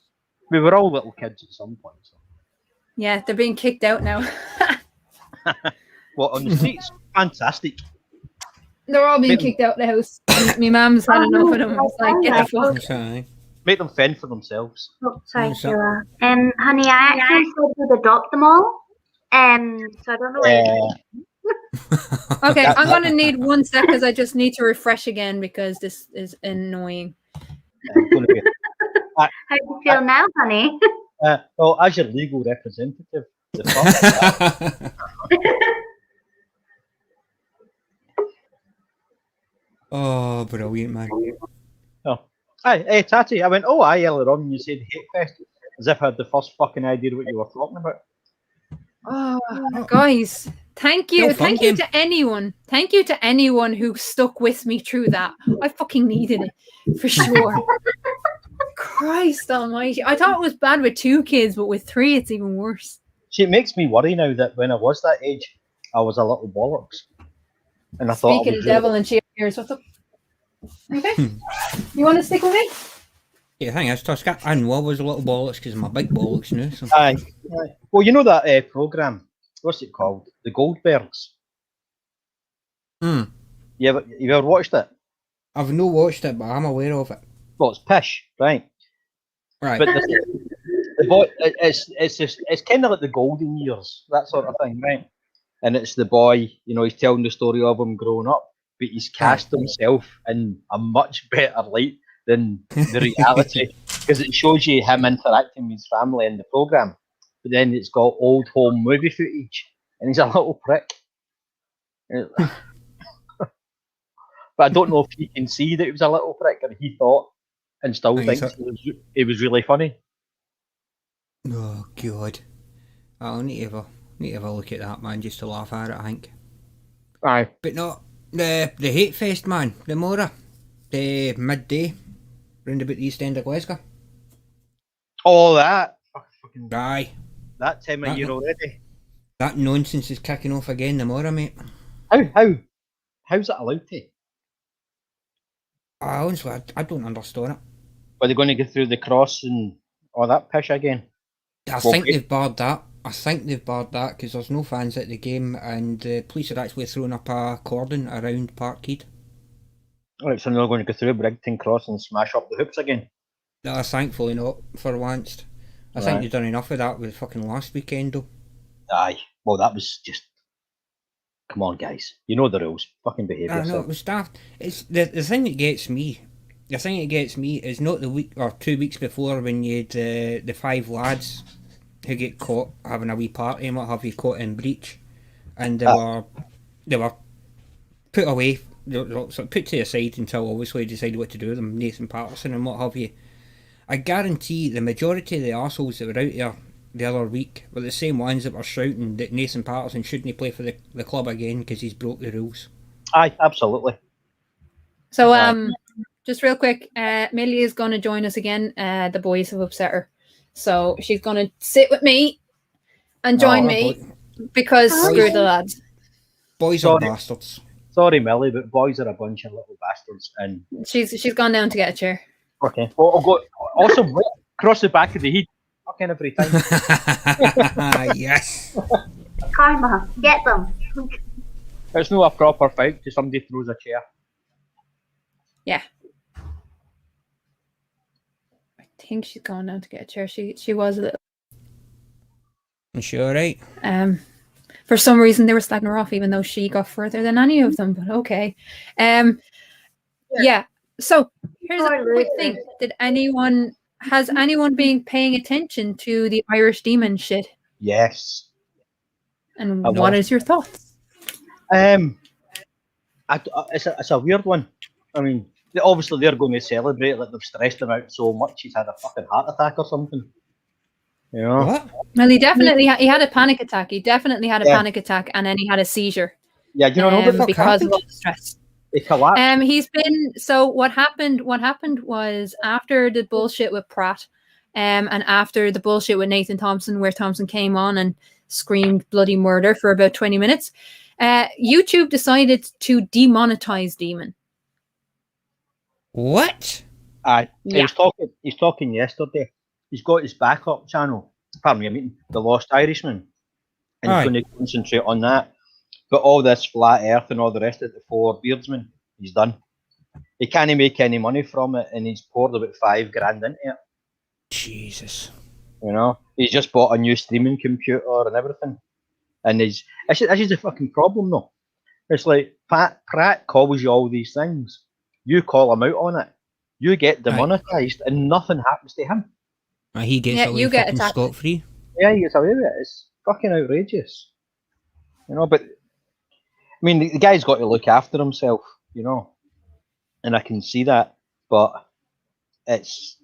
G: We were all little kids at some point. So.
A: Yeah, they're being kicked out now.
G: What, on the streets? Fantastic.
A: They're all being
G: Make-
A: kicked out the house. My mum's had enough of them. I was like, get the fuck.
E: That's alright.
G: Make them fend for themselves.
D: Oh, sorry,
E: What's up?
D: Sheila. Honey, I actually said we'd adopt them all. So I don't know where.
A: Okay,
G: That-
A: I'm gonna need 1 sec because I just need to refresh again because this is annoying.
G: It's gonna be-
D: How do you feel now, honey?
G: well, as your legal representative, the fuck?
E: Oh, brilliant, man.
G: Oh. Hi, hey, Tatty, I went, oh, aye, earlier on when you said hate fest, as if I had the first fucking idea what you were talking about.
A: Oh, guys, thank you.
E: No fun
A: Thank you
E: game.
A: to anyone. Thank you to anyone who stuck with me through that. I fucking needed it for sure. Christ almighty. I thought it was bad with 2 kids, but with 3, it's even worse.
G: See, it makes me worry now that when I was that age, I was a little bollocks. And I thought
A: Speaking
G: I
A: of
G: was
A: devil and cheers, what's up? Okay. You want to stick with me?
E: Yeah, thing is, Tusk, I know I was a little bollocks because I'm a big bollocks now. So.
G: Aye. Well, you know that program, what's it called? The Goldbergs.
E: Hmm.
G: You ever watched it?
E: I've no watched it, but I'm aware of it.
G: Well, it's pish, right?
E: Right.
G: But the boy, it's kind of like the golden years, that sort of thing, right? And it's the boy, you know, he's telling the story of him growing up, but he's cast himself in a much better light than the reality, because it shows you him interacting with his family in the program, but then it's got old home movie footage, and he's a little prick. But I don't know if he can see that he was a little prick, or he thought and still
E: Aye,
G: thinks
E: so-
G: it was really funny.
E: Oh, God. I'll need to have a look at that, man, just to laugh at it, I think.
G: Aye.
E: But no, the Hate Fest, man, the Mora, the midday, round about the East End of Glasgow.
G: Oh, that. Fucking,
E: Aye.
G: that time of
E: That
G: year
E: no-
G: already.
E: That nonsense is kicking off again, the Mora, mate.
G: How's it allowed to?
E: Honestly, I don't understand it.
G: Are they going to go through the cross and all that pish again?
E: I
G: Well,
E: think
G: it-
E: they've barred that. I think they've barred that because there's no fans at the game, and the police are actually throwing up a cordon around Parkhead.
G: Alright, so they're going to go through Brigton Cross and smash up the hoops again.
E: No, thankfully not, for once. I think
G: Right.
E: they've done enough of that with fucking last weekend, though.
G: Aye. Well, that was just Come on, guys. You know the rules. Fucking behave
E: I know,
G: yourself.
E: it was daft. It's the thing that gets me. The thing that gets me is not the week or 2 weeks before when you had the 5 lads who get caught having a wee party and what have you, caught in breach, and they were put away, they were sort of put to the side until obviously they decided what to do with them, Nathan Patterson and what have you. I guarantee the majority of the arseholes that were out there the other week were the same ones that were shouting that Nathan Patterson shouldn't play for the club again because he's broke the rules.
G: Aye, absolutely.
A: So just real quick, Millie is going to join us again. The boys have upset her, so she's going to sit with me and join me because screw the lads.
E: Boys are bastards.
G: Sorry, Millie, but boys are a bunch of little bastards. And
A: she's gone down to get a chair.
G: Okay. Well, I'll go. Awesome. Cross the back of the heat. Fucking every time.
E: Yes.
D: Karma, get them.
G: It's not a proper fight till somebody throws a chair.
A: Yeah. I think she's gone down to get a chair. She was a little.
E: Is she alright?
A: For some reason they were slagging her off, even though she got further than any of them. But okay. Yeah. So here's a quick thing: has anyone been paying attention to the Irish Demon shit?
G: Yes.
A: And what is your thoughts?
G: It's a weird one. I mean, obviously they're going to celebrate like they've stressed him out so much he's had a fucking heart attack or something. You know?
E: What?
A: Well, he definitely he had a panic attack. He definitely had a panic attack, and then he had a seizure.
G: Yeah, you know
A: because of all the stress.
G: It collapsed.
A: He's been so. What happened was after the bullshit with Pratt, and after the bullshit with Nathan Thompson, where Thompson came on and screamed bloody murder for about 20 minutes. YouTube decided to demonetize Demon.
E: What?
G: He's talking yesterday. He's got his backup channel. Pardon me, I mean the Lost Irishman, and he's going to concentrate on that. But all this flat Earth and all the rest of the 4 Beardsmen, he's done. He can't make any money from it, and he's poured about $5,000 into it.
E: Jesus.
G: You know, he's just bought a new streaming computer and everything. And this is the fucking problem, though. It's like Pratt calls you all these things. You call him out on it. You get demonetized, and nothing happens to him.
E: He gets away fucking scot-free.
G: Yeah, he gets away with it. It's fucking outrageous. You know, but I mean, the guy's got to look after himself, you know, and I can see that. But it's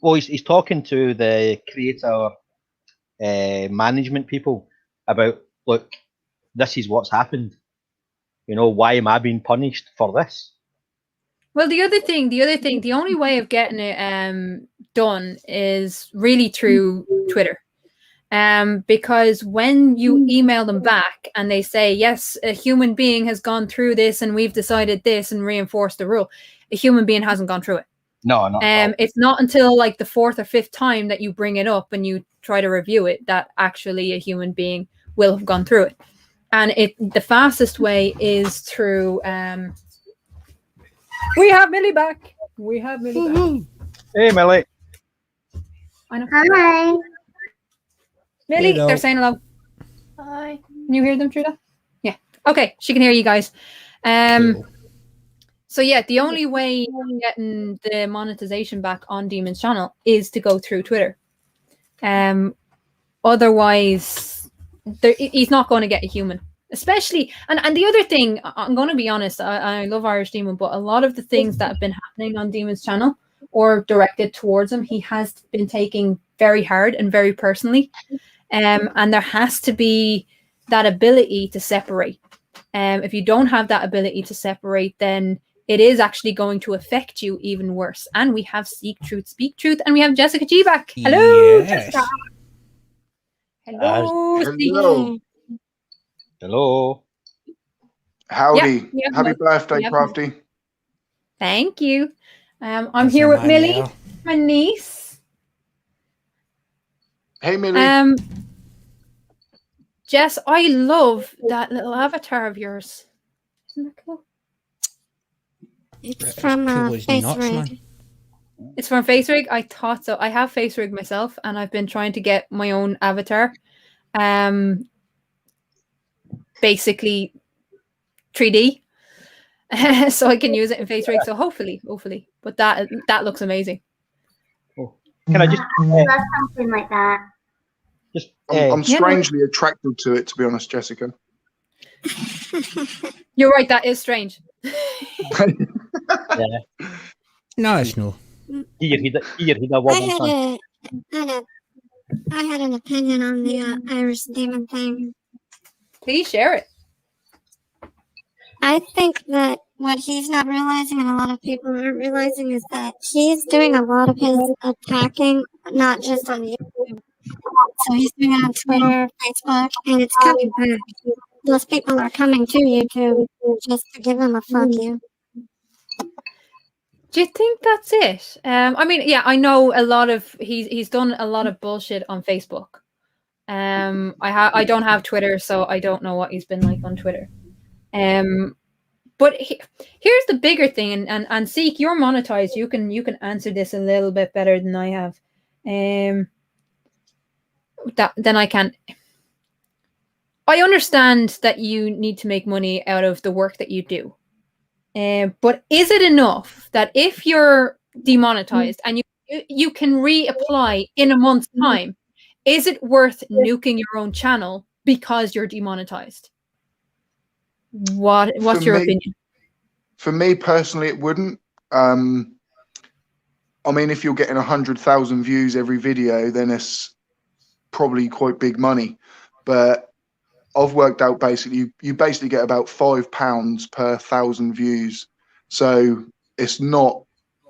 G: he's talking to the creator management people about, look, this is what's happened. You know, why am I being punished for this?
A: Well, the only way of getting it done is really through Twitter. Because when you email them back and they say, yes, a human being has gone through this and we've decided this and reinforced the rule, a human being hasn't gone through it.
G: No, not
A: it's not until like the 4th or 5th time that you bring it up and you try to review it that actually a human being will have gone through it. And the fastest way is through we have Millie back. Back.
G: Hey, Millie.
A: I know.
D: Hi.
A: Millie,
E: Hello.
A: they're saying hello.
J: Hi.
A: Can you hear them, Truda? Yeah. Okay, she can hear you guys.
E: Cool.
A: So yeah, the only way getting the monetization back on Demon's channel is to go through Twitter. Otherwise, he's not going to get a human. Especially, and the other thing, I'm going to be honest, I love Irish Demon, but a lot of the things that have been happening on Demon's channel or directed towards him, he has been taking very hard and very personally. And there has to be that ability to separate. If you don't have that ability to separate, then it is actually going to affect you even worse. And we have Seek Truth, Speak Truth, and we have Jessica G back. Hello,
E: Yes.
A: Jessica. Hello,
K: Hello.
G: Hello.
K: Howdy.
A: Yeah,
K: Happy birthday,
A: yeah.
K: Crafty.
A: Thank you. I'm here with Millie, my niece.
K: Hey, Millie.
A: Jess, I love that little avatar of yours. Isn't that cool?
H: It's from FaceRig.
A: It's from FaceRig. I thought so. I have FaceRig myself, and I've been trying to get my own avatar. basically 3D. So I can use it in face rig. So hopefully. But that looks amazing.
G: Oh. Can I just
D: love something like that.
G: just
K: I'm strangely attracted to it, to be honest, Jessica.
A: You're right, that is strange.
G: yeah.
E: No, it's no.
G: Here,
H: I had an opinion on the Irish demon thing.
A: Please share it.
H: I think that what he's not realizing and a lot of people aren't realizing is that he's doing a lot of his attacking, not just on YouTube. So he's doing it on Twitter, Facebook, and it's coming back. Those people are coming to YouTube just to give him a fuck you.
A: Do you think that's it? I mean, yeah, I know a lot of he's done a lot of bullshit on Facebook. I don't have Twitter, so I don't know what he's been like on Twitter. But here's the bigger thing, and Seek, you're monetized. You can answer this a little bit better than I have. Then I can. I understand that you need to make money out of the work that you do. But is it enough that if you're demonetized and you can reapply in a month's time, is it worth nuking your own channel because you're demonetized? What's your opinion?
K: For me personally, it wouldn't. I mean, if you're getting 100,000 views every video, then it's probably quite big money. But I've worked out basically, you basically get about £5 per 1,000 views. So it's not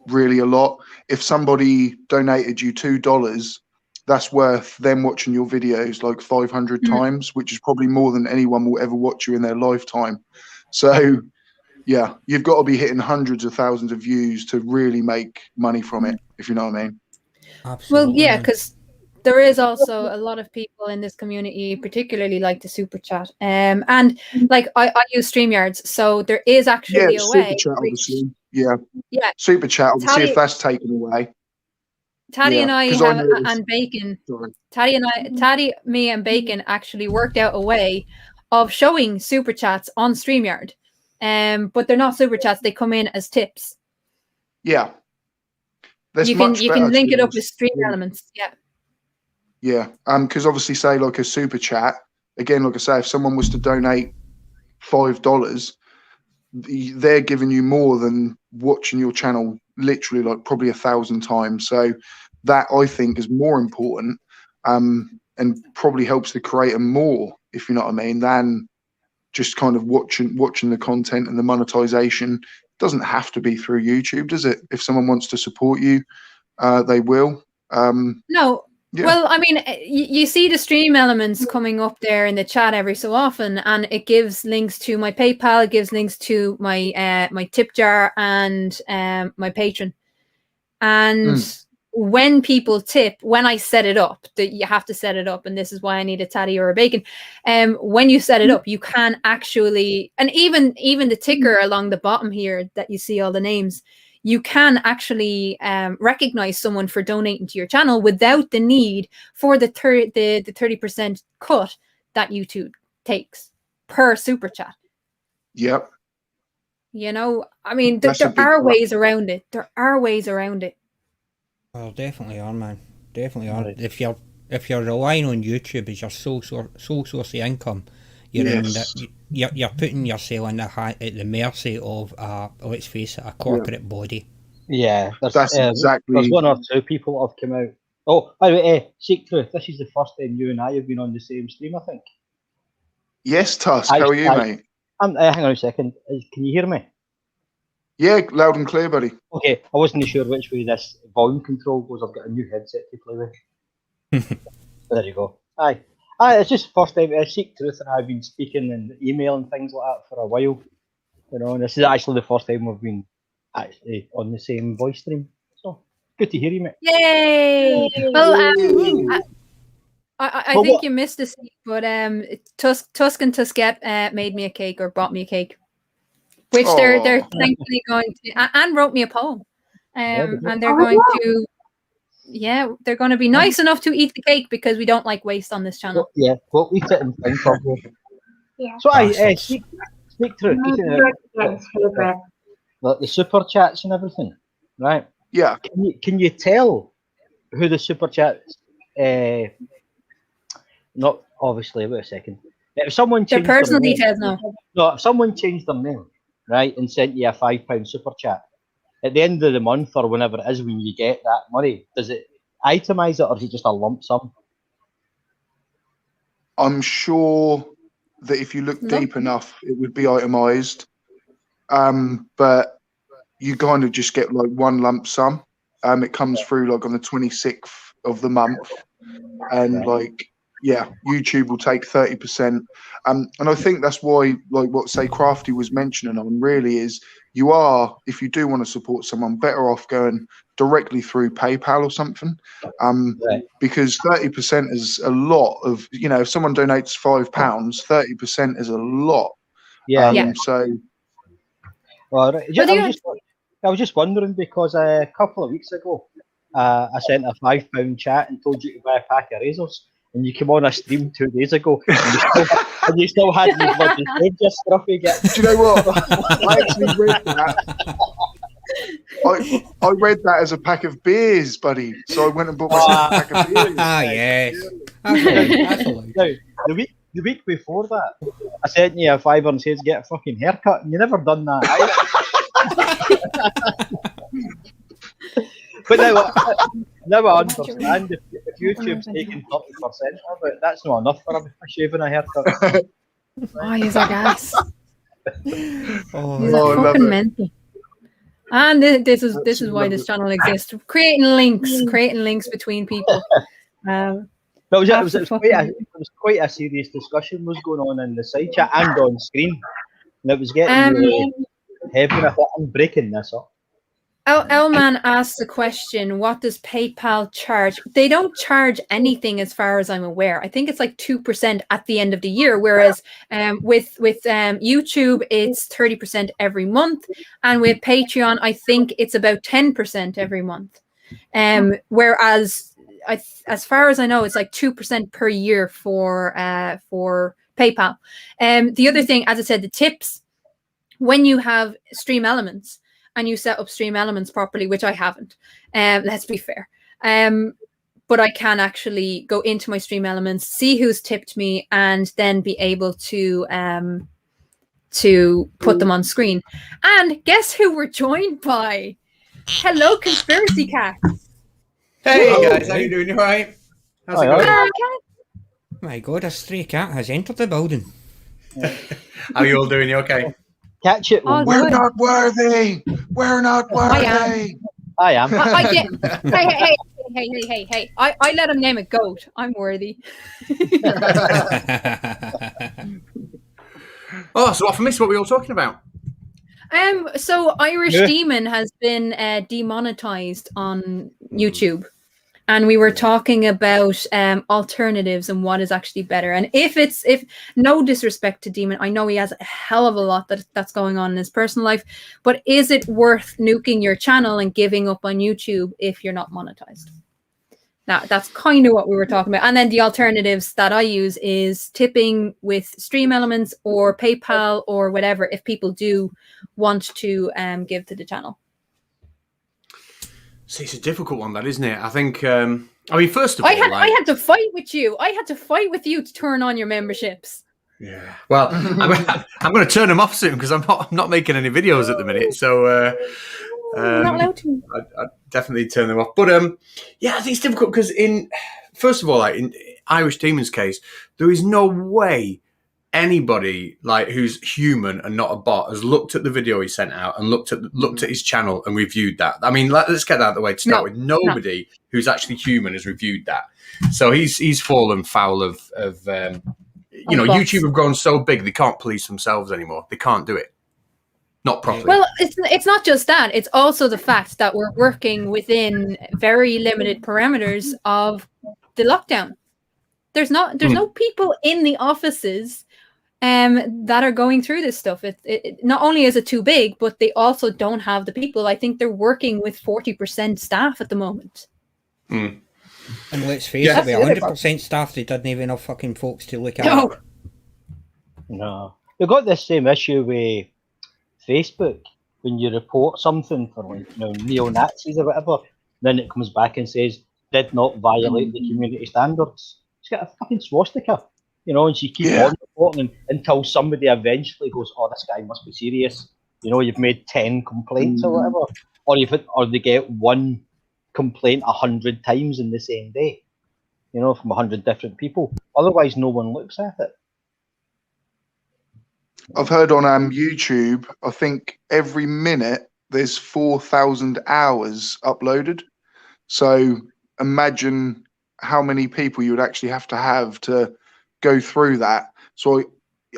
K: really a lot. If somebody donated you $2, that's worth them watching your videos like 500 times, which is probably more than anyone will ever watch you in their lifetime. So yeah, you've got to be hitting hundreds of thousands of views to really make money from it, if you know what I mean.
E: Absolutely.
A: Well, yeah, because there is also a lot of people in this community, particularly like to super chat. And like I use StreamYards, so there is actually a way.
K: Super chat, obviously. Yeah.
A: Yeah.
K: Super chat, obviously, if that's taken away.
A: Taddy and I have, and Bacon.
K: Sorry.
A: Taddy, me, and Bacon actually worked out a way of showing super chats on StreamYard. But they're not super chats; they come in as tips.
K: Yeah.
A: You can link it up with Stream Elements. Yeah.
K: Yeah. Because obviously, say like a super chat. Again, like I say, if someone was to donate $5, they're giving you more than watching your channel literally like probably 1,000 times. So that I think is more important, and probably helps the creator more, if you know what I mean, than just kind of watching the content and the monetization. Doesn't have to be through YouTube, does it? If someone wants to support you, they will.
A: No.
K: Yeah.
A: Well, I mean, you see the Stream Elements coming up there in the chat every so often, and it gives links to my PayPal, it gives links to my my tip jar and my Patreon. And when people tip, when I set it up, that you have to set it up, and this is why I need a Tatty or a Bacon. When you set it up, you can actually, and even the ticker along the bottom here that you see all the names, you can actually recognize someone for donating to your channel without the need for the 30% cut that YouTube takes per super chat.
K: Yep.
A: You know, I mean, there are ways around it. There are ways around it.
E: Well, definitely are, man. Definitely are. If you're relying on YouTube as your sole source of income, you're putting yourself in at the mercy of let's face it, a corporate body.
G: Yeah,
K: that's exactly.
G: There's one or two people that have come out. Oh, by the way, Seek Truth, this is the first time you and I have been on the same stream, I think.
K: Yes, Tusk. How are you, mate?
G: Hang on a second. Can you hear me?
K: Yeah, loud and clear, buddy.
G: Okay, I wasn't sure which way this volume control goes. I've got a new headset to play with. There you go. Aye, it's just the first time Seek Truth and I have been speaking and email and things like that for a while. You know, and this is actually the first time we've been actually on the same voice stream. So good to hear you, mate.
A: Yay! Well, I think you missed this, but Tusk and Tuskette made me a cake, or bought me a cake, which they're thankfully going to, and wrote me a poem, and they're going to, they're going to be nice enough to eat the cake because we don't like waste on this channel.
G: Yeah, we'll eat it and think of it.
D: Yeah.
G: So I
E: Bastards.
G: speak through
D: Maybe get his favourite.
G: the super chats and everything, right?
K: Yeah.
G: Can you tell who the super chats? Not obviously. Wait a second. If someone
A: Their
G: changed their
A: personal
G: name,
A: details now.
G: no, if someone changed their name, right, and sent you a £5 super chat at the end of the month or whenever it is when you get that money, does it itemize it or is it just a lump sum?
K: I'm sure that if you look deep enough, it would be itemized. But you kind of just get like one lump sum. It comes through like on the 26th of the month, and like YouTube will take 30%. And I think that's why, like what say Crafty was mentioning on, really is you are, if you do want to support someone, better off going directly through PayPal or something. Because 30% is a lot of, if someone donates £5, 30% is a lot. So
G: Well, I was just wondering because a couple of weeks ago, I sent a £5 chat and told you to buy a pack of razors, and you came on a stream 2 days ago, and you still hadn't bloody saved your scruffy get.
K: Do you know what? I actually read that. I read that as a pack of beers, buddy. So I went and bought myself a pack of beers.
E: Yes. Absolutely.
G: Now, the week before that, I sent you a £5 and said get a fucking haircut, and you never done that either. But now I understand if YouTube's taking 30% of it, that's not enough for a shaving a haircut.
A: Oh, he's a gas.
K: Oh,
A: He's
K: I
A: a
K: love
A: fucking
K: it.
A: mental. And this is why this channel exists. Creating links between people.
G: It was quite a serious discussion was going on in the side chat and on screen, and it was getting really heavy. I thought, I'm breaking this up.
A: Elman asked the question, what does PayPal charge? They don't charge anything as far as I'm aware. I think it's like 2% at the end of the year, whereas with YouTube, it's 30% every month. And with Patreon, I think it's about 10% every month. Whereas, as far as I know, it's like 2% per year for PayPal. The other thing, as I said, the tips, when you have Stream Elements, and you set up Stream Elements properly, which I haven't. Let's be fair. But I can actually go into my Stream Elements, see who's tipped me, and then be able to put them on screen. And guess who we're joined by? Hello, Conspiracy Cat.
L: Hey guys, how you doing? You alright? How's it going?
E: My God, a stray cat has entered the building.
L: How are you all doing? You okay?
G: Catch it.
K: We're not worthy. We're not worthy.
G: I am.
A: Hey. I let him name a goat. I'm worthy.
L: Oh, so off I missed what we were all talking about.
A: So Irish Demon has been demonetized on YouTube. And we were talking about alternatives and what is actually better. And if no disrespect to Demon, I know he has a hell of a lot that's going on in his personal life, but is it worth nuking your channel and giving up on YouTube if you're not monetized? Now, that's kind of what we were talking about. And then the alternatives that I use is tipping with Stream Elements or PayPal or whatever if people do want to give to the channel.
L: See, it's a difficult one, that isn't it? I think. First of all,
A: I had to fight with you. I had to fight with you to turn on your memberships.
L: Yeah. Well, I'm going to turn them off soon because I'm not making any videos at the minute. So
A: you're not allowed to.
L: I'd definitely turn them off. But I think it's difficult because first of all, like in Irish Demon's case, there is no way anybody like who's human and not a bot has looked at the video he sent out and looked at his channel and reviewed that. I mean, let's get that out of the way to start with. Nobody who's actually human has reviewed that. So he's fallen foul of YouTube have grown so big they can't police themselves anymore. They can't do it. Not properly.
A: Well, it's not just that. It's also the fact that we're working within very limited parameters of the lockdown. There's no people in the offices that are going through this stuff. It not only is it too big, but they also don't have the people. I think they're working with 40% staff at the moment.
E: And let's face it, with 100% staff, they didn't have enough fucking folks to look at it.
G: No. We've got this same issue with Facebook when you report something for like, neo-Nazis or whatever, then it comes back and says, did not violate the community standards. It's got a fucking swastika, and you keep
K: Yeah.
G: on reporting until somebody eventually goes, oh, this guy must be serious. You've made 10 complaints or whatever. Or they get one complaint 100 times in the same day, from 100 different people. Otherwise, no one looks at it.
K: I've heard on YouTube, I think every minute there's 4,000 hours uploaded. So imagine how many people you would actually have to go through that. So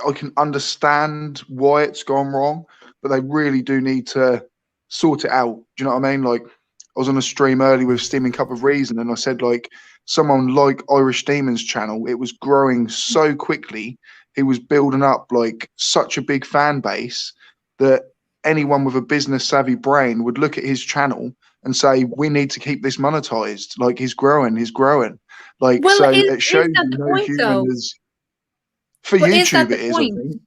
K: I can understand why it's gone wrong, but they really do need to sort it out. Do you know what I mean? Like, I was on a stream early with Steaming Cup of Reason, and I said, like, someone like Irish Demon's channel, it was growing so quickly. He was building up like such a big fan base that anyone with a business savvy brain would look at his channel and say, we need to keep this monetized. Like, he's growing. Like,
A: Well,
K: so
A: is
K: it shows
A: that
K: you
A: the
K: no
A: point,
K: human
A: though?
K: is. For
A: But is that
K: YouTube,
A: the
K: it is, I
A: point?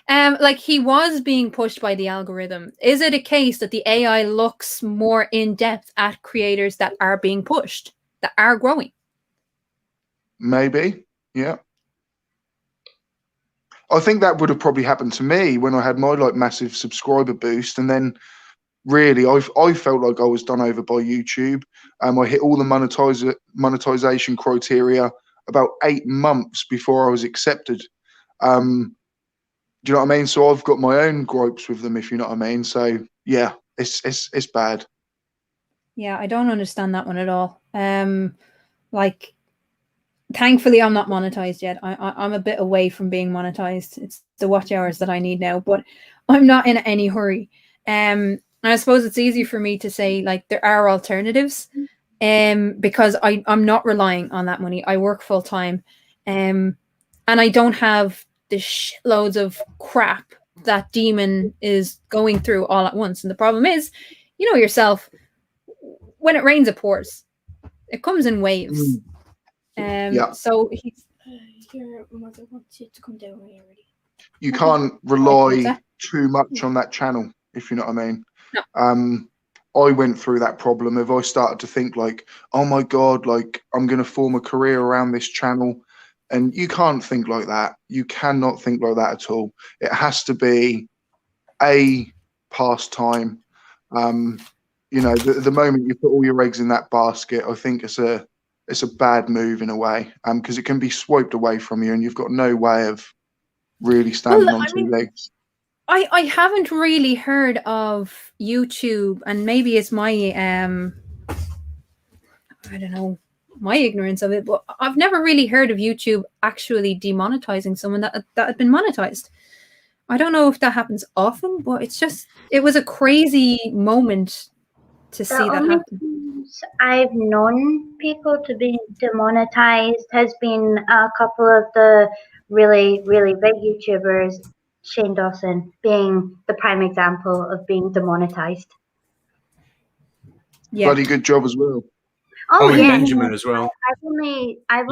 K: think.
A: Like, he was being pushed by the algorithm. Is it a case that the AI looks more in depth at creators that are being pushed, that are growing?
K: Maybe, yeah. I think that would have probably happened to me when I had my like massive subscriber boost, and then really I felt like I was done over by YouTube. I hit all the monetization criteria about 8 months before I was accepted. Do you know what I mean? So I've got my own gripes with them, if you know what I mean. So yeah, it's bad.
A: Yeah, I don't understand that one at all. Like, thankfully, I'm not monetized yet. I'm a bit away from being monetized. It's the watch hours that I need now, but I'm not in any hurry. And I suppose it's easy for me to say, like, there are alternatives, because I'm not relying on that money. I work full time, and I don't have the shitloads of crap that Demon is going through all at once. And the problem is, you know yourself, when it rains, it pours. It comes in waves.
K: Yeah.
A: So he's
J: Your mother wants you to come down when you're ready.
K: You can't rely too much on that channel, if you know what I mean.
A: No.
K: I went through that problem if I started to think like, oh my God, like I'm going to form a career around this channel. And you can't think like that. You cannot think like that at all. It has to be a pastime. The moment you put all your eggs in that basket, I think it's a bad move in a way, because it can be swiped away from you and you've got no way of really standing on two legs.
A: I haven't really heard of YouTube, and maybe it's my I don't know, my ignorance of it, but I've never really heard of YouTube actually demonetizing someone that had been monetized. I don't know if that happens often, but it was a crazy moment to see that happen.
D: I've known people to be demonetized has been a couple of the really, really big YouTubers, Shane Dawson being the prime example of being demonetized.
A: Yeah.
K: Bloody good job as well.
D: Oh yeah,
L: Benjamin as well.
D: I've only I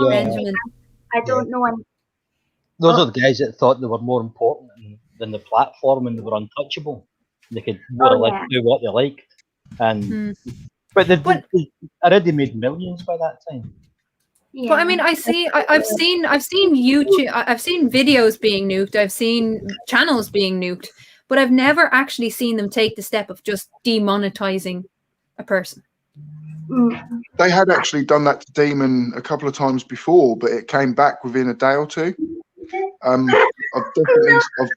D: don't know.
G: Those are the guys that thought they were more important than the platform, and they were untouchable. They could more or less do what they liked, and but they already made millions by that time.
A: Yeah. But I mean, I've seen YouTube. I've seen videos being nuked. I've seen channels being nuked, but I've never actually seen them take the step of just demonetizing a person.
K: They had actually done that to Demon a couple of times before, but it came back within a day or two. I've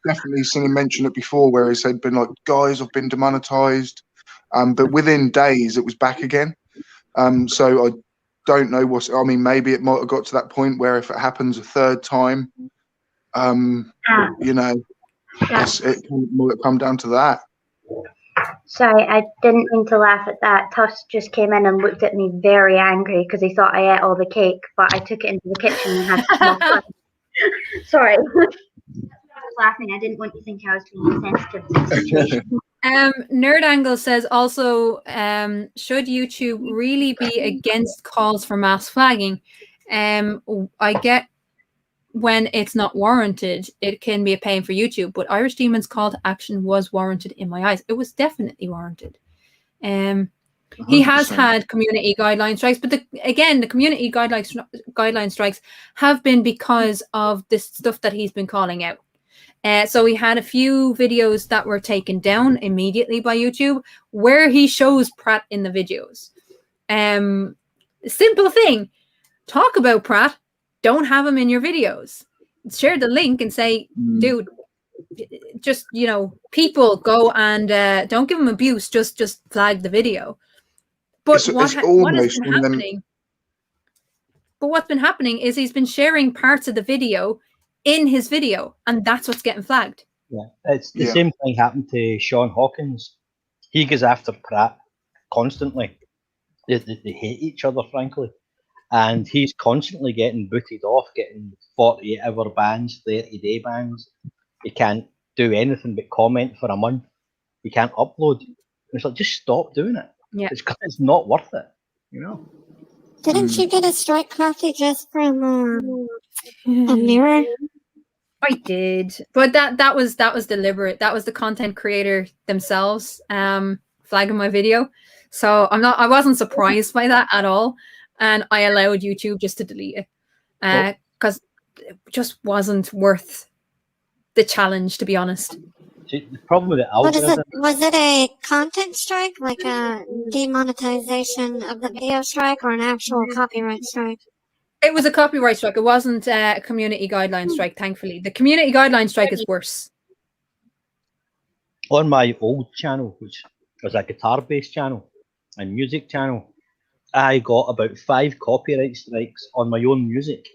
K: definitely seen him mention it before, where he said, "Been like, guys, I've been demonetized," but within days it was back again. So I don't know maybe it might have got to that point where if it happens a third time, it might come down to that.
D: Sorry, I didn't mean to laugh at that. Tuss just came in and looked at me very angry because he thought I ate all the cake, but I took it into the kitchen and had some more fun. Sorry. I was laughing. I didn't want you to think I was being insensitive to the situation.
A: Nerd Angle says also, should YouTube really be against calls for mass flagging? I get when it's not warranted, it can be a pain for YouTube. But Irish Demon's call to action was warranted in my eyes. It was definitely warranted. He has
K: 100%.
A: had community guideline strikes, but the community guideline strikes have been because of this stuff that he's been calling out. So we had a few videos that were taken down immediately by YouTube where he shows Pratt in the videos. Simple thing. Talk about Pratt. Don't have him in your videos. Share the link and say, dude, just, people go and don't give him abuse. Just flag the video. But what has been happening? But what's been happening is he's been sharing parts of the video in his video, and that's what's getting flagged.
G: Yeah, it's the same thing happened to Sean Hawkins. He goes after Pratt constantly. They hate each other, frankly. And he's constantly getting booted off, getting 48-hour bans, 30-day bans. He can't do anything but comment for a month. He can't upload. It's like, just stop doing it.
A: Yeah.
G: It's not worth it,
H: Didn't you get a strike copy just from a mirror?
A: I did, but that was deliberate. That was the content creator themselves flagging my video. So I wasn't surprised by that at all, and I allowed YouTube just to delete it because it just wasn't worth the challenge, to be honest.
G: See, the problem with the algorithm.
H: Was it a content strike, like a demonetization of the video strike, or an actual copyright strike?
A: It was a copyright strike. It wasn't a community guideline strike, thankfully. The community guideline strike is worse.
G: On my old channel, which was a guitar-based channel and music channel, I got about 5 copyright strikes on my own music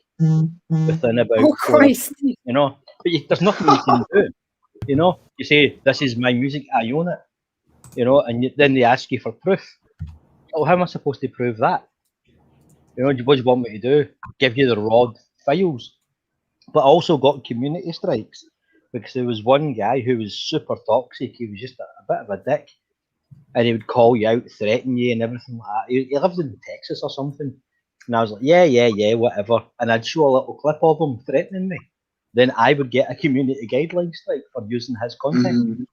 G: within about 4
A: Christ.
G: But there's nothing you can do. You say, this is my music, I own it. And then they ask you for proof. Oh, how am I supposed to prove that? What do you want me to do? Give you the raw files? But I also got community strikes because there was one guy who was super toxic. He was just a bit of a dick. And he would call you out, threaten you and everything like that. He lived in Texas or something. And I was like, yeah, whatever. And I'd show a little clip of him threatening me. Then I would get a community guideline strike for using his content. And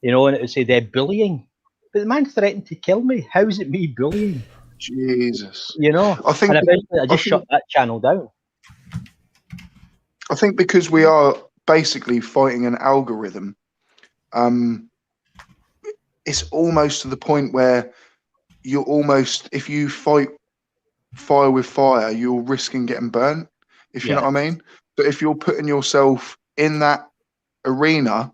G: it would say they're bullying. But the man threatened to kill me. How is it me bullying?
K: Jesus.
G: I think, and eventually I just shut that channel down.
K: I think because we are basically fighting an algorithm, it's almost to the point where you're almost, if you fight fire with fire, you're risking getting burnt, if you know what I mean. But if you're putting yourself in that arena,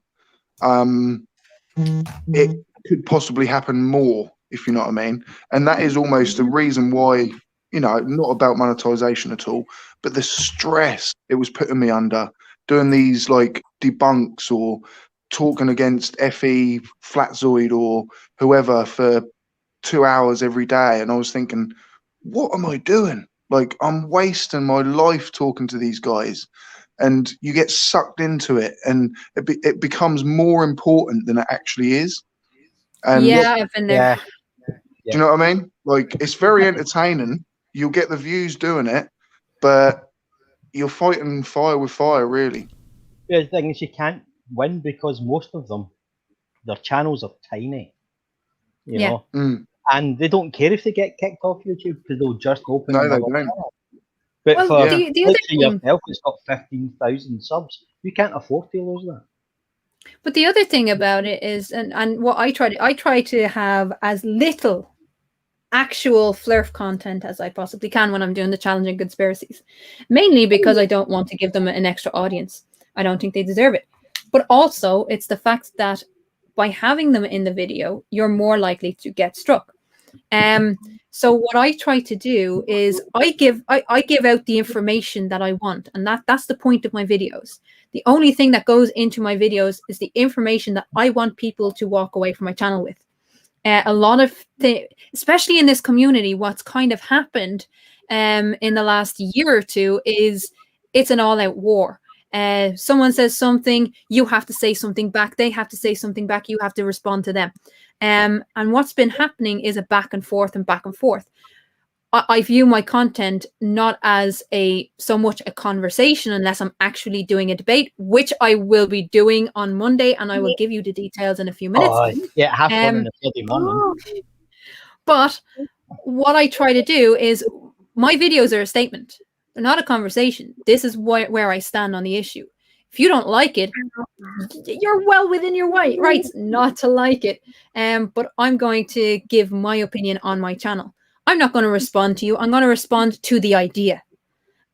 K: it could possibly happen more, if you know what I mean. And that is almost the reason why, not about monetization at all, but the stress it was putting me under, doing these like debunks or talking against FE, Flatzoid or whoever for 2 hours every day. And I was thinking, what am I doing? Like, I'm wasting my life talking to these guys. And you get sucked into it, and it becomes more important than it actually is. And
A: I've been there.
K: do you know what I mean? Like, it's very entertaining. You'll get the views doing it, but you're fighting fire with fire, really.
G: Yeah, the thing is, you can't win because most of them, their channels are tiny, you know, and they don't care if they get kicked off YouTube because they'll just open another channel. But for yourself, it's got 15,000 subs. You can't afford to lose that.
A: But the other thing about it is, and what I try to have as little actual flirf content as I possibly can when I'm doing the challenging conspiracies, mainly because I don't want to give them an extra audience. I don't think they deserve it. But also, it's the fact that by having them in the video, you're more likely to get struck. So what I try to do is I give out the information that I want, and that's the point of my videos. The only thing that goes into my videos is the information that I want people to walk away from my channel with. A lot of especially in this community, what's kind of happened in the last year or two is it's an all-out war. Someone says something, you have to say something back. They have to say something back. You have to respond to them. And what's been happening is a back and forth and back and forth. I view my content not as so much a conversation unless I'm actually doing a debate, which I will be doing on Monday, and I will give you the details in a few minutes.
G: Yeah, half one in the bloody morning.
A: But what I try to do is, my videos are a statement. They're not a conversation. This is where I stand on the issue. If you don't like it, you're well within your rights not to like it. But I'm going to give my opinion on my channel. I'm not going to respond to you. I'm going to respond to the idea.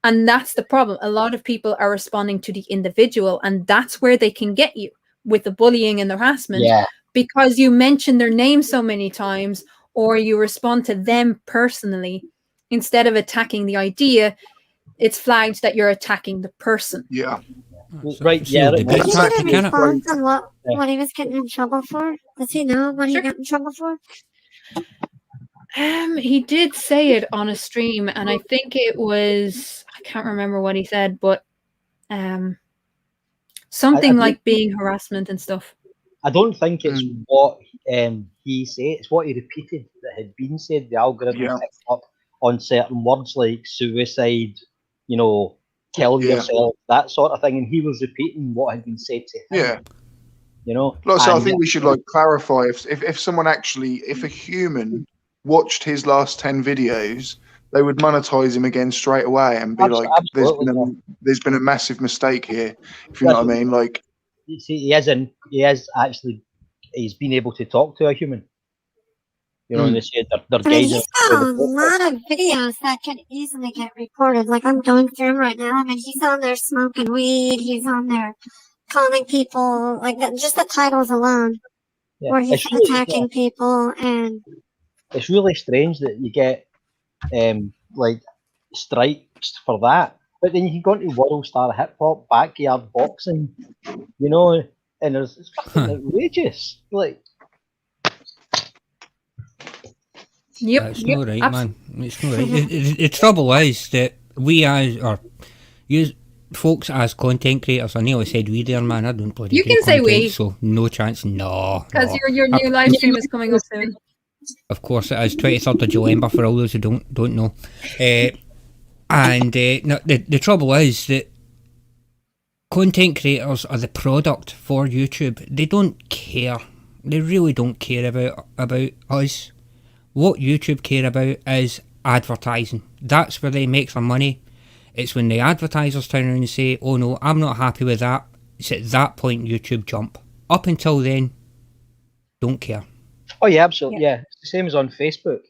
A: And that's the problem. A lot of people are responding to the individual, and that's where they can get you with the bullying and the harassment, because you mention their name so many times, or you respond to them personally instead of attacking the idea. It's flagged that you're attacking the person.
K: Yeah.
G: Right, yeah.
H: Did he get a response on what he was getting in trouble for? Does he know what he got in trouble for?
A: He did say it on a stream, and I think it was, I can't remember what he said, but something like being harassment and stuff.
G: I don't think it's what he said, it's what he repeated that had been said. The algorithm picked up on certain words like suicide, you know, kill yourself, that sort of thing, and he was repeating what had been said to him.
K: Yeah.
G: You know?
K: Like, so I think we should like clarify if someone actually, if a human watched his last 10 videos, they would monetize him again straight away and be like, there's been a massive mistake here, if you know what I mean. Like,
G: you see, he's been able to talk to a human. You know, and they say they're guys.
H: He's got a lot of videos that could easily get reported. Like, I'm going through them right now. I mean, he's on there smoking weed. He's on there calling people, like, just the titles alone, where he's attacking people. And
G: it's really strange that you get like strikes for that, but then you can go into World Star Hip Hop, Backyard Boxing, you know, and it's fucking outrageous. Like,
E: That's not right, man. It's not right. The trouble is that we you folks as content creators, I nearly said we there, man. I don't bloody
A: You
E: do
A: can say
E: content,
A: we.
E: so no chance. No.
A: Because your new live stream is coming up soon.
E: Of course it is, 23rd of July for all those who don't know. No, the trouble is that content creators are the product for YouTube. They don't care. They really don't care about us. What YouTube care about is advertising. That's where they make their money. It's when the advertisers turn around and say, oh no, I'm not happy with that. It's at that point YouTube jump. Up until then, don't care.
G: Oh yeah, absolutely. Yeah, it's the same as on Facebook,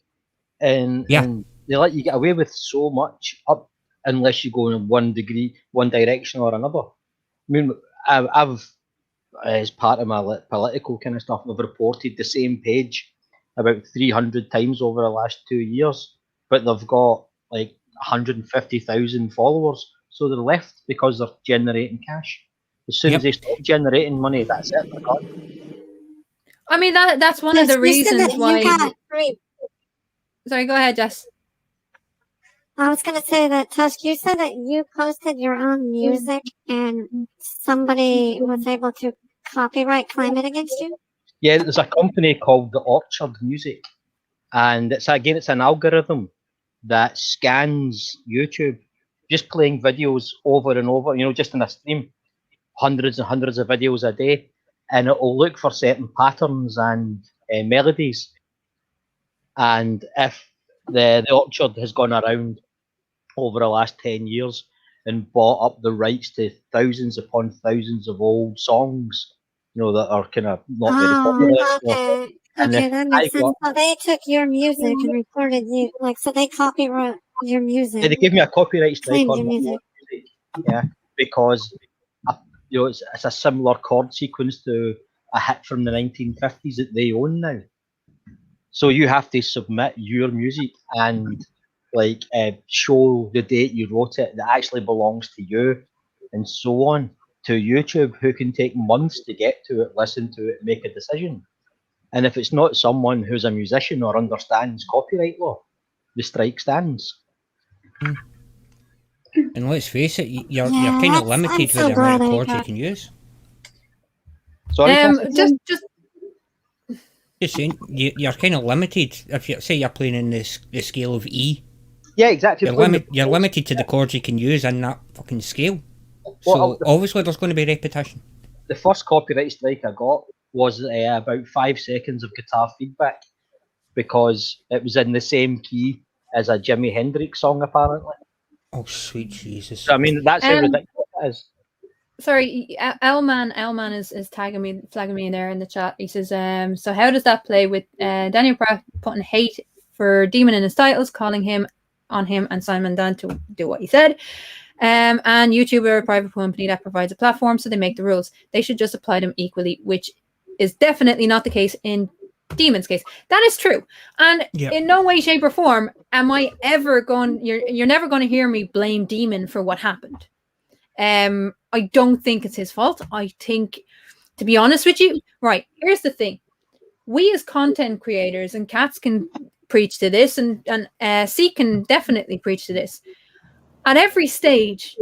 G: and they let you get away with so much up unless you go in one direction or another. I mean, I've as part of my political kind of stuff, I've reported the same page about 300 times over the last 2 years, but they've got like 150,000 followers, so they're left because they're generating cash. As soon as they stop generating money, that's it. They're gone.
A: I mean, that's one of the reasons why. Sorry, go ahead, Jess.
H: I was going to say that, Tusk, you said that you posted your own music and somebody was able to copyright claim it against you?
G: Yeah, there's a company called The Orchard Music, and it's an algorithm that scans YouTube, just playing videos over and over, you know, just in a stream, hundreds and hundreds of videos a day, and it will look for certain patterns and melodies. And if the Orchard has gone around over the last 10 years and bought up the rights to thousands upon thousands of old songs, you know, that are kind of not very popular.
H: Okay, that makes sense. So they took your music and recorded you, like, so they copyright your music.
G: Yeah, they gave me a copyright strike on
H: your music.
G: Yeah, because you know, it's a similar chord sequence to a hit from the 1950s that they own now. So you have to submit your music and like show the date you wrote it that actually belongs to you, and so on, to YouTube, who can take months to get to it, listen to it, make a decision. And if it's not someone who's a musician or understands copyright law, the strike stands.
E: And let's face it, you're kind of limited with the amount of chords you can use.
G: Sorry,
E: just saying, you're kind of limited. If you say you're playing in the scale of E,
G: Yeah, exactly.
E: You're limited to the chords you can use in that fucking scale.
G: Well,
E: So obviously there's going to be repetition.
G: The first copyright strike I got was about 5 seconds of guitar feedback because it was in the same key as a Jimi Hendrix song, apparently.
E: Oh, sweet Jesus.
G: So, I mean, that's how ridiculous it is.
A: Sorry, Elman is flagging me in there in the chat. He says, so how does that play with Daniel Pratt putting hate for Demon in his titles, calling him and Simon Dunn to do what he said? And YouTube are a private company that provides a platform, so they make the rules. They should just apply them equally, which is definitely not the case in Demon's case. That is true. And in no way, shape, or form am I ever going, you're never going to hear me blame Demon for what happened. I don't think it's his fault. I think, to be honest with you, right, here's the thing. We as content creators, and Cats can preach to this, and C can definitely preach to this. At every stage,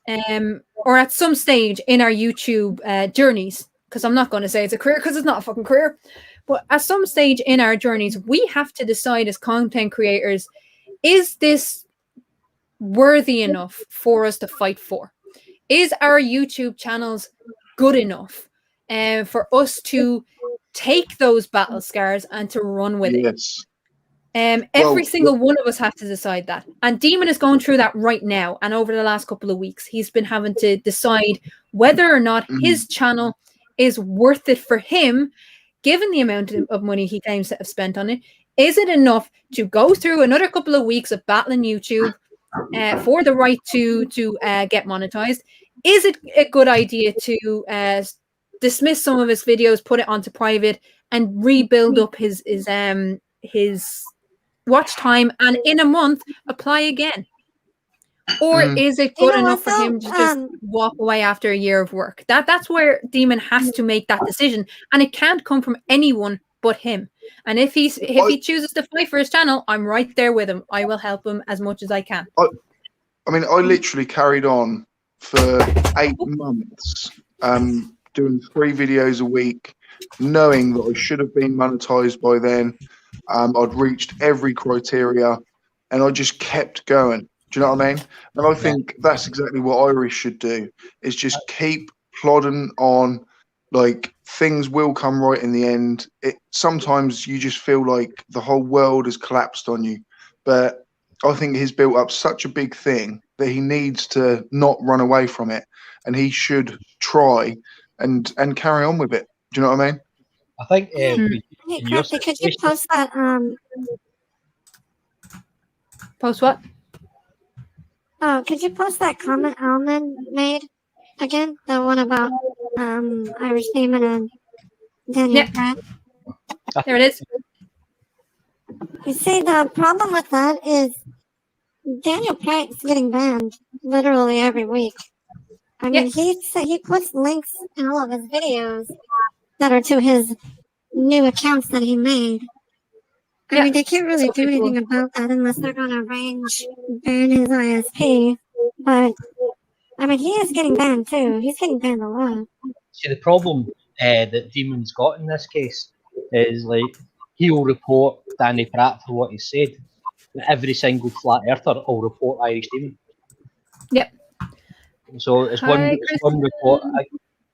A: or at some stage in our YouTube journeys, because I'm not going to say it's a career, because it's not a fucking career, but at some stage in our journeys, we have to decide as content creators, is this worthy enough for us to fight for? Is our YouTube channels good enough for us to take those battle scars and to run with it? Every single one of us has to decide that. And Demon is going through that right now. And over the last couple of weeks, he's been having to decide whether or not his channel is worth it for him, given the amount of money he claims to have spent on it. Is it enough to go through another couple of weeks of battling YouTube for the right to get monetized? Is it a good idea to dismiss some of his videos, put it onto private, and rebuild up his watch time, and in a month apply again? Or is it good enough for him to just walk away after a year of work? That's where Demon has to make that decision, and it can't come from anyone but him. And if he chooses to fight for his channel, I'm right there with him. I will help him as much as I can.
K: I mean, I literally carried on for 8 months, doing 3 videos a week, knowing that I should have been monetized by then. I'd reached every criteria, and I just kept going. Do you know what I mean? And I think that's exactly what Irish should do, is just keep plodding on. Like, things will come right in the end. Sometimes you just feel like the whole world has collapsed on you, but I think he's built up such a big thing that he needs to not run away from it, and he should try and carry on with it. Do you know what I mean?
G: I think
H: Hey, Crafty, could you post that?
A: Post what?
H: Oh, could you post that comment Alman made again? The one about Irish Demon and Daniel Pratt.
A: There it is.
H: You see, the problem with that is Daniel Pratt's getting banned literally every week. I mean, he puts links in all of his videos that are to his new accounts that he made. I mean, they can't really do anything about that unless they're going to ban his ISP. But, I mean, he is getting banned too. He's getting banned a lot.
G: See, the problem that Demon's got in this case is, like, he'll report Danny Pratt for what he said. Every single flat earther will report Irish Demon.
A: Yep.
G: So it's one report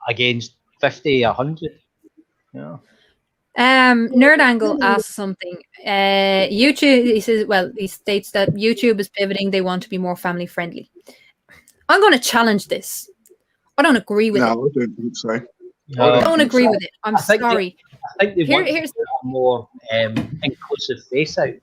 G: against 50, 100. Yeah.
A: Nerd Angle asks something. YouTube, he says, well, he states that YouTube is pivoting. They want to be more family friendly. I'm going to challenge this. I don't agree with it.
K: No, I don't think so.
G: No,
A: I don't agree with it. I'm sorry.
G: I think they want to put a more inclusive face out,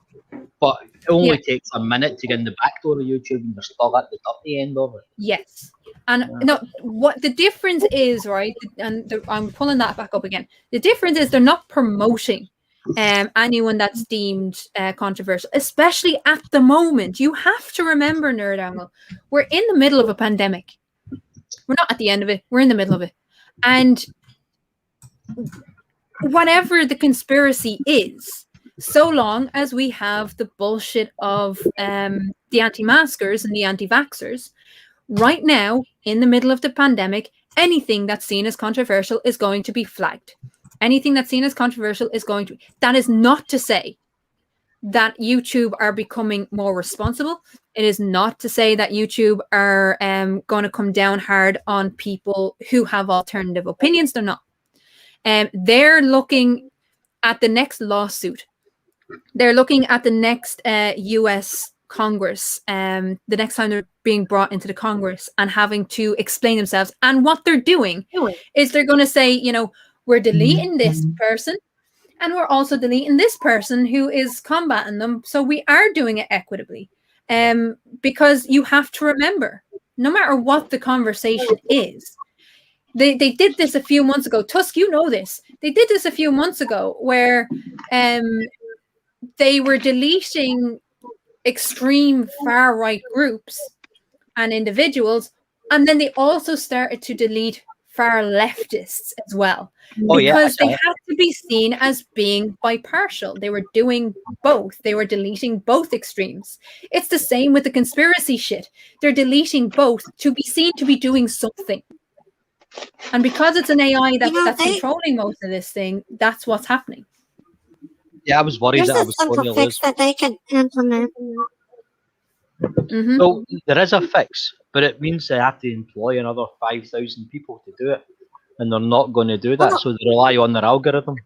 G: but it only takes a minute to get in the back door of YouTube, and you're still at the dirty end of it.
A: Yes. And no, what the difference is, right? And I'm pulling that back up again. The difference is they're not promoting anyone that's deemed controversial, especially at the moment. You have to remember, Nerd Angle, we're in the middle of a pandemic. We're not at the end of it. We're in the middle of it. And whatever the conspiracy is, so long as we have the bullshit of the anti-maskers and the anti-vaxxers, right now, in the middle of the pandemic, anything that's seen as controversial is going to be flagged. Anything that's seen as controversial is going to... That is not to say that YouTube are becoming more responsible. It is not to say that YouTube are going to come down hard on people who have alternative opinions. They're not. They're looking at the next lawsuit. They're looking at the next US Congress, the next time they're being brought into the Congress and having to explain themselves. And what they're doing is they're going to say, you know, we're deleting this person and we're also deleting this person who is combating them. So we are doing it equitably. Because you have to remember, no matter what the conversation is, they did this a few months ago. Tusk, you know this. They did this a few months ago where they were deleting extreme far-right groups and individuals, and then they also started to delete far leftists as well, because they had to be seen as being bipartial. They were doing both. They were deleting both extremes. It's the same with the conspiracy shit. They're deleting both to be seen to be doing something. And because it's an AI that's controlling most of this thing, that's what's happening.
G: Yeah, I was worried
H: There's
G: that I
H: a
G: was going to
H: simple fix
G: lose.
H: that they could implement.
G: So there is a fix, but it means they have to employ another 5,000 people to do it, and they're not going to do that, so they rely on their algorithm.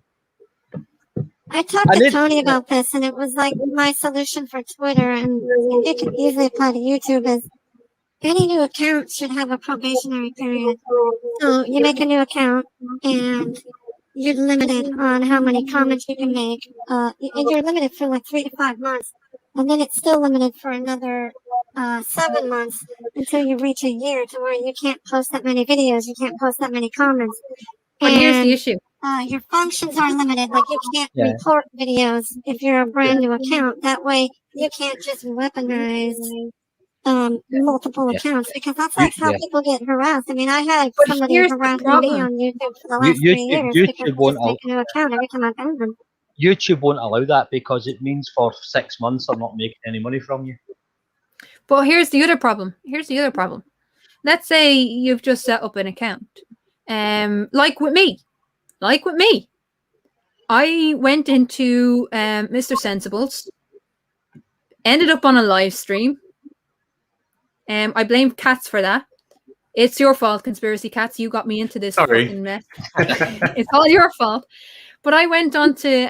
H: I talked to Tony about this, and it was like my solution for Twitter, and it could easily apply to YouTube, is any new account should have a probationary period. So you make a new account, and you're limited on how many comments you can make, and you're limited for like 3 to 5 months, and then it's still limited for another 7 months until you reach a year to where you can't post that many videos, you can't post that many comments.
A: But here's the issue.
H: Your functions are limited. Like, you can't report videos if you're a brand new account. That way, you can't just weaponize multiple accounts, because that's like how people get harassed. I mean, I had somebody harassing me on YouTube for the last 3 years because I just make a new account every time I ban them.
G: YouTube won't allow that because it means for 6 months they're not making any money from you.
A: But here's the other problem. Let's say you've just set up an account. Like with me. I went into Mr. Sensible's, ended up on a live stream. I blame Cats for that. It's your fault, Conspiracy Cats. You got me into this fucking mess. It's all your fault. But I went on to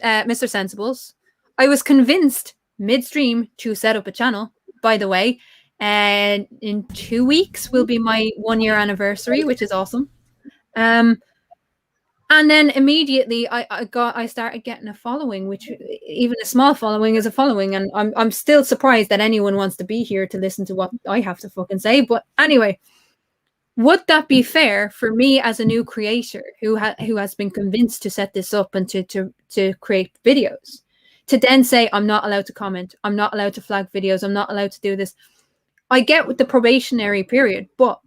A: Mr. Sensible's. I was convinced midstream to set up a channel, by the way. And in 2 weeks will be my 1-year anniversary, which is awesome. And then immediately I started getting a following, which even a small following is a following. And I'm still surprised that anyone wants to be here to listen to what I have to fucking say. But anyway, would that be fair for me as a new creator who has been convinced to set this up and to create videos, to then say, I'm not allowed to comment, I'm not allowed to flag videos, I'm not allowed to do this? I get with the probationary period, but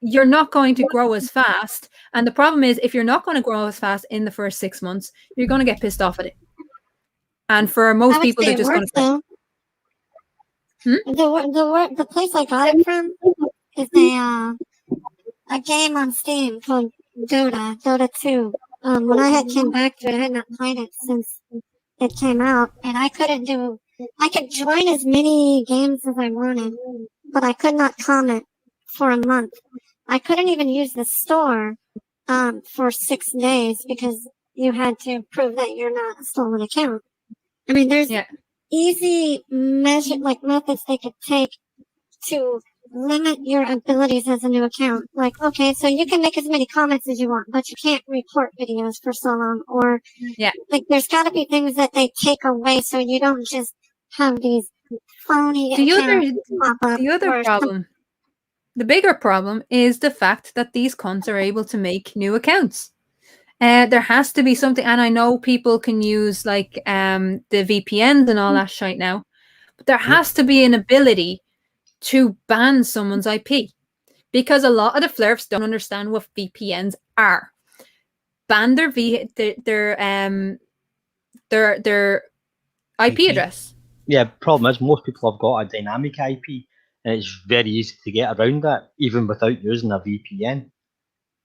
A: you're not going to grow as fast. And the problem is, if you're not going to grow as fast in the first 6 months, you're going to get pissed off at it. And for most people, they're just going to...
H: The place I got it from is a game on Steam called Dota 2. When I came back to it, I had not played it since it came out, and I could join as many games as I wanted, but I could not comment for a month. I couldn't even use the store for 6 days because you had to prove that you're not a stolen account. I mean, there's easy methods they could take to limit your abilities as a new account. Like, okay, so you can make as many comments as you want, but you can't report videos for so long. Or, like, there's got to be things that they take away so you don't just have these phony accounts pop up.
A: The other problem, the bigger problem, is the fact that these cunts are able to make new accounts. There has to be something, and I know people can use like the VPNs and all that shit now, but there has to be an ability to ban someone's IP, because a lot of the flirts don't understand what VPNs are. Ban their IP address.
G: Yeah, problem is most people have got a dynamic IP, and it's very easy to get around that, even without using a VPN.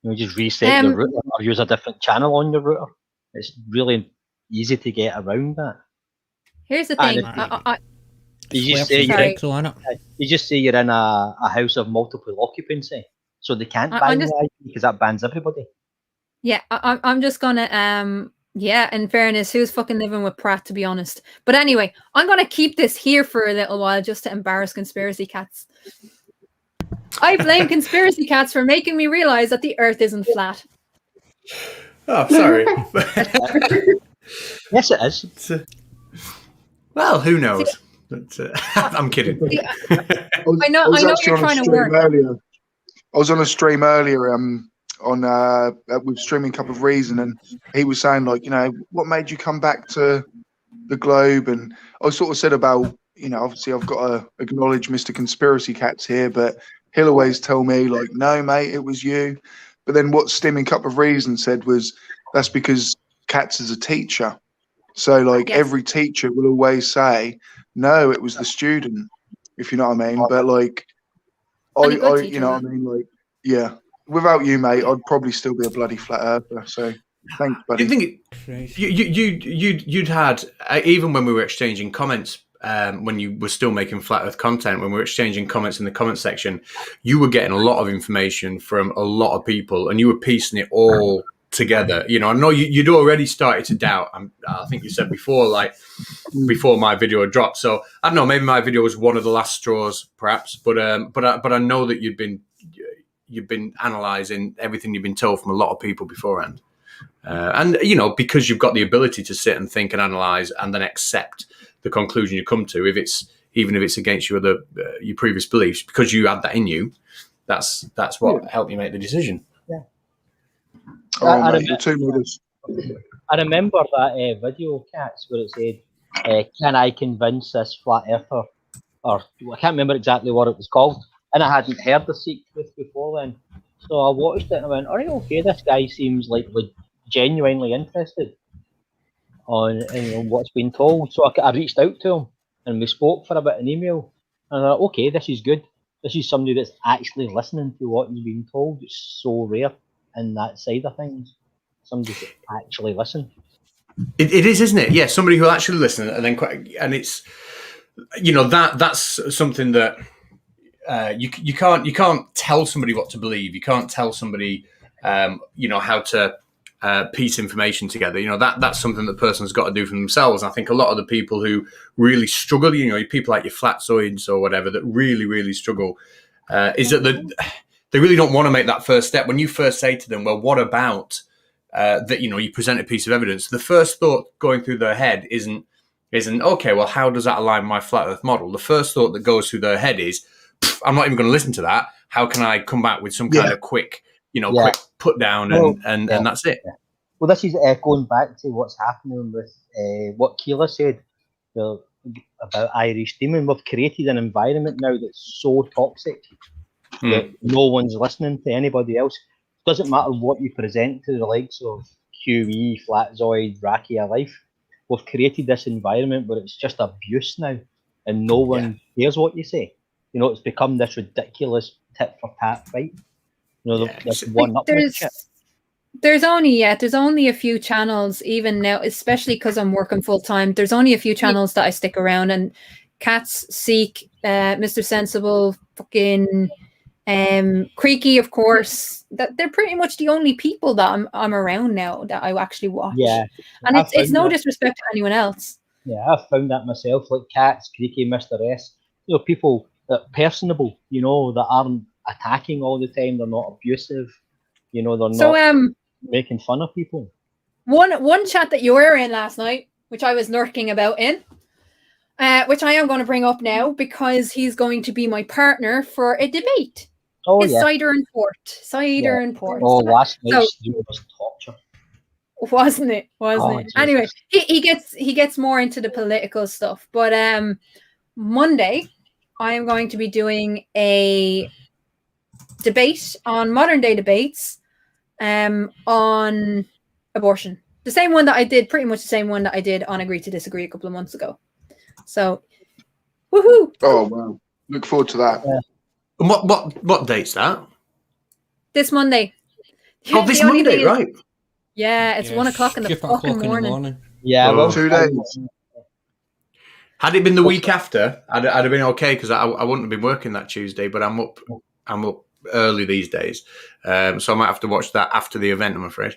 G: You just reset the router or use a different channel on your router. It's really easy to get around that.
A: Here's the
G: And
A: thing.
G: You just
E: Swerves
G: say
E: and
G: you're,
E: breaks on it.
G: you just say you're in a house of multiple occupancy, so they can't buy
A: I'm
G: the
A: just-
G: ID because that bans everybody.
A: Yeah, I'm just gonna yeah, in fairness, who's fucking living with Pratt, to be honest? But anyway, I'm gonna keep this here for a little while just to embarrass conspiracy cats. I blame conspiracy cats for making me realize that the Earth isn't flat.
L: Oh, sorry.
G: Yes, it is.
L: Well, who knows? But, I'm kidding.
A: I know
K: was actually
A: you're
K: on a
A: trying to
K: stream
A: work.
K: earlier. I was on a stream earlier on with streaming Cup of Reason, and he was saying, like, you know, what made you come back to the globe? And I sort of said about, you know, obviously I've got to acknowledge Mr. Conspiracy Cats here, but he'll always tell me, like, no, mate, it was you. But then what Stimming Cup of Reason said was, that's because Cats is a teacher. So, like,
A: Yes.
K: every teacher will always say, no, it was the student, if you know what I mean. But, like,
A: And a good
K: I
A: teacher,
K: you know what I mean? Like, yeah. Without you, mate, I'd probably still be a bloody flat earther. So, thanks, buddy.
L: You think you'd had even when we were exchanging comments when you were still making flat Earth content, when we were exchanging comments in the comment section, you were getting a lot of information from a lot of people, and you were piecing it all together. You know, I know you'd already started to doubt. I think you said before, like before my video had dropped. So I don't know, maybe my video was one of the last straws, perhaps. But I know that you've been analysing everything you've been told from a lot of people beforehand. And, you know, because you've got the ability to sit and think and analyse and then accept the conclusion you come to, even if it's against your previous beliefs, because you had that in you, that's what helped you make the decision.
G: Yeah.
K: Oh, mate, you're too modest.
G: I remember that video, Cats, where it said, can I convince this flat earther? Or I can't remember exactly what it was called. And I hadn't heard the Seek Truth before then. So I watched it and I went, all right, okay, this guy seems like genuinely interested on what's been told. So I reached out to him and we spoke for a bit in email. And I thought, okay, this is good. This is somebody that's actually listening to what he's being told. It's so rare in that side of things. Somebody to actually listen.
L: It is, isn't it? Yeah, somebody who'll actually listen, and it's, you know, that's something that you can't tell somebody what to believe. You can't tell somebody, you know, how to piece information together. You know, that's something the person's got to do for themselves. And I think a lot of the people who really struggle, you know, people like your flatzoids or whatever that really, really struggle, is that they really don't want to make that first step. When you first say to them, well, what about that, you know, you present a piece of evidence, the first thought going through their head isn't okay, well, how does that align with my flat earth model? The first thought that goes through their head is, I'm not even going to listen to that. How can I come back with some kind of quick, quick put down and that's it.
G: Yeah. Well, this is going back to what's happening with what Keela said about Irish Demon. We've created an environment now that's so toxic that no one's listening to anybody else. It doesn't matter what you present to the likes of QE, Flatzoid, Rakia Life. We've created this environment where it's just abuse now, and no one hears what you say. You know, it's become this ridiculous tit for tat fight. You know, this one-upmanship.
A: There's only a few channels even now, especially because I'm working full time. There's only a few channels that I stick around, and Cats, Seek, Mr. Sensible, fucking Creaky, of course. That they're pretty much the only people that I'm around now that I actually watch.
G: Yeah,
A: and it's no disrespect to anyone else.
G: Yeah, I've found that myself. Like Cats, Creaky, Mr. S. You know, people that are personable. You know, that aren't attacking all the time. They're not abusive. You know, they're not making fun of people.
A: One chat that you were in last night, which I was lurking about in, which I am going to bring up now because he's going to be my partner for a debate.
G: Oh,
A: it's Cider and Port. Cider and Port.
G: Oh, last night's stream was torture.
A: Wasn't it? Anyway, he gets more into the political stuff. But Monday, I am going to be doing a debate on modern day debates on abortion. The same one that I did, pretty much the same one that I did on Agree to Disagree a couple of months ago. So, woohoo!
K: Oh, wow. Look forward to that.
G: Yeah.
L: And what date's that?
A: This Monday.
L: Oh, this Monday, right?
A: Yeah, it's 1 o'clock in the fucking morning.
G: Yeah,
L: Oh.
G: well,
K: 2 days.
L: Had it been the week after, I'd have been okay because I wouldn't have been working that Tuesday. But I'm up early these days, so I might have to watch that after the event. I'm afraid.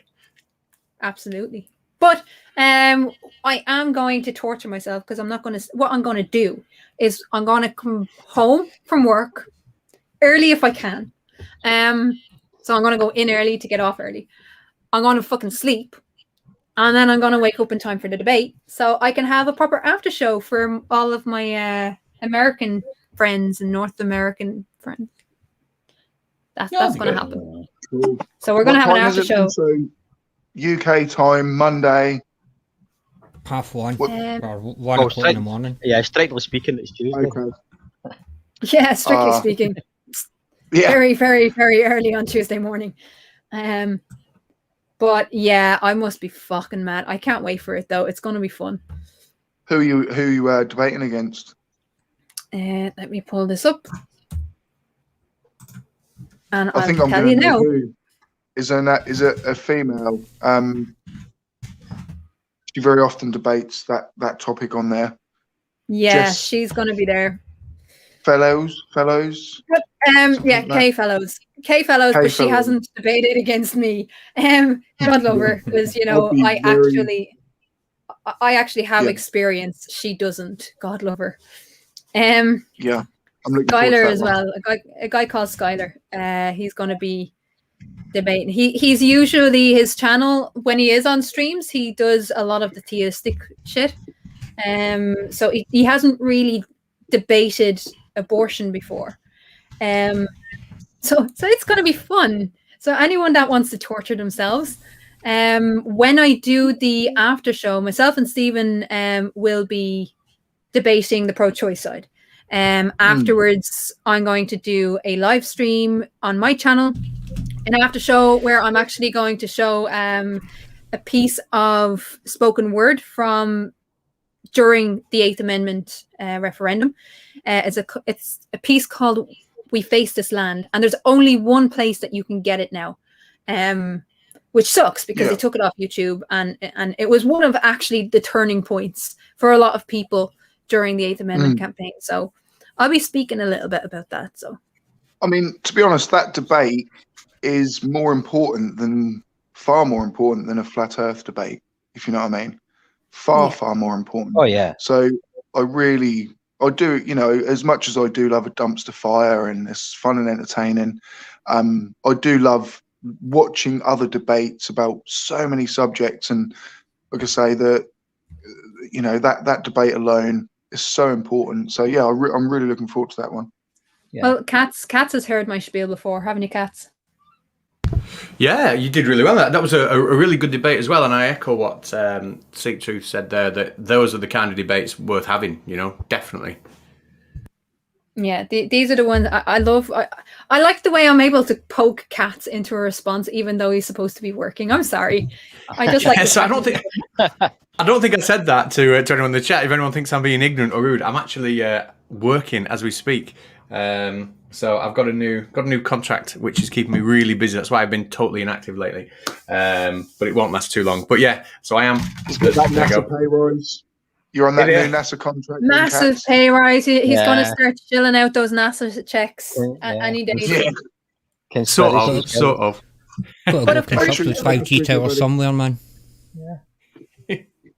A: Absolutely. But I am going to torture myself because I'm not going to. What I'm going to do is I'm going to come home from work early if I can. So I'm going to go in early to get off early. I'm going to fucking sleep, and then I'm going to wake up in time for the debate, so I can have a proper after show for all of my American friends and North American friends. That's going to happen.
K: Cool.
A: So we're going to have an
K: What time
A: after
K: is it then?
A: show.
K: So UK time, Monday.
E: 1:30
K: What-
E: or 1 o'clock in the morning.
G: Yeah, strictly speaking, it's Tuesday.
K: Okay.
A: Yeah, strictly speaking.
K: Yeah.
A: Very, very, very early on Tuesday morning. But yeah, I must be fucking mad. I can't wait for it though. It's going to be fun.
K: Who you debating against?
A: Let me pull this up. And
K: I think
A: I'll
K: I'm
A: tell
K: going
A: you
K: to
A: now.
K: know who. Is it a female? She very often debates that topic on there.
A: Yeah,
K: Jess-
A: she's going to be there.
K: Fellows.
A: Yeah,
K: like
A: Kay Fellows. Kay Fellows,
K: Kay
A: but she
K: Fellows.
A: hasn't debated against me. God love her, because
K: I'd be
A: I actually have
K: Yeah.
A: experience. She doesn't. God love her.
K: Yeah, I'm looking forward to
A: Skylar
K: that
A: as
K: one.
A: well. A guy called Skylar. He's going to be debating. He's usually, his channel, when he is on streams, he does a lot of the theistic shit. So he hasn't really debated abortion before. So it's going to be fun. So anyone that wants to torture themselves, when I do the after show, myself and Stephen will be debating the pro-choice side. Afterwards, I'm going to do a live stream on my channel, an after show where I'm actually going to show a piece of spoken word from during the 8th Amendment referendum. It's a piece called "We Face This Land," and there's only one place that you can get it now, which sucks because they took it off YouTube, and it was one of actually the turning points for a lot of people during the 8th Amendment campaign. So I'll be speaking a little bit about that. So,
K: I mean, to be honest, that debate is far more important than a flat Earth debate, if you know what I mean. Far more important.
G: Oh yeah.
K: So I do, as much as I do love a dumpster fire and it's fun and entertaining, I do love watching other debates about so many subjects. And like I say, that debate alone is so important. So yeah, I'm really looking forward to that one.
G: Yeah.
A: well, Katz has heard my spiel before, haven't you, Katz?
L: Yeah, you did really well. That was a really good debate as well, and I echo what Seek Truth said there, that those are the kind of debates worth having, definitely.
A: Yeah, these are the ones I love. I like the way I'm able to poke Katz into a response, even though he's supposed to be working. I'm sorry. I just like.
L: Yes, I don't think I said that to anyone in the chat. If anyone thinks I'm being ignorant or rude, I'm actually working as we speak. So I've got a new contract which is keeping me really busy. That's why I've been totally inactive lately. But it won't last too long. But yeah, so I am.
K: That NASA pay rise. You're on that new NASA contract.
A: Massive pay rise. He's going to
G: Yeah.
A: start filling out those NASA checks any day.
K: Yeah.
L: Sort of.
E: Got to go construct those 5G towers somewhere, man.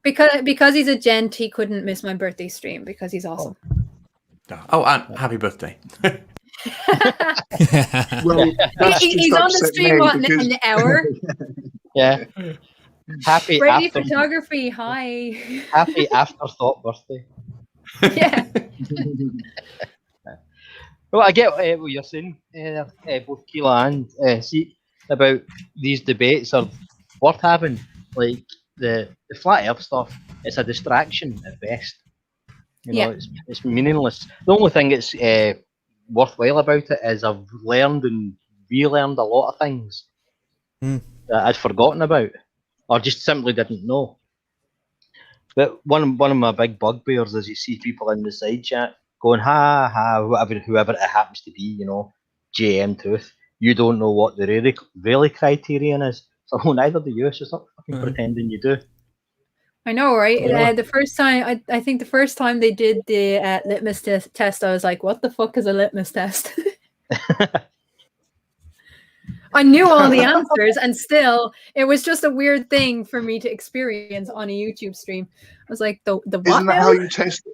A: Because he's a gent, he couldn't miss my birthday stream because he's awesome.
L: Oh, and happy birthday.
K: Well, that's
A: He's
K: just
A: on the
K: upset
A: stream
K: me
A: in
K: because-
A: an hour.
G: Yeah. Happy
A: Brady
G: after,
A: photography. Hi.
G: happy afterthought birthday.
A: Yeah.
G: Well, I get what you're saying, both Keela and see about these debates are worth having. Like the flat Earth stuff, it's a distraction at best. It's meaningless. The only thing that's worthwhile about it is I've learned and relearned a lot of things that I'd forgotten about, or just simply didn't know. But one of my big bugbears is you see people in the side chat going, ha ha, whoever it happens to be, JM Tooth, you don't know what the really criterion is. So neither do you, so stop fucking pretending you do.
A: I know, right?
C: Yeah.
A: The first time, I think the first time they did the litmus test, I was like, what the fuck is a litmus test? I knew all the answers, and still, it was just a weird thing for me to experience on a YouTube stream. I was like, the what
K: Isn't that
A: now?
K: how you test?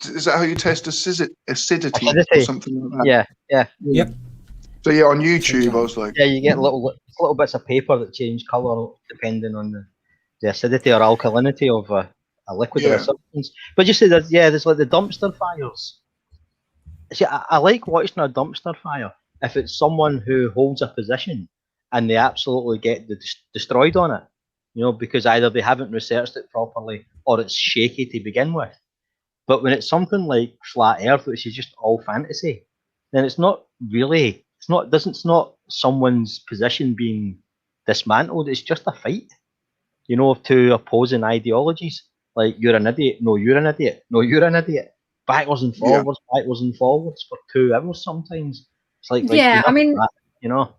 K: Is that how you test acidity or
G: Acidity.
K: something like that?
G: Yeah, yeah.
E: Yep.
K: So yeah, on YouTube, I was like,
G: Yeah, you get little bits of paper that change colour depending on the acidity or alkalinity of a liquid or a
K: Yeah.
G: substance. But you see, there's like the dumpster fires. See, I like watching a dumpster fire if it's someone who holds a position and they absolutely get destroyed on it, you know, because either they haven't researched it properly or it's shaky to begin with. But when it's something like flat Earth, which is just all fantasy, then it's not really. It's not someone's position being dismantled. It's just a fight, you know, of two opposing ideologies. Like you're an idiot. No, you're an idiot. No, you're an idiot. Backwards and
K: Yeah.
G: forwards for 2 hours sometimes. It's like
A: Yeah,
G: enough
A: I
G: of
A: mean,
G: that, you know.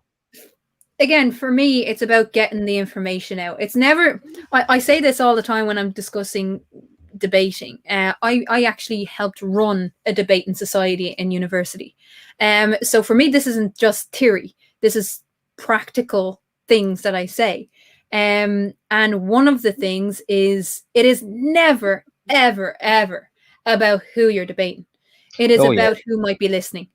A: again, for me, it's about getting the information out. It's never, I say this all the time when I'm discussing debating. I actually helped run a debating society in university. So for me, this isn't just theory. This is practical things that I say. And one of the things is it is never, ever, ever about who you're debating. It is
G: Oh, yeah.
A: about who might be listening.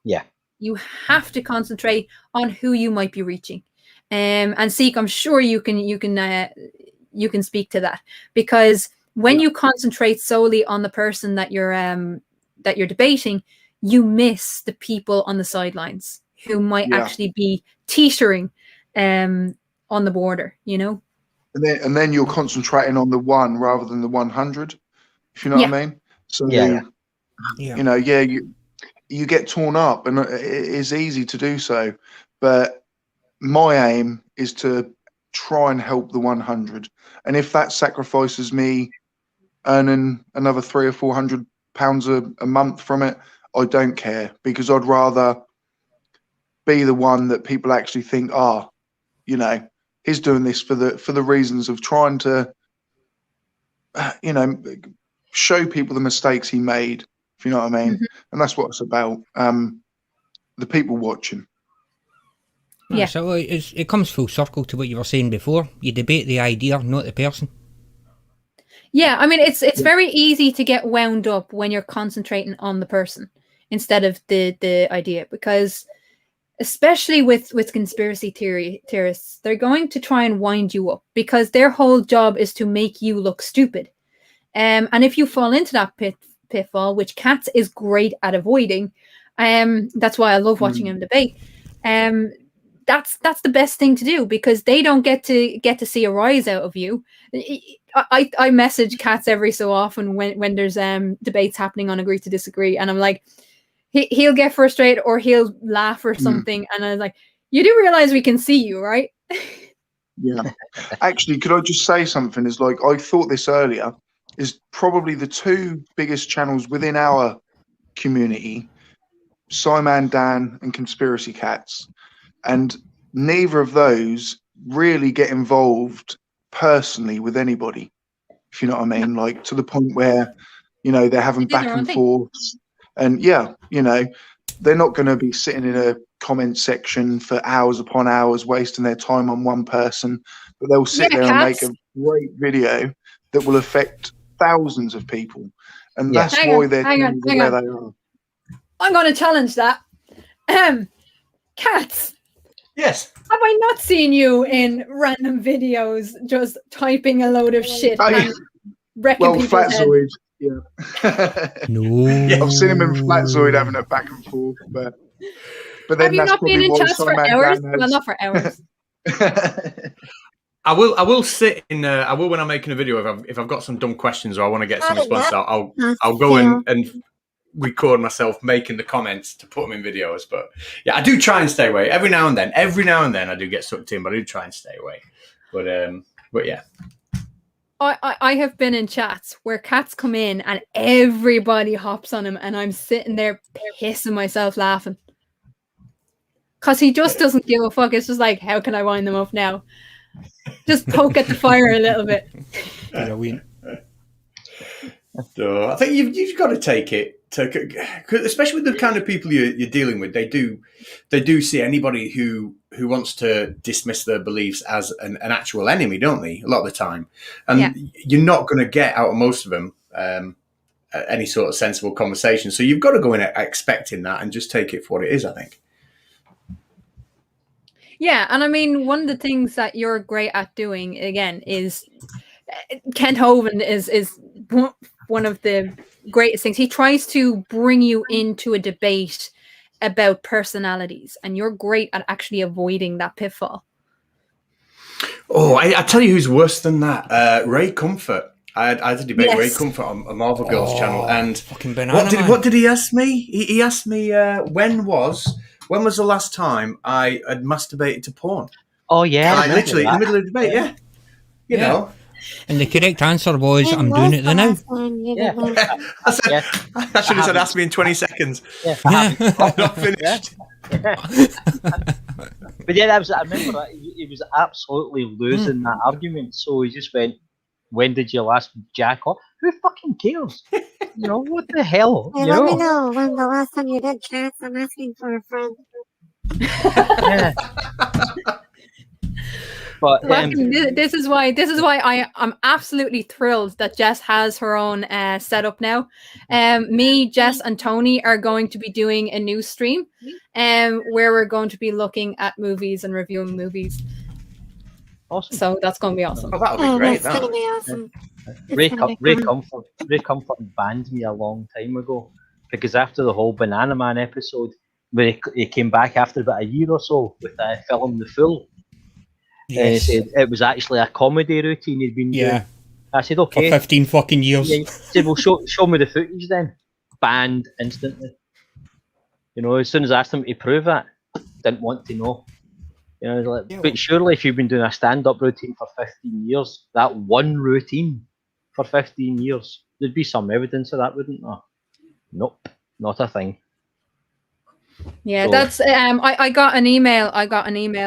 G: Yeah.
A: You have to concentrate on who you might be reaching. And Seek, I'm sure you can speak to that, because when you concentrate solely on the person that you're debating, you miss the people on the sidelines who might
K: Yeah.
A: actually be teetering on the border, you know?
K: and then you're concentrating on the one rather than the 100, if you know what I mean. So
G: Yeah.
K: you know, yeah, you get torn up, and it is easy to do so. But my aim is to try and help the 100, and if that sacrifices me earning another £300 or £400 a month from it, I don't care, because I'd rather be the one that people actually think, you know, he's doing this for the reasons of trying to, you know, show people the mistakes he made, if you know what I mean. And that's what it's about. The people watching.
E: Yeah. So it comes full circle to what you were saying before. You debate the idea, not the person.
A: Yeah, I mean, it's very easy to get wound up when you're concentrating on the person instead of the idea, because especially with conspiracy theorists, they're going to try and wind you up because their whole job is to make you look stupid. And if you fall into that pitfall, which Katz is great at avoiding, that's why I love watching him debate. That's the best thing to do, because they don't get to see a rise out of you. I message Katz every so often when there's debates happening on Agree to Disagree, and I'm like, he'll get frustrated or he'll laugh or something, and I was like, you do realize we can see you, right?
K: Yeah. Actually, could I just say something? Is like, I thought this earlier, is probably the two biggest channels within our community, Simon Dan and Conspiracy Cats, and neither of those really get involved personally with anybody, if you know what I mean. Like, to the point where, you know, they're having back and forths, and yeah, you know, they're not going to be sitting in a comment section for hours upon hours wasting their time on one person, but they'll sit there and make a great video that will affect thousands of people, and that's why they're where they are.
A: I'm going to challenge that. Cats.
L: Yes.
A: Have I not seen you in random videos just typing a load of shit and wrecking people's heads?
K: Flatzoid, yeah.
E: No.
K: I've seen him in Flatzoid having a back and forth, but then
A: Have you
K: that's
A: not been
K: probably
A: in
K: why
A: chats for
K: Simon
A: hours?
K: Dan has...
A: Well, not for hours.
L: I will sit in. I will, when I'm making a video, if I've got some dumb questions or I want to get some responses, I'll go and record myself making the comments to put them in videos. But yeah, I do try and stay away every now and then. Every now and then, I do get sucked in, but I do try and stay away. But yeah.
A: I have been in chats where cats come in and everybody hops on him, and I'm sitting there pissing myself laughing. Because he just doesn't give a fuck. It's just like, how can I wind them up now? Just poke at the fire a little bit.
E: Brilliant.
L: So I think you've got to take it, especially with the kind of people you're dealing with. They do see anybody who wants to dismiss their beliefs as an actual enemy, don't they? A lot of the time, and you're not going to get out of most of them any sort of sensible conversation. So you've got to go in expecting that and just take it for what it is, I think.
A: Yeah, and I mean, one of the things that you're great at doing, again, is Kent Hovind is one of the greatest things. He tries to bring you into a debate about personalities, and you're great at actually avoiding that pitfall.
L: Oh, I tell you who's worse than that. Ray Comfort. I had a debate with Ray Comfort on a Marvel Girls channel, and
E: fucking banana
L: what did he ask me? He asked me when was the last time I had masturbated to porn?
G: Oh yeah,
L: like, literally in the middle of the debate. Yeah, you know.
E: And the correct answer was, I'm doing it now.
G: Yeah.
L: I should have said, ask me in 20 seconds.
G: Yeah.
L: I'm not finished.
G: But yeah, I remember that he was absolutely losing that argument. So he just went, "When did you last jack off? Who fucking cares? You know, what the hell?
H: Hey,
G: you
H: let
G: know?
H: me know when the last time you did chats. I'm asking for a friend.
G: Yeah. But
A: this is why I'm absolutely thrilled that Jess has her own setup now. Me, Jess, and Tony are going to be doing a new stream, where we're going to be looking at movies and reviewing movies.
G: Awesome.
A: So that's going to be awesome.
L: Oh, that'll be great.
H: That's gonna be awesome.
G: Ray Comfort banned me a long time ago because after the whole Banana Man episode, where he came back after about a year or so with a film The Fool.
E: Yes.
G: Said it was actually a comedy routine he'd been doing. I said, okay.
E: For 15 fucking years.
G: Yeah, he said, well, show me the footage then. Banned instantly. You know, as soon as I asked him to prove it, didn't want to know. You know, like, but surely if you've been doing a stand-up routine for 15 years, that one routine for 15 years, there'd be some evidence of that, wouldn't there? Nope, not a thing.
A: Yeah,
G: So-
A: that's I got an email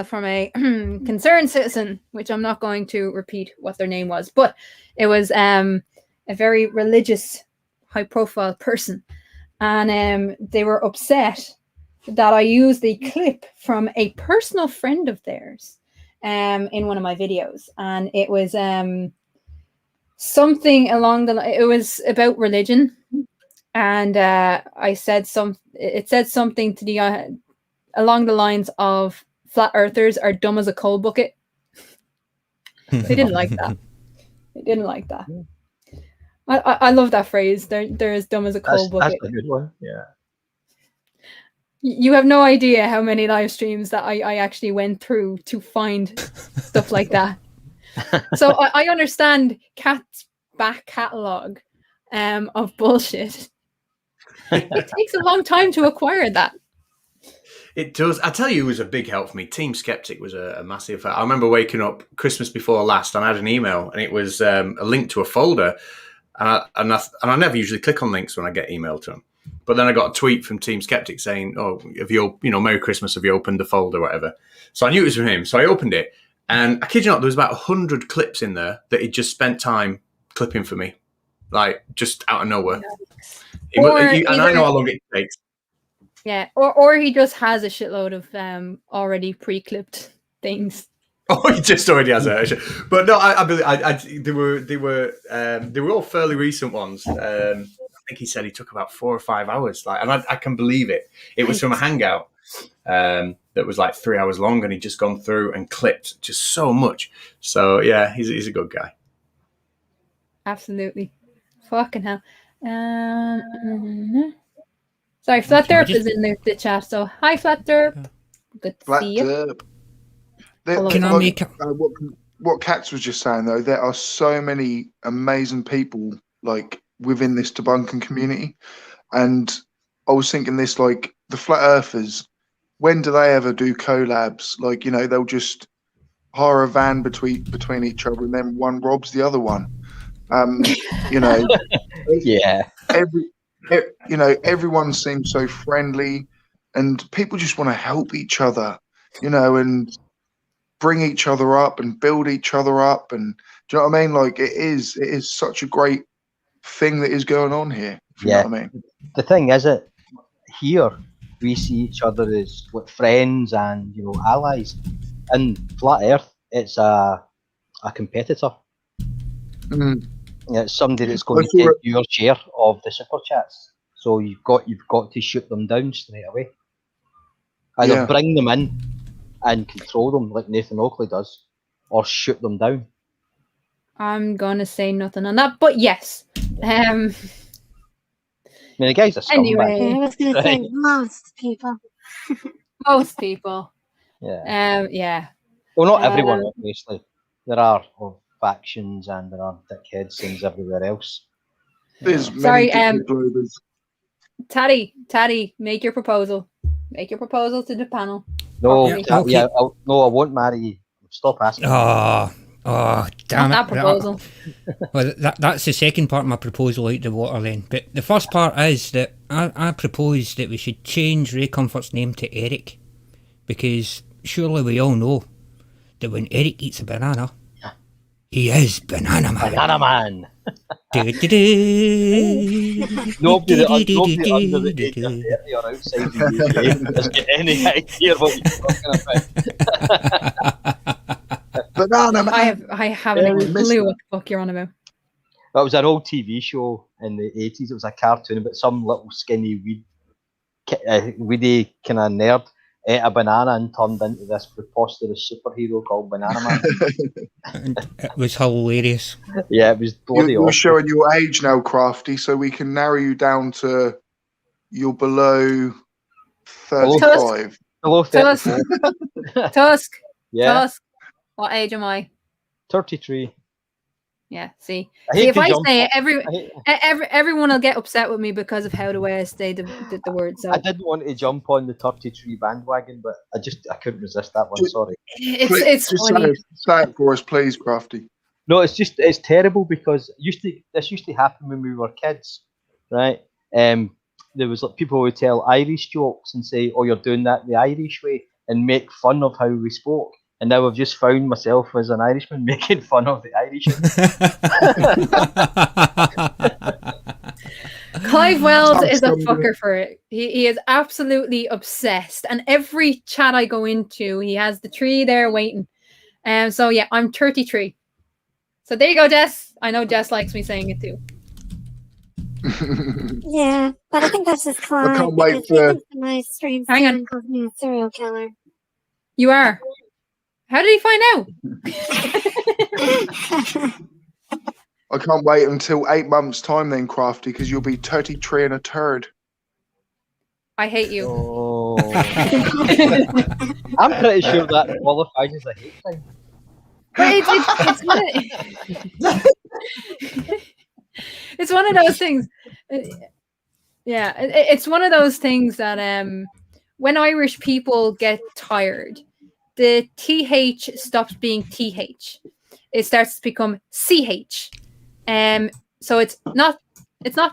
A: from a concerned citizen, which I'm not going to repeat what their name was, but it was a very religious, high profile person, and they were upset that I used a clip from a personal friend of theirs in one of my videos, and it was something along it was about religion. And I said it said something to the along the lines of flat earthers are dumb as a coal bucket. They didn't like that. They didn't like that. I love that phrase. They're as dumb as a coal bucket.
G: That's a good one. Yeah.
A: You have no idea how many live streams that I actually went through to find stuff like that. So I understand Kat's back catalogue of bullshit. It takes a long time to acquire that.
L: It does. I tell you, it was a big help for me. Team Skeptic was a massive. I remember waking up Christmas before last, and I had an email, and it was a link to a folder. And I never usually click on links when I get emailed to them. But then I got a tweet from Team Skeptic saying, "Oh, have you Merry Christmas? Have you opened the folder, whatever?" So I knew it was from him. So I opened it, and I kid you not, there was about 100 clips in there that he'd just spent time clipping for me, like just out of nowhere. And I know how long it takes.
A: Yeah, or he just has a shitload of already pre-clipped things.
L: Oh, he just already has it. But no, I believe they were all fairly recent ones. I think he said he took about 4 or 5 hours. Like, and I can believe it. It was from a hangout that was like 3 hours long, and he'd just gone through and clipped just so much. So yeah, he's a good guy.
A: Absolutely, fucking hell. Sorry, Flat Derp is in the chat. So hi, Flat Derp. Good to see you.
K: What Katz was just saying though, there are so many amazing people like within this debunking community, and I was thinking this, like the flat earthers, when do they ever do collabs? Like, you know, they'll just hire a van between each other, and then one robs the other one. You know,
G: yeah.
K: Everyone seems so friendly, and people just want to help each other. You know, and bring each other up and build each other up. And do you know what I mean? Like it is such a great thing that is going on here. If you know what I mean.
G: The thing is, it here we see each other as like friends and allies. In Flat Earth, it's a competitor.
K: Mm.
G: Yeah, it's somebody that's going
K: I
G: to
K: saw
G: take
K: it.
G: your share of the super chats. So you've got to shoot them down straight away. Either
K: Yeah.
G: bring them in and control them like Nathan Oakley does, or shoot them down.
A: I'm gonna say nothing on that, but yes.
G: I mean, the guy's a scumbag.
A: Anyway,
H: I was going to say most people.
A: most people.
G: Yeah.
A: Yeah.
G: Well, not everyone, obviously. There are factions and there are dickheads things everywhere else.
K: There's
A: Sorry,
K: many Globers.
A: Tatty, make your proposal. Make your proposal to the panel.
G: No,
A: Properly.
G: I won't marry you. Stop asking.
E: Oh, damn
A: Not
E: it.
A: that proposal.
E: Well, that's the second part of my proposal out the water then. But the first part is that I propose that we should change Ray Comfort's name to Eric. Because surely we all know that when Eric eats a banana, he is Banana Man.
G: Banana Man.
E: Nobody
G: under the age of 30 or outside the UK has got any idea what you're talking about.
K: Banana Man.
A: I haven't a clue what the fuck you're on about.
G: That was an old TV show in the 80s. It was a cartoon about some little skinny weedy kind of nerd ate a banana and turned into this preposterous superhero called Banana Man.
E: And it was hilarious.
G: Yeah, it was bloody
K: You're
G: awful.
K: showing your age now, Crafty, so we can narrow you down to you're below 35.
G: Below 34.
A: Tusk.
G: Yeah.
A: Tusk. What age am I?
G: 33.
A: Yeah, see.
G: I hate
A: See, if
G: to
A: I
G: jump
A: say it,
G: on-
A: everyone will get upset with me because of how the way I say the word. So
G: I didn't want to jump on the 33 bandwagon, but I couldn't resist that one. Sorry.
A: it's
K: Just
A: funny.
K: say it for us, please, Crafty.
G: No, it's terrible because this used to happen when we were kids, right? There was like people would tell Irish jokes and say, "Oh, you're doing that the Irish way," and make fun of how we spoke. And now I've just found myself as an Irishman making fun of the Irish.
A: Clive Wells is a fucker for it. He is absolutely obsessed. And every chat I go into, he has the tree there waiting. So yeah, I'm 33. So there you go, Jess. I know Jess likes me saying it too.
H: Yeah, but I think that's just Clive.
K: I can't wait
H: because he
K: for-
H: thinks that my stream
A: Hang on.
H: calls me a serial killer.
A: You are. How did he find out?
K: I can't wait until 8 months' time then, Crafty, because you'll be 33 and a turd.
A: I hate you.
G: Oh. I'm pretty sure that qualifies as a hate crime.
A: But it's one of those things. Yeah, it's one of those things that when Irish people get tired, the TH stops being TH. It starts to become CH. So it's not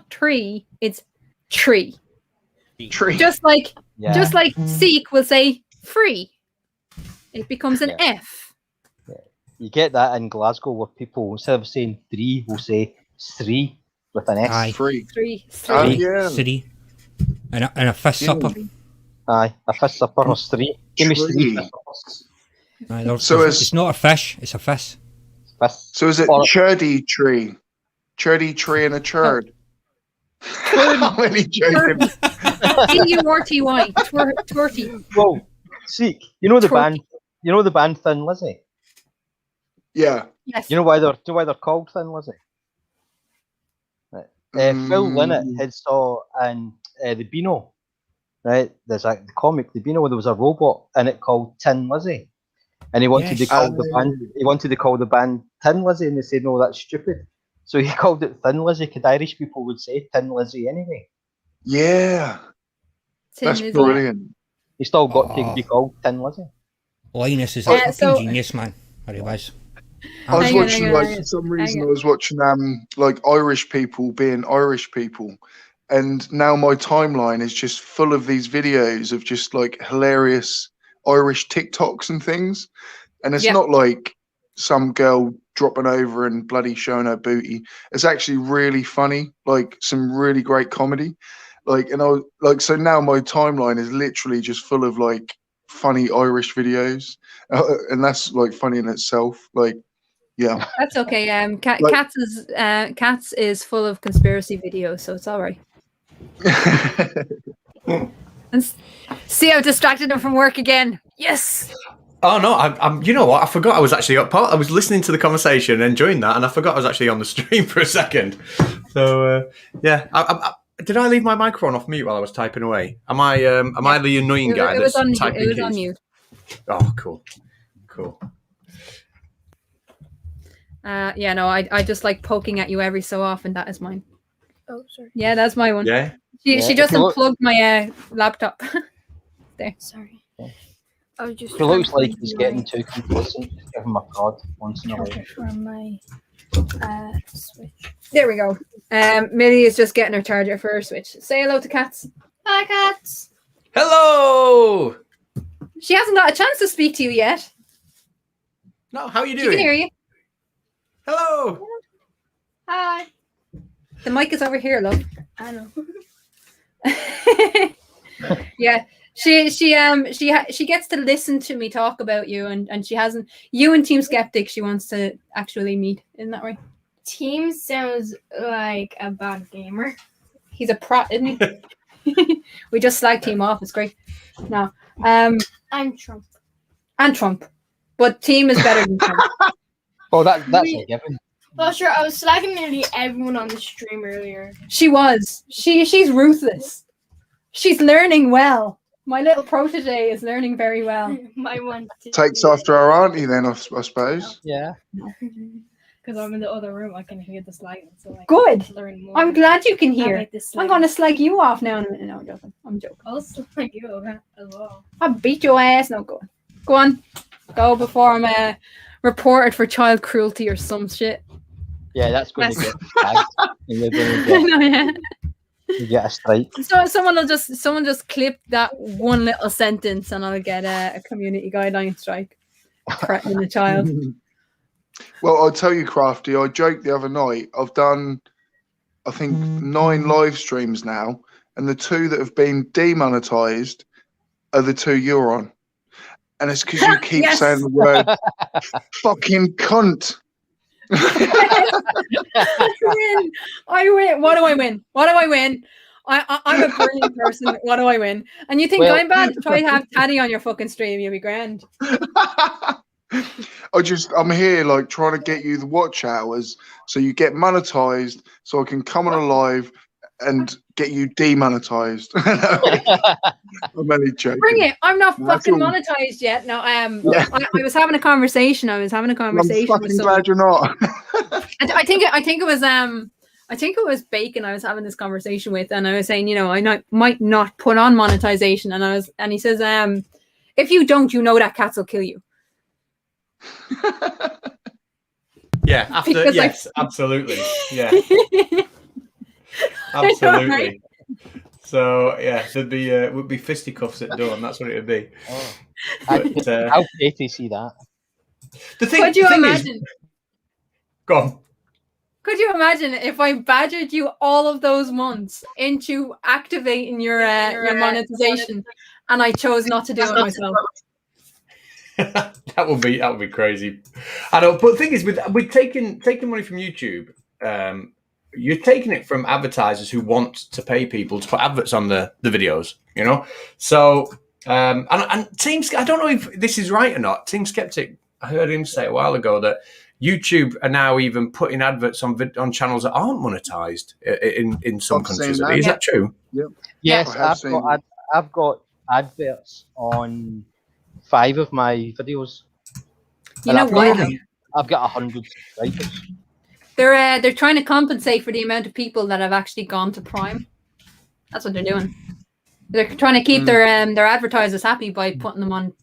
A: tree, it's tree.
K: Tree.
A: Just like
G: Yeah.
A: Sikh will say free. It becomes an F.
G: You get that in Glasgow where people, instead of saying 3, will say 3 with an S.
E: Aye.
K: Three.
A: Three.
K: Oh,
E: Three.
K: yeah.
E: Three. And a fist supper.
G: Aye, a fist supper or 3. Give me 3
K: Tree.
G: fist suppers.
E: Aye, there's-
K: So
E: it's not a fish, it's a fist.
G: Fist.
K: So is it
G: Or-
K: churdy tree? Churdy tree and a churd. How many joking?
A: Turty. Torty.
G: Whoa, Seek, you know the
A: Twerky.
G: band Thin Lizzy?
K: Yeah.
A: Yes.
G: You know why they're called Thin Lizzy? Right. Phil Lynott had saw in the Beano, right? There's the comic, the Beano, where there was a robot in it called Tin Lizzy, and he wanted to
E: Yes.
G: call the band. He wanted to call the band Tin Lizzy, and they said no, that's stupid. So he called it Thin Lizzy, because Irish people would say Tin Lizzy anyway.
K: Yeah. That's brilliant.
G: He still got to be called Tin Lizzy.
E: Linus is a
A: Yeah,
E: fucking
A: so-
E: genius, man. Or he was.
K: I was
A: Hang on,
K: watching,
A: hang on,
K: like,
A: hang on.
K: for some reason,
A: Hang
K: I was watching, like, Irish people being Irish people. And now my timeline is just full of these videos of just, like, hilarious Irish TikToks and things. and it's
A: Yeah.
K: not like some girl dropping over and bloody showing her booty. It's actually really funny, like some really great comedy. Like, and so now my timeline is literally just full of like funny Irish videos, and that's like funny in itself. Like, yeah.
A: That's okay.
K: Like-
A: Cats is full of conspiracy videos, so it's all right. And see, I've distracted him from work again. Yes.
L: Oh no, I'm. You know what? I forgot I was actually up. I was listening to the conversation, enjoying that, and I forgot I was actually on the stream for a second. So yeah, did I leave my microphone off mute while I was typing away? Am I the annoying guy
A: It was
L: that's
A: on.
L: typing
A: It was
L: keys?
A: on mute.
L: Oh, cool.
A: Yeah, no, I just like poking at you every so often. That is mine.
I: Oh, sorry.
A: Yeah, that's my one.
L: Yeah.
A: She just unplugged my laptop. There.
I: Sorry. I was just.
G: He looks like he's getting too complacent. Just give him a prod once in a while.
I: From my Switch.
A: There we go. Millie is just getting her charger for her Switch. Say hello to Cats.
B: Hi, Cats.
L: Hello.
A: She hasn't got a chance to speak to you yet.
L: No, how are you
A: She
L: doing?
A: can hear you.
L: Hello.
B: Hi.
A: The mic is over here, love.
B: I know.
A: Yeah, she gets to listen to me talk about you, and she hasn't. You and Team Skeptic, she wants to actually meet. Isn't that right?
J: Team sounds like a bad gamer.
A: He's a pro, isn't he? We just slag Team off. It's great. No,
J: I'm Trump.
A: and Trump, but Team is better than Trump.
G: Oh, that's a given.
J: Well, sure. I was slagging nearly everyone on the stream earlier.
A: She was. She's ruthless. She's learning well. My little protege is learning very well.
J: My one
K: Takes after our auntie, then I suppose.
G: Yeah.
J: Because I'm in the other room, I can hear the slagging. So I
A: Good.
J: can learn more.
A: I'm glad you can hear.
J: about this
A: I'm going to slag you off now in a minute. No, I'm joking. I'm joking.
J: I'll slag you as well.
A: I'll beat your ass. No, go on. Go on. Go before I'm reported for child cruelty or some shit.
G: Yeah, that's going to
A: Yes.
G: get tagged. And you're going to
A: I know, yeah.
G: get a strike.
A: So someone just clip that one little sentence and I'll get a community guideline strike. Threatening the child.
K: Well, I'll tell you, Crafty, I joked the other night. I've done, I think, 9 live streams now, and the 2 that have been demonetized are the 2 you're on. And it's because you keep
A: Yes.
K: saying the word fucking cunt.
A: I win. What do I win? What do I win? I'm a brilliant person. What do I win? And you think
G: Well-
A: I'm bad? Try to have Tatty on your fucking stream. You'll be grand.
K: I'm here like trying to get you the watch hours so you get monetized so I can come on a live and get you demonetized. I'm only joking.
A: Bring it. I'm not
K: That's
A: fucking
K: all.
A: monetized yet. No,
K: Yeah.
A: I was having a conversation.
K: I'm
A: with
K: fucking
A: someone.
K: glad you're not.
A: I think it was Bacon I was having this conversation with, and I was saying, I might not put on monetization, and he says, if you don't, that cats will kill you.
L: Yeah. After
A: Because I-
L: yes, absolutely. Yeah. Absolutely. So yeah, there'd be would be fisticuffs at dawn. That's what it would be.
G: Oh.
L: But,
G: How dare you see that?
L: the thing,
A: Could you
L: thing
A: imagine?
L: Is, go on.
A: Could you imagine if I badgered you all of those months into activating your monetization, and I chose not to do it myself?
L: that would be crazy. I know, but the thing is, with taking money from YouTube, you're taking it from advertisers who want to pay people to put adverts on the videos. So and Team, I don't know if this is right or not. Team Skeptic, I heard him say a while ago that YouTube are now even putting adverts on channels that aren't monetized in some
K: I've
L: countries.
K: seen that.
L: Is that true?
K: Yep.
G: Yes,
K: I have seen
G: I've got adverts on 5 of my videos.
A: You
G: And
A: know what?
G: I've got 100 subscribers.
A: They're trying to compensate for the amount of people that have actually gone to Prime. That's what they're doing. They're trying to keep their advertisers happy by putting them on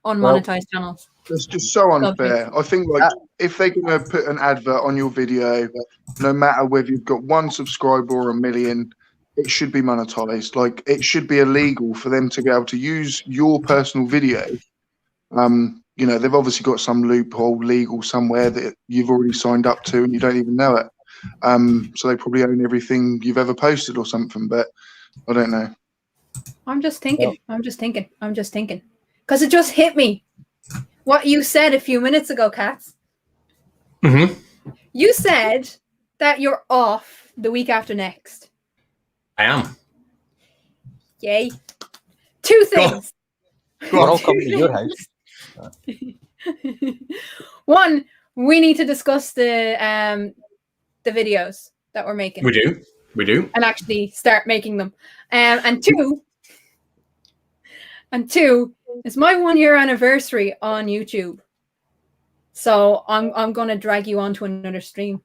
A: unmonetized channels.
K: It's just so unfair. I think if they're going to put an advert on your video, no matter whether you've got 1 subscriber or 1 million, it should be monetized. Like, it should be illegal for them to be able to use your personal video, you know, they've obviously got some loophole legal somewhere that you've already signed up to and you don't even know it. So they probably own everything you've ever posted or something, but I don't know.
A: I'm just thinking. Because it just hit me. What you said a few minutes ago, Katz.
L: Mm-hmm.
A: You said that you're off the week after next.
L: I am.
A: Yay. Two things.
G: We're all coming to your house.
A: One, we need to discuss the videos that we're making.
L: We do.
A: And actually start making them. And two, it's my 1 year anniversary on YouTube. So I'm gonna drag you onto another stream.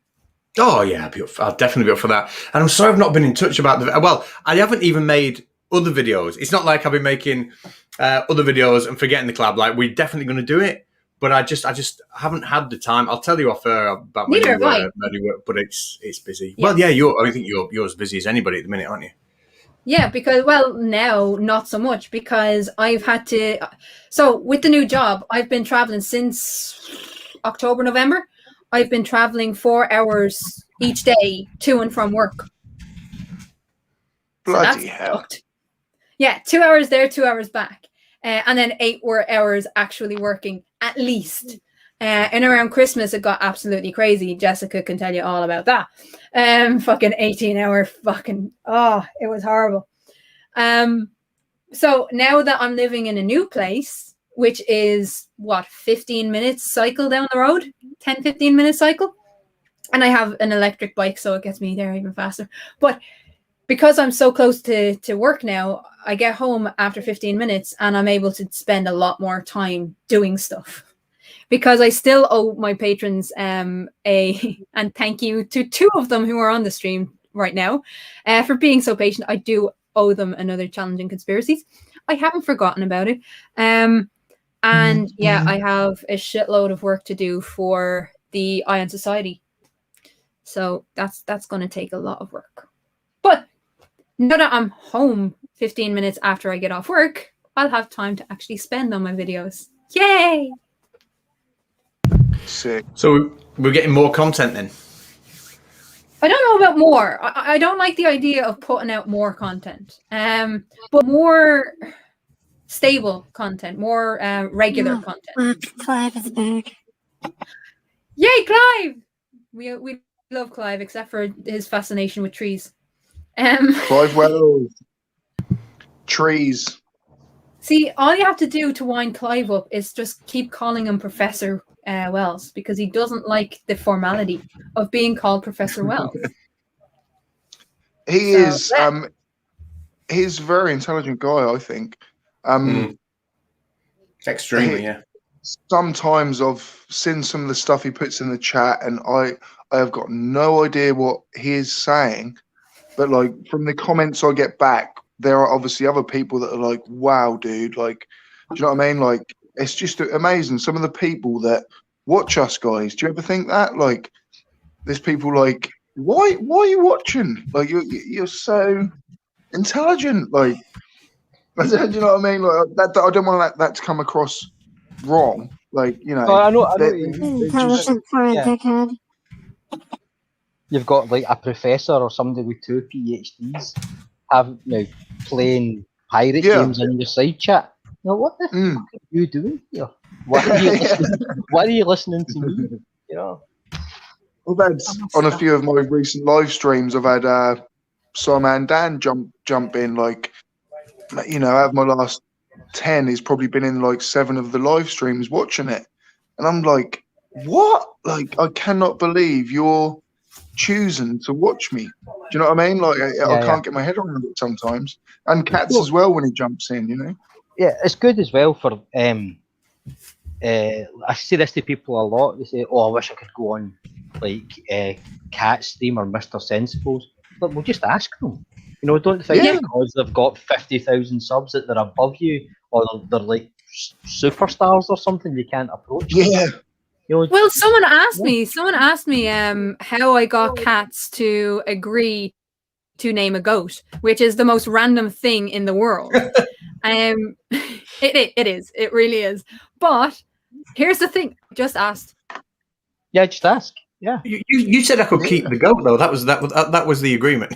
L: Oh yeah, I'll definitely be up for that. And I'm sorry I've not been in touch about well, I haven't even made other videos. It's not like I've been making other videos and forgetting the collab. Like, we're definitely going to do it, but I just haven't had the time. I'll tell you off about my new work, but it's busy. Yeah. Well, yeah, I think you're as busy as anybody at the minute, aren't you?
A: Yeah, because, well, now not so much, because I've had to. So with the new job, I've been traveling since October, November. I've been traveling 4 hours each day to and from work.
K: Bloody hell.
A: Fucked. Yeah, 2 hours there, 2 hours back. And then 8 hours actually working, at least. And around Christmas, it got absolutely crazy. Jessica can tell you all about that. Fucking 18-hour fucking... Oh, it was horrible. So now that I'm living in a new place, which is, 15 minutes cycle down the road? 10, 15 minute cycle? And I have an electric bike, so it gets me there even faster. But because I'm so close to work now, I get home after 15 minutes and I'm able to spend a lot more time doing stuff. Because I still owe my patrons and thank you to 2 of them who are on the stream right now for being so patient. I do owe them another Challenging Conspiracies. I haven't forgotten about it. And yeah, I have a shitload of work to do for the Ion Society. So that's going to take a lot of work. But now that I'm home 15 minutes after I get off work, I'll have time to actually spend on my videos. Yay!
K: Sick.
L: So we're getting more content then?
A: I don't know about more. I don't like the idea of putting out more content. But more stable content, more regular content.
H: Clive is back.
A: Yay, Clive! We love Clive, except for his fascination with trees.
K: Clive Wells. Trees.
A: See, all you have to do to wind Clive up is just keep calling him Professor Wells, because he doesn't like the formality of being called Professor Wells.
K: He's a very intelligent guy, I think.
L: Extremely, yeah.
K: Sometimes I've seen some of the stuff he puts in the chat, and I have got no idea what he is saying. But like, from the comments I get back, there are obviously other people that are like, "Wow, dude!" Like, do you know what I mean? Like, it's just amazing. Some of the people that watch us, guys. Do you ever think that? Like, there's people like, why are you watching? Like, you're so intelligent. Like, do you know what I mean? Like, that I don't want that to come across wrong. Like, you know.
G: I know.
H: Intelligent for a dickhead.
G: You've got like a professor or somebody with 2 PhDs playing pirate games in your side chat. Now, what the fuck are you doing here? Why are you listening to me? You know.
K: I've had on a few of my recent live streams, I've had Simon Dan jump in. Like, you know, out of my last 10, he's probably been in like 7 of the live streams watching it, and I'm like, what? Like, I cannot believe you're choosing to watch me. Do you know what I mean? Like, I can't get my head around it sometimes. And Katz as well when he jumps in, you know.
G: Yeah, it's good as well for. I say this to people a lot. They say, "Oh, I wish I could go on like Cat's stream or Mr. Sensible's." But we'll just ask them. You know, don't think because they've got 50,000 subs that they're above you, or they're like superstars or something. You can't approach them.
K: Yeah.
G: You know,
A: Well, someone asked me how I got Katz to agree to name a goat, which is the most random thing in the world. It is. It really is. But Here's the thing. Just asked.
G: Yeah, just ask. Yeah.
L: You said I could keep the goat though. That was the agreement.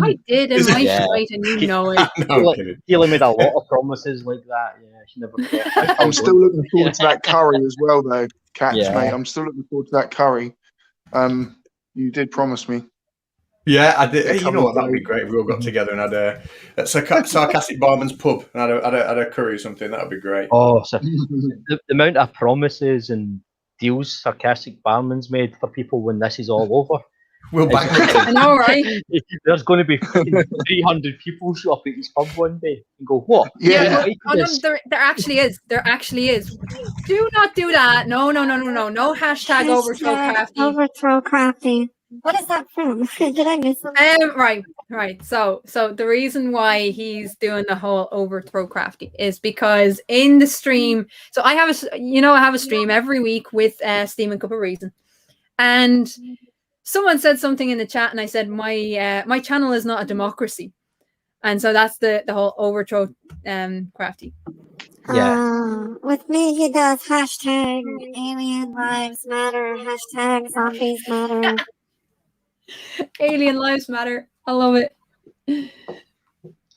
A: I did in
L: Is it?
A: my
G: Yeah.
A: fight, and you know it.
L: No, I'm kidding.
G: Keela made a lot of promises like that. Yeah, she never kept.
K: I'm still looking forward to that curry as well, though, Cats,
G: Yeah.
K: mate. I'm still looking forward to that curry. You did promise me.
L: Yeah, I did.
K: Yeah,
L: You know what? That'd be great if we all got together and had a sarcastic barman's pub and had a curry or something. That'd be great.
G: Oh, so the amount of promises and deals sarcastic barman's made for people when this is all over.
L: We'll bang
A: I know, right?
G: There's going to be 300 people show up at his pub one day and go, "What?
K: Yeah.
A: Oh, no, there actually is. There actually is. Do not do that. No. No hashtag overthrow crafty.
H: Overthrow crafty. What is that from? Did I miss something?
A: Right. So the reason why he's doing the whole overthrow crafty is because in the stream. So I have a stream every week with Steam and Cup of Reason, and someone said something in the chat, and I said my channel is not a democracy, and so that's the whole overthrow crafty.
G: Yeah.
H: With me, he does hashtag alien lives matter, hashtag zombies matter.
A: Alien lives matter. I love it.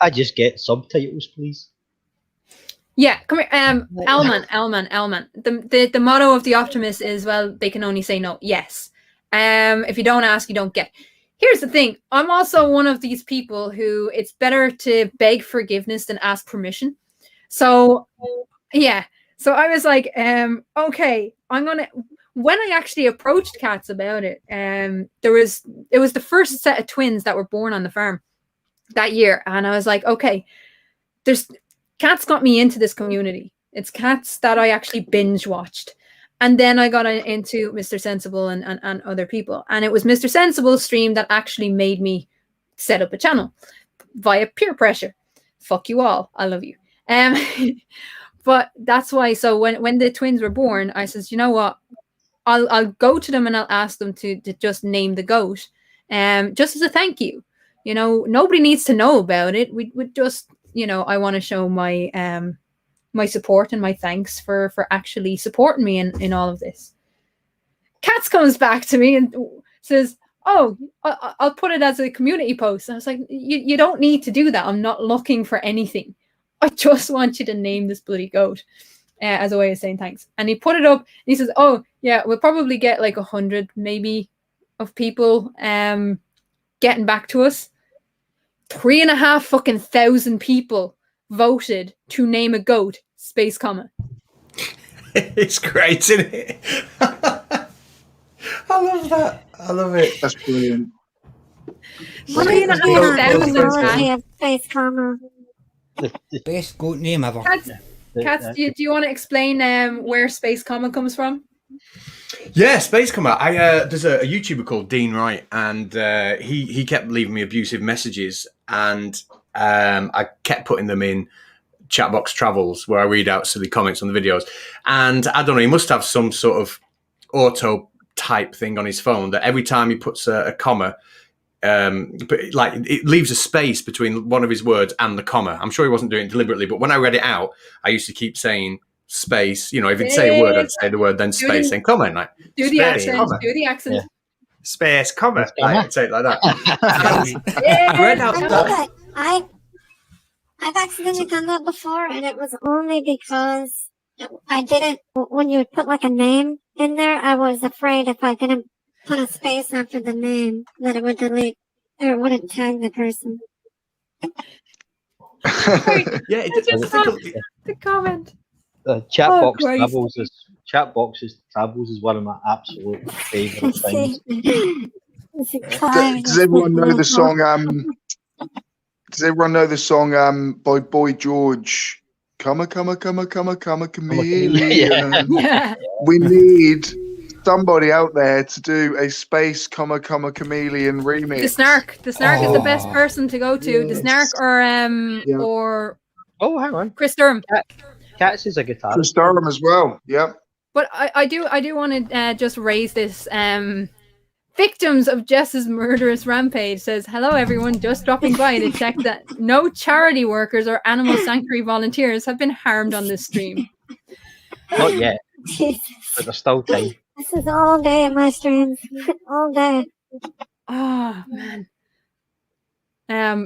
G: I just get subtitles, please.
A: Yeah, come here. Elman. The motto of the optimist is, well, they can only say no. Yes. If you don't ask, you don't get. Here's the thing. I'm also one of these people who it's better to beg forgiveness than ask permission. So, yeah. So I was like, okay, when I actually approached Cats about it, it was the first set of twins that were born on the farm that year. And I was like, okay, Cats got me into this community. It's Cats that I actually binge watched. And then I got into Mr. Sensible and other people. And it was Mr. Sensible's stream that actually made me set up a channel via peer pressure. Fuck you all. I love you. But that's why. So when the twins were born, I says, you know what? I'll go to them and I'll ask them to just name the goat, just as a thank you. You know, nobody needs to know about it. We would just, I want to show my my support and my thanks for actually supporting me in all of this. Cats comes back to me and says, oh, I'll put it as a community post. And I was like, you don't need to do that. I'm not looking for anything. I just want you to name this bloody goat as a way of saying thanks. And he put it up and he says, oh yeah, we'll probably get like 100 maybe of people getting back to us. 3,500 fucking people voted to name a goat space comma.
L: It's great, isn't it? I love that. I love it.
K: That's brilliant.
A: 3,500.
H: Space comma.
E: The best goat name ever.
A: Cats, do you want to explain where space comma comes from?
L: Yeah, Space Comma. There's a YouTuber called Dean Wright, and he kept leaving me abusive messages, and I kept putting them in Chatbox Travels, where I read out silly comments on the videos. And I don't know, he must have some sort of auto type thing on his phone that every time he puts a comma, like it leaves a space between one of his words and the comma. I'm sure he wasn't doing it deliberately, but when I read it out, I used to keep saying space. If he'd say a word, I'd say the word, then space, then comma. Like,
A: do the accent. Comma. Do the accent.
L: Yeah. Space, comma. Like, say it like that.
H: I read out that. I've accidentally done that before, and it was only because I didn't. When you would put like a name in there, I was afraid if I didn't put a space after the name that it would delete or it wouldn't tag the person.
L: Yeah,
A: the comment.
G: Chatbox Travels is one of my absolute favourite things.
K: Does everyone know the song? Does everyone know the song by Boy George? Comma, chameleon.
A: Yeah.
K: We need somebody out there to do a space, comma, chameleon remix.
A: The Snark is the best person to go to. The Snark or
G: hang on,
A: Chris Durham.
G: Cats is a guitar.
K: Chris Durham as well. Yeah.
A: But I do want to just raise this. Victims of Jess's murderous rampage says, hello everyone, just dropping by to check that no charity workers or animal sanctuary volunteers have been harmed on this stream.
G: Not yet.
H: Jesus.
G: But there's still time.
H: This is all day at my streams. All day.
A: Oh man.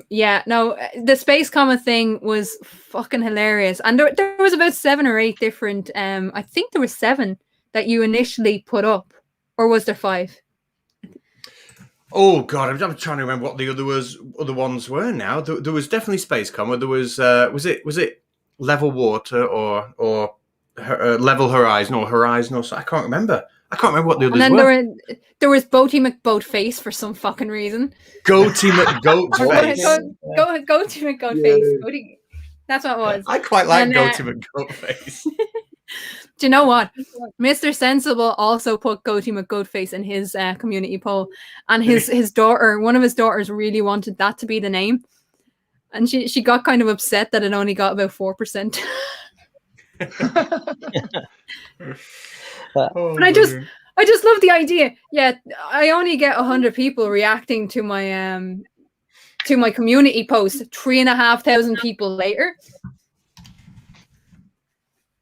A: Yeah, no, the space comet thing was fucking hilarious, and there was about 7 or 8 different. I think there was 7 that you initially put up, or was there 5?
L: Oh god, I'm trying to remember what the other ones were now. There was definitely Space Comma. There was it Level Water or Level Horizon or Horizon or so. I can't remember. I can't remember what the others
A: And
L: were.
A: then there was Boaty McBoatface for some fucking reason.
L: Goatee McGoatface.
A: Goatee McGoatface. Boaty, that's what it was.
L: I quite like
A: And,
L: Goatee McGoatface.
A: Do you know what? Mr. Sensible also put Goatee McGoatface in his community poll, and his daughter, one of his daughters, really wanted that to be the name, and she got kind of upset that it only got about 4%. But I just love the idea. Yeah, I only get 100 people reacting to my community post. 3,500 people later.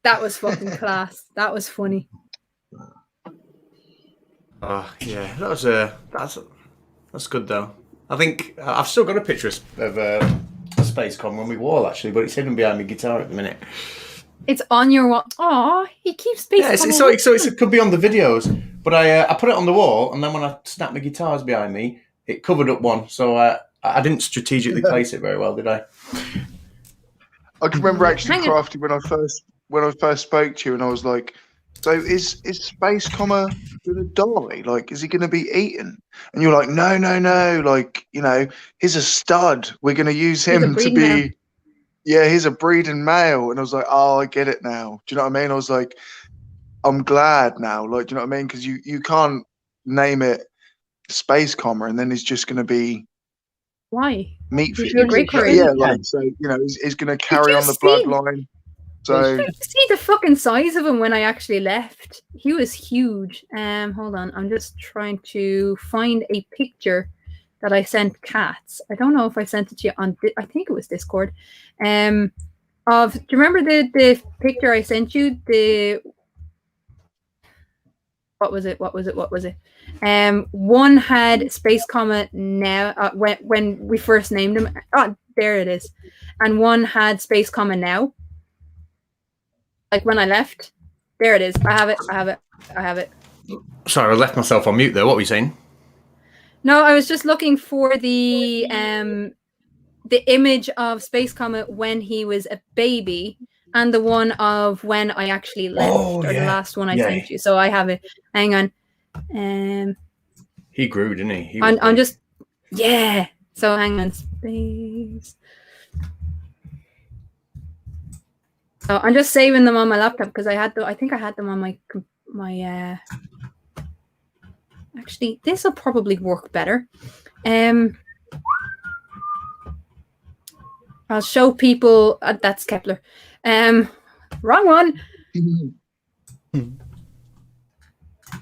A: That was fucking class. That was funny.
L: Oh yeah, that's good though. I think I've still got a picture of a Space Com when we wall actually, but it's hidden behind my guitar at the minute.
A: It's on your wall. Aw, he keeps space.
L: Yeah, so it could be on the videos, but I put it on the wall, and then when I snapped my guitars behind me, it covered up one. So I didn't strategically place it very well, did I?
K: I can remember actually, Crafty, when I first spoke to you, and I was like, "So is Space Comma gonna die? Like, is he gonna be eaten?" And you're like, "No, like, you know, he's a stud. We're gonna use him to be." Male. Yeah, he's a breeding male. And I was like, "Oh, I get it now." Do you know what I mean? I was like, "I'm glad now." Like, do you know what I mean? Because you can't name it Space Comma, and then he's just gonna be
A: why
K: meat for
A: you.
K: Yeah, like, so you know, he's gonna carry on the bloodline. So
A: you see the fucking size of him when I actually left. He was huge. Hold on, I'm just trying to find a picture that I sent Cats. I don't know if I sent it to you on. I think it was Discord. Do you remember the picture I sent you? What was it? One had Space Comma now. When we first named him. Oh, there it is. And one had Space Comma now. Like when I left, there it is. I have it.
L: Sorry, I left myself on mute there. What were you saying?
A: No, I was just looking for the image of Space Comet when he was a baby, and the one of when I actually left, the last one I sent you. So I have it. Hang on.
L: He grew, didn't he?
A: I'm just So hang on, Space. Oh, I'm just saving them on my laptop because I think I had them on my Actually, this will probably work better. I'll show people. That's Kepler. Wrong one.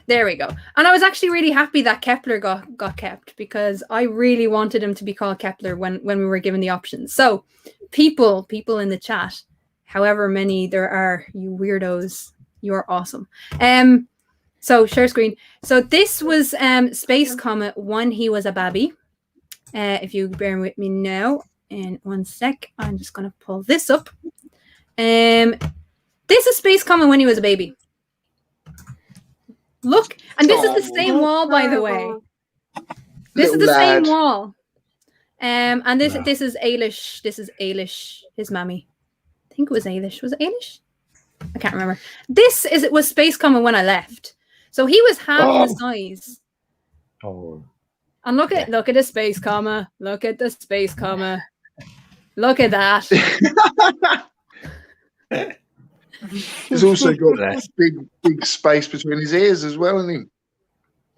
A: There we go. And I was actually really happy that Kepler got kept because I really wanted him to be called Kepler when we were given the options. So, people in the chat, however many there are, you weirdos, you are awesome. So share screen. So this was Space Comet when he was a baby. If you bear with me now, in 1 sec, I'm just gonna pull this up. This is Space Comet when he was a baby. Look, and this is the same wall, by the way. This is the same wall. And this is Ailish. This is Ailish, his mammy. I think it was Ailish. Was it Ailish? I can't remember. It was Space Comet when I left. So he was half the size.
G: Oh.
A: And look at the Space Comma. Look at the Space Comma. Look at that.
K: He's also got that big space between his ears as well, isn't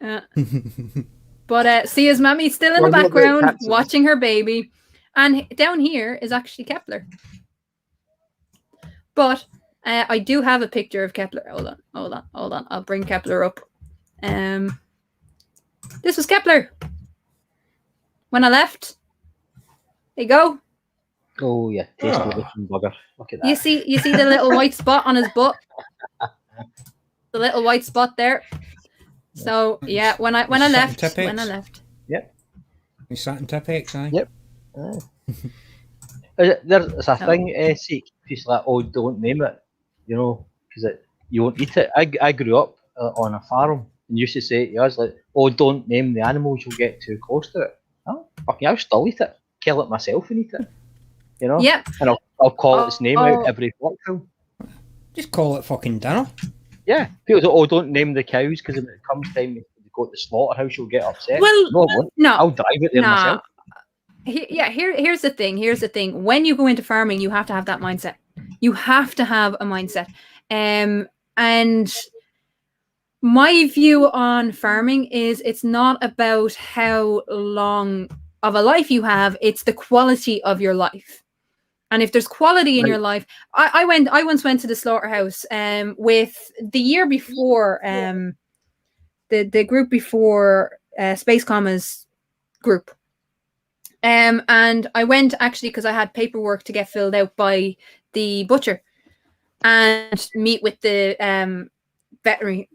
K: he?
A: But see his mammy still in the background watching her baby. And down here is actually Kepler. But I do have a picture of Kepler. Hold on. I'll bring Kepler up. This was Kepler when I left. There you go.
G: Oh yeah, tasty looking bugger. Look at that.
A: You see the little white spot on his butt. the little white spot there. So yeah, when I left.
E: Yep. You sat in Tipex, aye.
G: Yep. There's a thing, Seek, just like, oh, don't name it, you know, because you won't eat it. I grew up on a farm and used to say to us, like, oh, don't name the animals, you'll get too close to it. Oh, fucking, I'll still eat it. Kill it myself and eat it. You know?
A: Yep.
G: And I'll call its name out every flock film.
E: Just call it fucking dinner.
G: Yeah. People say, oh, don't name the cows because when it comes time to go to the slaughterhouse, you'll get upset.
A: Well,
G: no, I won't.
A: no.
G: I'll drive it there myself.
A: Here's the thing. Here's the thing. When you go into farming, you have to have that mindset. You have to have a mindset. And my view on farming is it's not about how long of a life you have, it's the quality of your life. And if there's quality in your life, I once went to the slaughterhouse with the year before the group before Space Comma's group. And I went actually because I had paperwork to get filled out by the butcher and meet with the veterinary,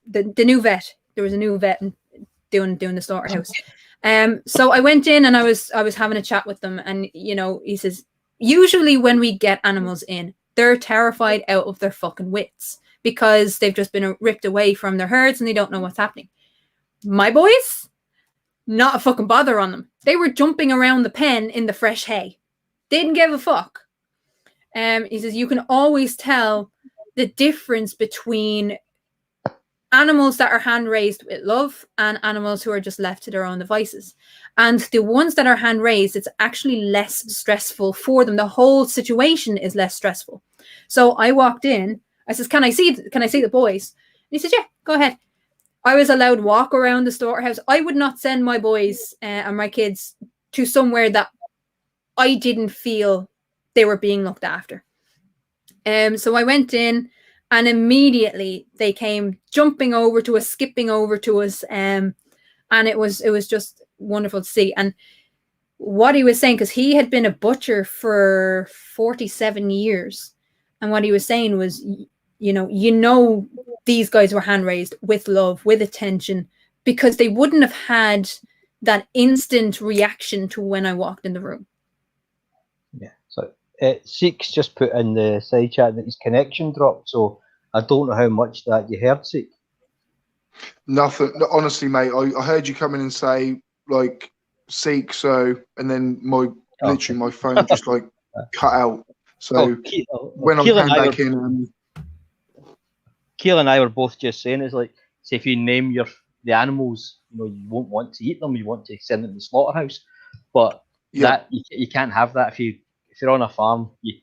A: the new vet. There was a new vet doing the slaughterhouse. So I went in and I was having a chat with them, and you know, he says, usually when we get animals in, they're terrified out of their fucking wits because they've just been ripped away from their herds and they don't know what's happening. My boys, not a fucking bother on them. They were jumping around the pen in the fresh hay. Didn't give a fuck. He says you can always tell the difference between animals that are hand raised with love and animals who are just left to their own devices. And the ones that are hand raised, it's actually less stressful for them. The whole situation is less stressful. So I walked in. I says, "Can I see the boys?" And he said, "Yeah, go ahead." I was allowed walk around the slaughterhouse. I would not send my boys and my kids to somewhere that I didn't feel they were being looked after. So I went in, and immediately they came jumping over to us, skipping over to us, and it was just wonderful to see. And what he was saying, because he had been a butcher for 47 years, and what he was saying was, you know, these guys were hand raised with love, with attention, because they wouldn't have had that instant reaction to when I walked in the room.
G: Yeah. So Seek's just put in the side chat that his connection dropped, so I don't know how much that you heard, Seek.
K: Nothing. Honestly, mate, I heard you come in and say like Seek, so, and then literally my phone just like cut out. So when I came back in,
G: Keil and I were both just saying, it's like, say if you name the animals, you know, you won't want to eat them, you want to send them to the slaughterhouse, but that you can't have that if you're on a farm, you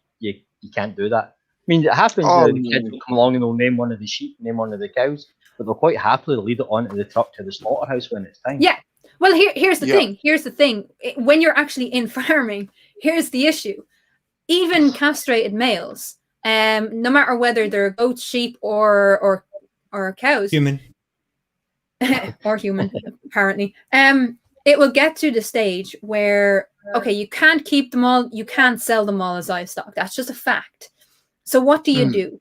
G: can't do that. I mean, it happens. The kids will come along and they'll name one of the sheep, name one of the cows, but they'll quite happily lead it onto the truck to the slaughterhouse when it's time.
A: Yeah. Well, here's the thing. Here's the thing. When you're actually in farming, here's the issue. Even castrated males, no matter whether they're goats, sheep, or cows,
E: human,
A: or human, apparently, it will get to the stage where you can't keep them all, you can't sell them all as livestock. That's just a fact. So what do you do?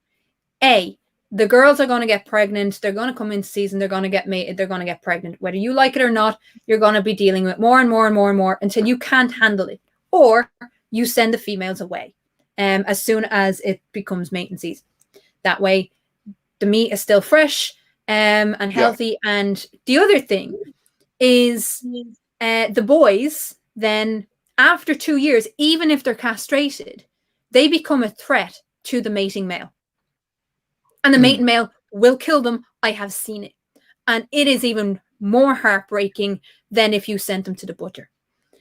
A: The girls are going to get pregnant. They're going to come into season. They're going to get mated. They're going to get pregnant. Whether you like it or not, you're going to be dealing with more and more and more and more until you can't handle it. Or you send the females away as soon as it becomes mating season. That way, the meat is still fresh and healthy. And the other thing is the boys then, after 2 years, even if they're castrated, they become a threat to the mating male. And the mating male will kill them. I have seen it. And it is even more heartbreaking than if you sent them to the butcher.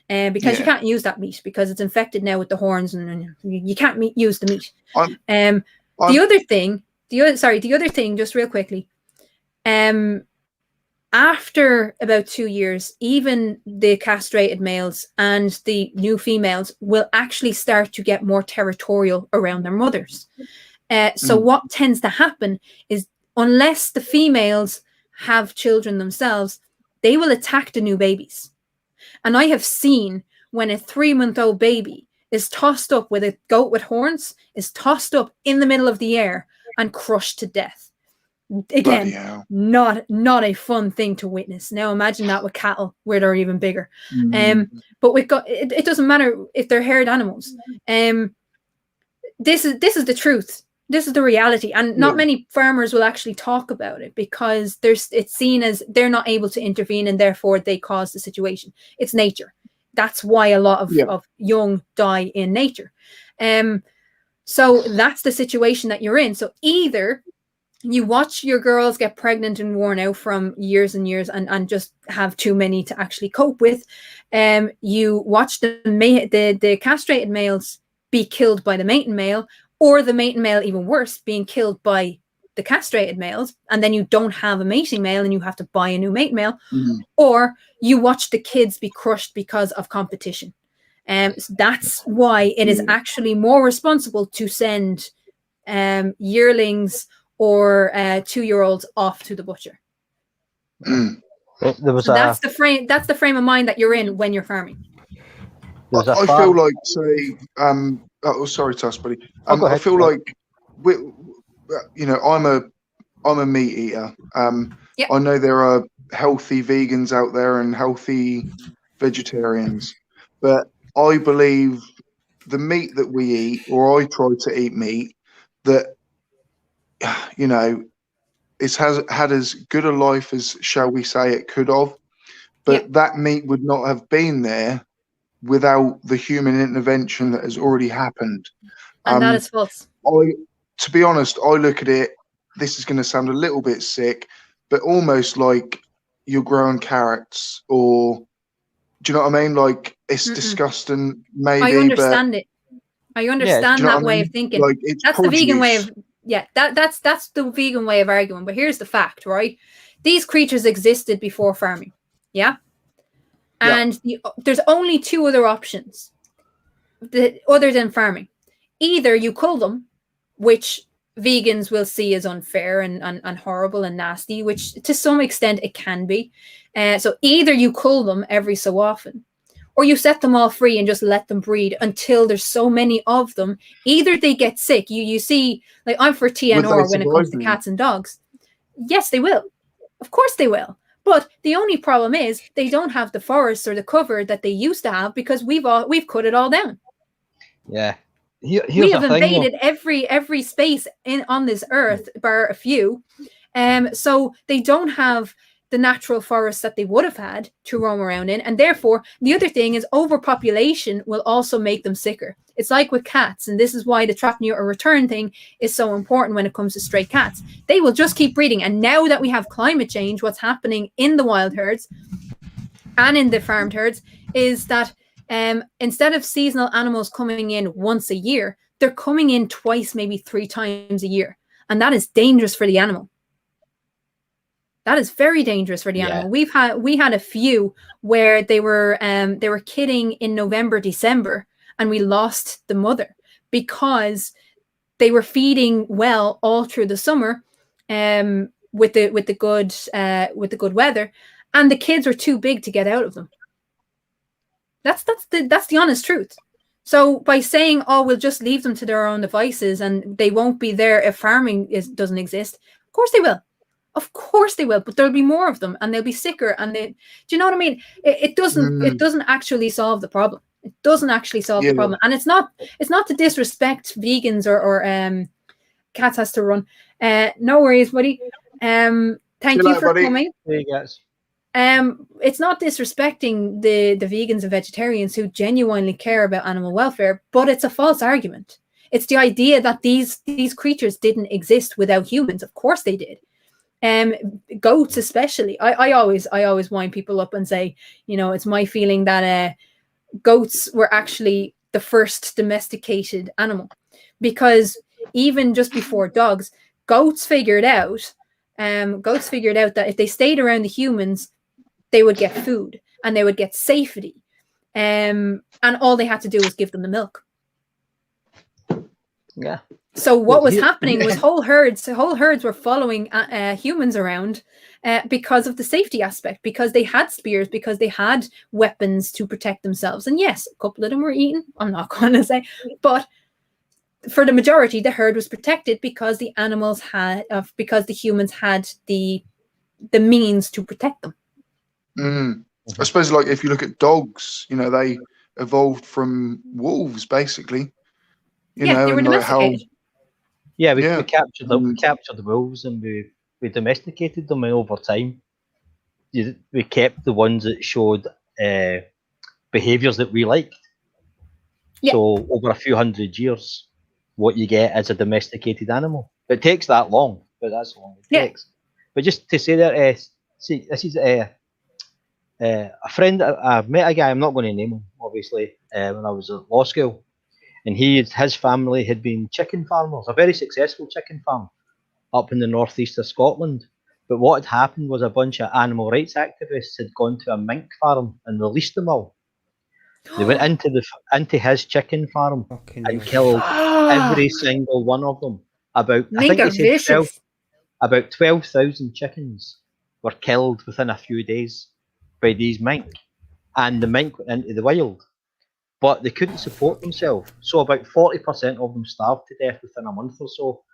A: Because you can't use that meat because it's infected now with the horns and you can't use the meat. The other thing, just real quickly, after about 2 years, even the castrated males and the new females will actually start to get more territorial around their mothers. So what tends to happen is, unless the females have children themselves, they will attack the new babies. And I have seen when a 3-month-old baby is tossed up with a goat with horns, is tossed up in the middle of the air and crushed to death.
K: Bloody
A: Again,
K: hell.
A: not a fun thing to witness. Now imagine that with cattle, where they're even bigger. But it doesn't matter if they're herd animals. This is the truth. This is the reality, and not many farmers will actually talk about it because it's seen as they're not able to intervene, and therefore they cause the situation. It's nature. That's why a lot of young die in nature. So that's the situation that you're in. So either you watch your girls get pregnant and worn out from years and years and just have too many to actually cope with. You watch the castrated males be killed by the mating male, or the mating male, even worse, being killed by the castrated males, and then you don't have a mating male and you have to buy a new mating male, or you watch the kids be crushed because of competition. So that's why it is actually more responsible to send yearlings or 2-year-olds off to the butcher.
G: There was
A: So that's the frame of mind that you're in when you're farming.
K: I feel like, say, sorry, Tuss, buddy. I feel like, you know, I'm a meat eater. I know there are healthy vegans out there and healthy vegetarians, but I believe the meat that we eat, or I try to eat meat that, you know, it has had as good a life as, shall we say, it could have, but that meat would not have been there without the human intervention that has already happened.
A: And that is false.
K: To be honest, I look at it, this is going to sound a little bit sick, but almost like you're growing carrots, or do you know what I mean? Like, it's disgusting, maybe.
A: I understand it. I understand that way of thinking.
K: Like,
A: that's the vegan way of, that's the vegan way of arguing. But here's the fact, right? These creatures existed before farming. Yeah. And there's only 2 other options other than farming. Either you cull them, which vegans will see as unfair and horrible and nasty, which to some extent it can be. So either you cull them every so often, or you set them all free and just let them breed until there's so many of them. Either they get sick. You see, like, I'm for TNR when it comes to cats and dogs. Yes, they will. Of course they will. But the only problem is they don't have the forests or the cover that they used to have because we've cut it all down.
G: Yeah.
A: We have invaded every space on this earth, bar a few. So they don't have the natural forests that they would have had to roam around in. And therefore, the other thing is overpopulation will also make them sicker. It's like with cats, and this is why the trap, neuter, return thing is so important when it comes to stray cats. They will just keep breeding. And now that we have climate change, what's happening in the wild herds and in the farmed herds is that instead of seasonal animals coming in once a year, they're coming in twice, maybe 3 times a year. And that is dangerous for the animal. That is very dangerous for the animal. We had a few where they were kidding in November, December, and we lost the mother because they were feeding well all through the summer, with the good weather, and the kids were too big to get out of them. That's the honest truth. So by saying, oh, we'll just leave them to their own devices and they won't be there if farming doesn't exist, of course they will. Of course they will, but there'll be more of them and they'll be sicker. And do you know what I mean? It doesn't actually solve the problem. It doesn't actually solve the problem. And it's not to disrespect vegans or Cats has to run. No worries, buddy. Thank you for coming.
G: Hey guys.
A: It's not disrespecting the vegans and vegetarians who genuinely care about animal welfare, but it's a false argument. It's the idea that these creatures didn't exist without humans. Of course they did. Goats especially. I always wind people up and say, you know, it's my feeling that goats were actually the first domesticated animal, because even just before dogs, goats figured out that if they stayed around the humans, they would get food and they would get safety, and all they had to do was give them the milk.
G: Yeah.
A: So what was happening was whole herds were following humans around because of the safety aspect, because they had spears, because they had weapons to protect themselves. And yes, a couple of them were eaten. I'm not going to say, but for the majority, the herd was protected because the animals had, because the humans had the means to protect them.
K: I suppose, like, if you look at dogs, you know, they evolved from wolves, basically. You know,
A: they were
K: and like how,
A: domesticated.
G: Yeah, we
K: yeah,
G: captured the wolves and we domesticated them, and over time, we kept the ones that showed behaviours that we liked.
A: Yeah.
G: So over a few hundred years, what you get is a domesticated animal. It takes that long, but that's how long it takes. But just to say that, see, this is a friend. I met a guy. I'm not going to name him, obviously. When I was at law school, and his family had been chicken farmers, a very successful chicken farm up in the northeast of Scotland. But what had happened was a bunch of animal rights activists had gone to a mink farm and released them all. They went into his chicken farm and killed every single one of them. I
A: Mink
G: think
A: are
G: they said
A: vicious.
G: about 12,000 chickens were killed within a few days by these mink, and the mink went into the wild. But they couldn't support themselves, so about 40% of them starved to death within a month or so.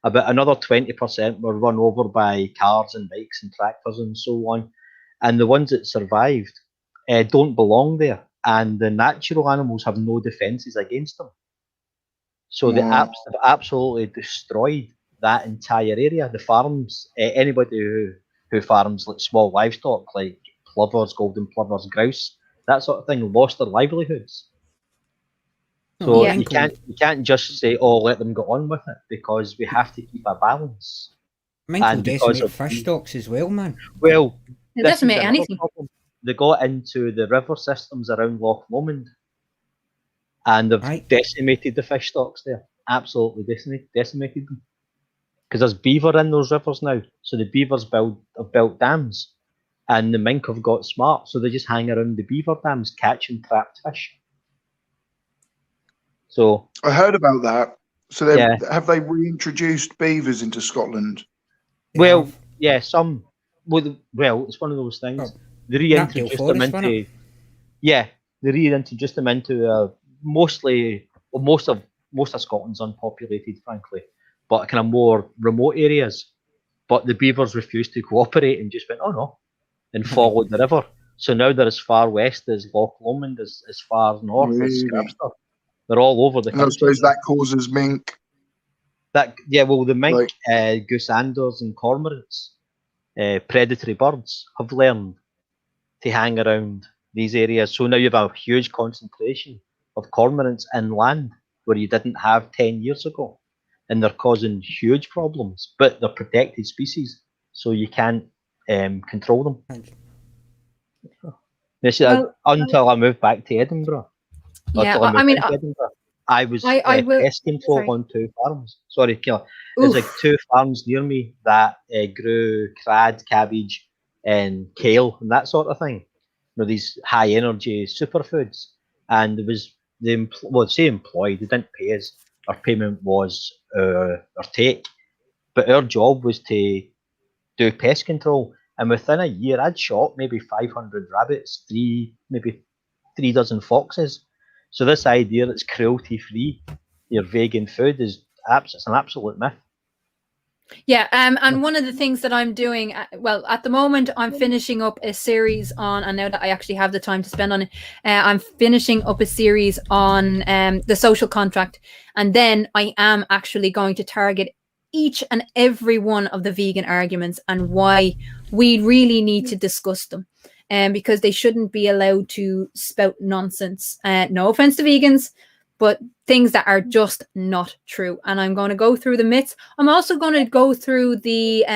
G: About another 20% were run over by cars and bikes and tractors and so on. And the ones that survived don't belong there, and the natural animals have no defences against them. So they absolutely destroyed that entire area. The farms, anybody who farms like small livestock, like plovers, golden plovers, grouse, that sort of thing, lost their livelihoods. So you can't just say, oh, let them get on with it, because we have to keep a balance.
E: Mink will decimate fish stocks as well, man.
G: Well,
A: It
G: this is
A: decimate
G: another
A: anything.
G: problem. They got into the river systems around Loch Lomond, and they've decimated the fish stocks there. Absolutely decimated them. Because there's beaver in those rivers now, so the beavers have built dams, and the mink have got smart, so they just hang around the beaver dams catching trapped fish. So
K: I heard about that. So have they reintroduced beavers into Scotland?
G: Well, yeah, some. Well, it's one of those things. They reintroduced them into. Yeah, they reintroduced them into most of Scotland's unpopulated, frankly, but kind of more remote areas. But the beavers refused to cooperate and just went, oh no, and followed the river. So now they're as far west as Loch Lomond, as far north as Scrapster. They're all over the country.
K: I suppose that causes mink.
G: Well, the mink, goosanders and cormorants, predatory birds, have learned to hang around these areas. So now you have a huge concentration of cormorants inland where you didn't have 10 years ago. And they're causing huge problems, but they're protected species, so you can't control them. Until I moved back to Edinburgh.
A: Yeah,
G: I was pest control on 2 farms. Sorry, Kayla. There's like 2 farms near me that grew crad, cabbage, and kale and that sort of thing. You know, these high energy superfoods. And there was say employed. They didn't pay us. Our payment was our take, but our job was to do pest control. And within a year, I'd shot maybe 500 rabbits, maybe 3 dozen foxes. So this idea that it's cruelty-free, your vegan food, it's an absolute myth.
A: Yeah, and one of the things that I'm doing, well, at the moment, I'm finishing up a series on, and now that I actually have the time to spend on it, I'm finishing up a series on the social contract, and then I am actually going to target each and every one of the vegan arguments and why we really need to discuss them. Because they shouldn't be allowed to spout nonsense. No offense to vegans, but things that are just not true. And I'm going to go through the myths. I'm also going to go through the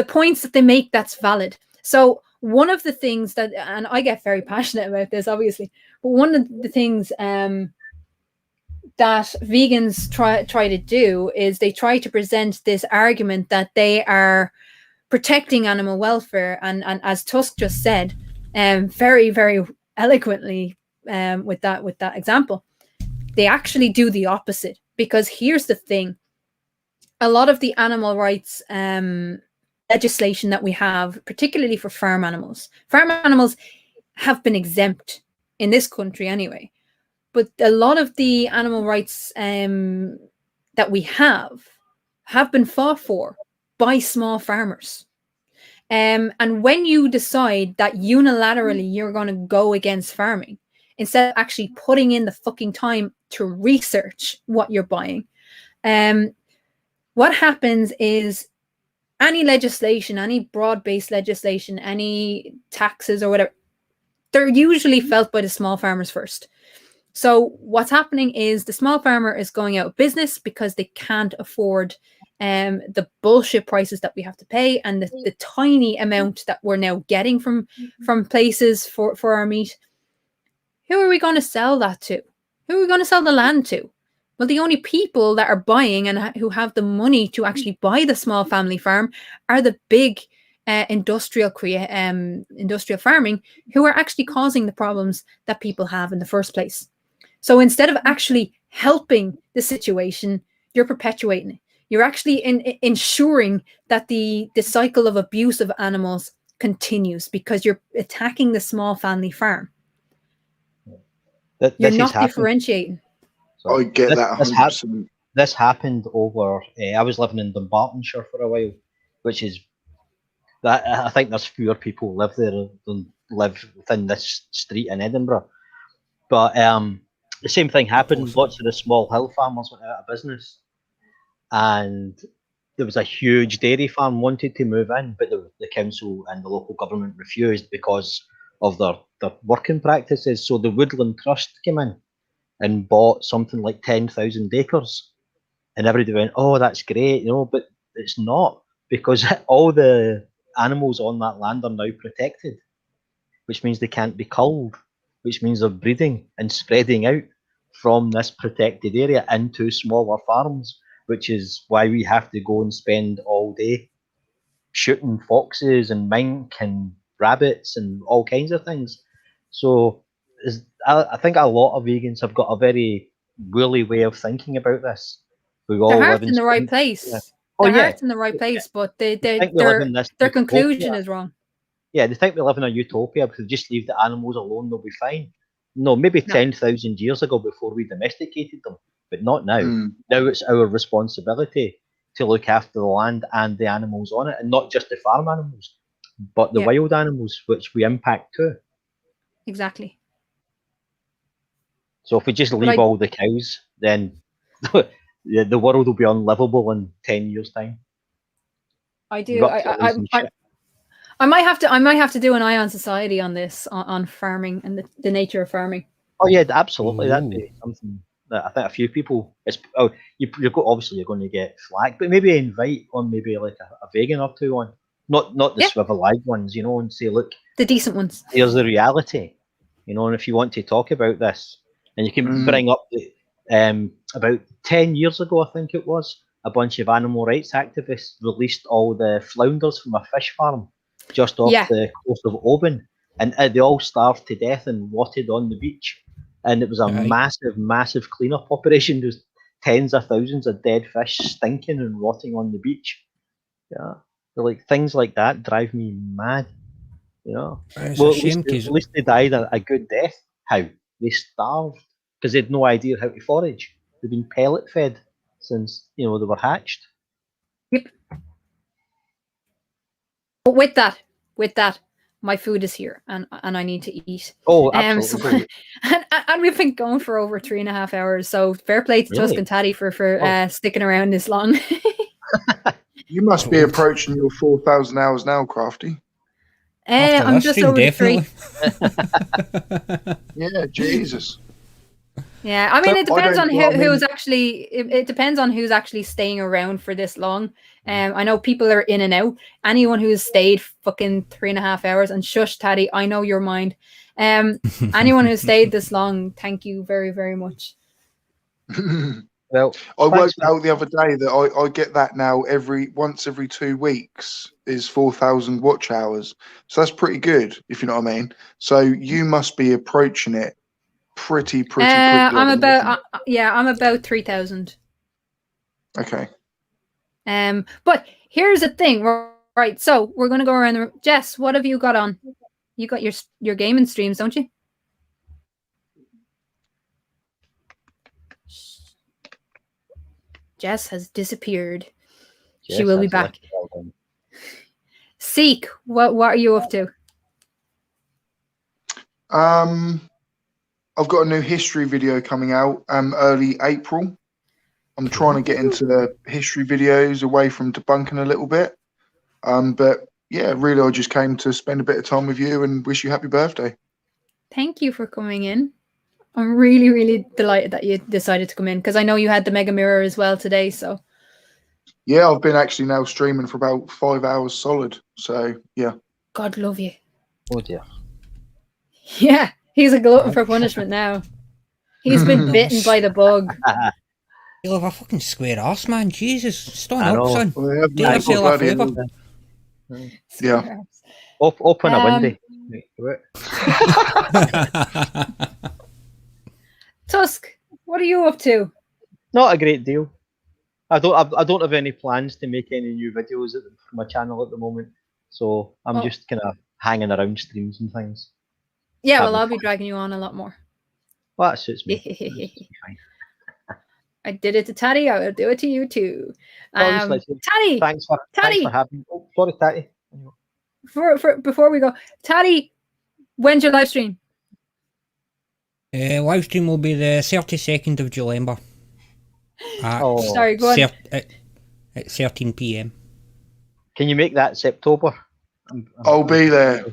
A: points that they make that's valid. So one of the things that, and I get very passionate about this, obviously, but one of the things that vegans try to do is they try to present this argument that they are protecting animal welfare, and as Tusk just said, very, very eloquently, with that example, they actually do the opposite. Because here's the thing: a lot of the animal rights legislation that we have, particularly for farm animals have been exempt in this country anyway. but a lot of the animal rights that we have been fought for by small farmers. And when you decide that unilaterally you're going to go against farming, instead of actually putting in the fucking time to research what you're buying, what happens is any legislation, any broad-based legislation, any taxes or whatever, they're usually felt by the small farmers first. So what's happening is the small farmer is going out of business because they can't afford the bullshit prices that we have to pay, and the tiny amount that we're now getting from places for our meat. Who are we going to sell that to? Who are we going to sell the land to? Well, the only people that are buying and who have the money to actually buy the small family farm are the big industrial farming, who are actually causing the problems that people have in the first place. So instead of actually helping the situation, you're perpetuating it. You're actually ensuring that the cycle of abuse of animals continues because you're attacking the small family farm. You're not differentiating.
G: So
K: I get that 100%.
G: This happened over. I was living in Dunbartonshire for a while, which is that I think there's fewer people live there than live within this street in Edinburgh. But the same thing happened. Lots of the small hill farmers went out of business, and there was a huge dairy farm wanted to move in, but the council and the local government refused because of their working practices. So the Woodland Trust came in and bought something like 10,000 acres, and everybody went, "Oh, that's great," but it's not, because all the animals on that land are now protected, which means they can't be culled, which means they're breeding and spreading out from this protected area into smaller farms, which is why we have to go and spend all day shooting foxes and mink and rabbits and all kinds of things. So I think a lot of vegans have got a very woolly way of thinking about this.
A: Their heart's in the right place.
G: Yeah.
A: Their heart's in the right place, but their conclusion is wrong.
G: Yeah, they think we live in a utopia because just leave the animals alone, they'll be fine. No, maybe 10,000 years ago before we domesticated them, but not now. Now it's our responsibility to look after the land and the animals on it, and not just the farm animals, but the wild animals, which we impact too.
A: Exactly.
G: So if we just leave all the cows, then the world will be unlivable in 10 years' time.
A: I do. I might have to do an Eye on Society on this, on farming and the nature of farming.
G: Oh yeah, absolutely. That'd be something that I think a few people. Obviously you're going to get flack, but maybe invite on maybe like a vegan or two on, not the swivel-eyed ones, and say, look,
A: the decent ones.
G: Here's the reality, and if you want to talk about this, and you can bring up about 10 years ago, I think it was, a bunch of animal rights activists released all the flounders from a fish farm just off the coast of Oban, and they all starved to death and rotted on the beach. And it was a massive cleanup operation. There's tens of thousands of dead fish stinking and rotting on the beach. Yeah, things like that drive me mad.
E: It's a shame,
G: at least they died a good death. How? They starved because they had no idea how to forage. They've been pellet fed since they were hatched.
A: Yep. But with that, my food is here, and I need to eat.
G: Oh, absolutely.
A: And we've been going for over 3.5 hours. So fair play to Tusk and Tatty for sticking around this long.
K: You must be approaching your 4,000 hours now, Crafty.
A: I'm just over 3.
K: Yeah, Jesus.
A: Yeah, I mean, it depends on who's actually. It depends on who's actually staying around for this long. I know people are in and out. Anyone who's stayed fucking 3.5 hours, and shush, Tatty, I know your mind. Anyone who's stayed this long, thank you very, very much.
G: Well,
K: I worked out the other day that I get that now once every 2 weeks is 4,000 watch hours. So that's pretty good, if you know what I mean. So you must be approaching it pretty quickly.
A: I'm about 3,000.
K: Okay.
A: But here's the thing, right? So we're gonna go around the room. Jess, what have you got on? You got your gaming streams, don't you? Jess has disappeared. She
G: Jess
A: will be
G: has
A: back.
G: left the building.
A: Seek, what are you up to?
K: I've got a new history video coming out early April. I'm trying to get into the history videos away from debunking a little bit. But yeah, really, I just came to spend a bit of time with you and wish you happy birthday.
A: Thank you for coming in. I'm really, really delighted that you decided to come in because I know you had the Mega Mirror as well today. So
K: Yeah, I've been actually now streaming for about 5 hours solid. So yeah.
A: God love you.
G: Oh dear.
A: Yeah, he's a glutton for punishment now. He's been bitten by the bug.
E: You have a fucking square ass, man. Jesus, stand
G: I
E: up,
G: know.
E: son.
K: Well, they have
E: Get
K: medical
E: yourself a
K: bloody
E: favour.
K: Yeah.
G: Open a window. Right, do it.
A: Tusk, what are you up to?
G: Not a great deal. I don't have any plans to make any new videos for my channel at the moment, so I'm
A: Oh.
G: just kind of hanging around streams and things.
A: Yeah, well,
G: Having
A: I'll be
G: fun.
A: dragging you on a lot more.
G: Well, that suits me. That suits me fine.
A: I did it to Tatty. I will do it to you too.
G: Well, just like,
A: Tatty,
G: thanks for
A: Tatty.
G: having me. Oh, sorry, Tatty.
A: Before we go, Tatty, when's your live stream?
E: Live stream will be the 32nd of July.
A: Sorry, go on.
E: At 13 p.m.
G: Can you make that Septober?
K: I'll be there.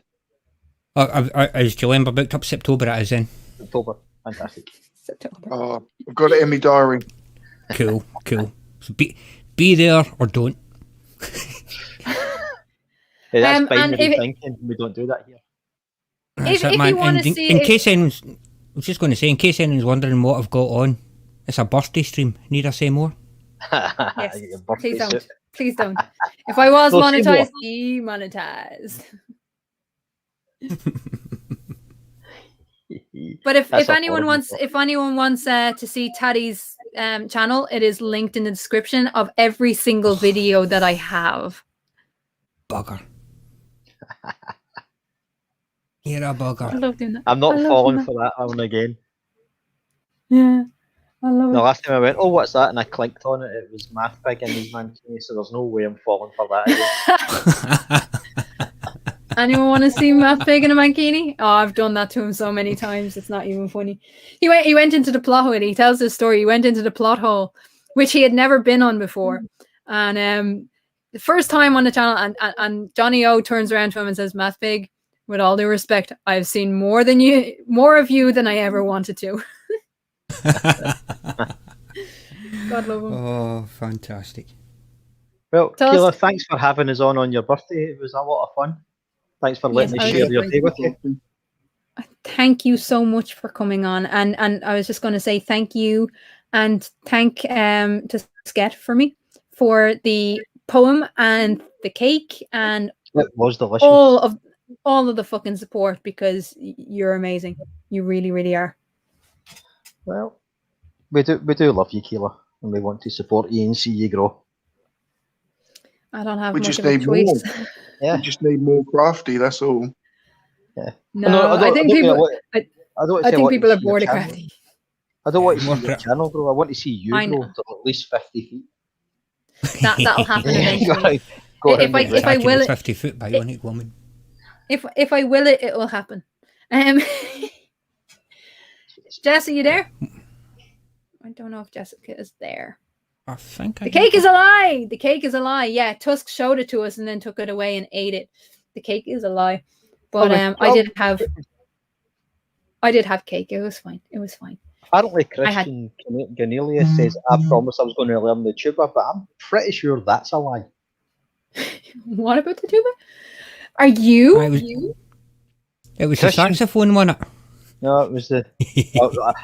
E: Is July booked up? September it is in.
G: October. Fantastic.
K: I've got it in my diary.
E: Cool. So be there or don't.
G: Yeah, that's
A: and
G: binary
A: if-
G: thinking. We don't do that here.
A: If
E: That's it,
A: you
E: man.
A: wanna
E: And
A: see
E: in
A: it-
E: case anyone's, I was just going to say, in case anyone's wondering what I've got on, it's a birthday stream. Need I say more?
A: Yes,
G: Your birthday
A: please don't.
G: suit.
A: Please don't. If I was
G: No, say
A: monetized, demonetized. But if
G: That's a
A: anyone
G: horrible
A: wants to see Tatty's channel, it is linked in the description of every single video that I have.
E: Bugger. You're a
A: I
E: bugger.
A: love doing that.
G: I'm not
A: I love
G: falling
A: doing
G: for that one again.
A: that. Yeah, I love
G: The
A: it.
G: last time I went, oh, what's that? And I clicked on it. It was Math Pig in his Mancini, so there's no way I'm falling for that again.
A: Anyone want to see Matt Pig in a mankini? Oh, I've done that to him so many times. It's not even funny. He went into the plot hole. He tells this story. He went into the plot hole, which he had never been on before. And the first time on the channel, and Johnny O turns around to him and says, "Matt Pig, with all due respect, I've seen more of you than I ever wanted to." God love him.
E: Oh, fantastic.
G: Well,
A: Tell
G: Keela,
A: us-
G: thanks for having us on your birthday. It was a lot of fun. Thanks for letting
A: Yes,
G: us
A: I
G: share
A: was
G: your
A: like-
G: day with you.
A: Thank you so much for coming on, and I was just going to say thank you and thank to Sket for me for the poem and the cake and
G: It was delicious.
A: all of the fucking support, because you're amazing. You really, really are.
G: Well, we do love you, Keela, and we want to support you and see you grow.
A: I don't have
K: We
A: much
K: just
A: of a
K: need more.
A: choice.
G: Yeah.
K: We just need more crafty. That's all.
G: Yeah.
A: No, I think people. I
G: don't
A: think people are bored of crafty.
G: I don't want to
E: More
G: see your
E: cra-
G: channel grow. I want to see you
A: I
G: grow
A: know.
G: to at least 50 feet.
A: That'll happen eventually.
G: Go
A: If I
E: Attacking
A: will
E: a
A: it,
E: 50-foot bionic woman.
A: if I will it, it will happen. Jess, are you there? I don't know if Jessica is there.
E: I think
A: The cake is a lie. The cake is a lie. Yeah, Tusk showed it to us and then took it away and ate it. The cake is a lie. But I did have cake. It was fine. It was fine.
G: Apparently,
A: I had-
G: Christian Cornelius says, I promised I was going to learn the tuba, but I'm pretty sure that's a lie.
A: What about the tuba? Are you?
E: It was the
G: Christian-
E: saxophone, wasn't it?
G: No, it was the.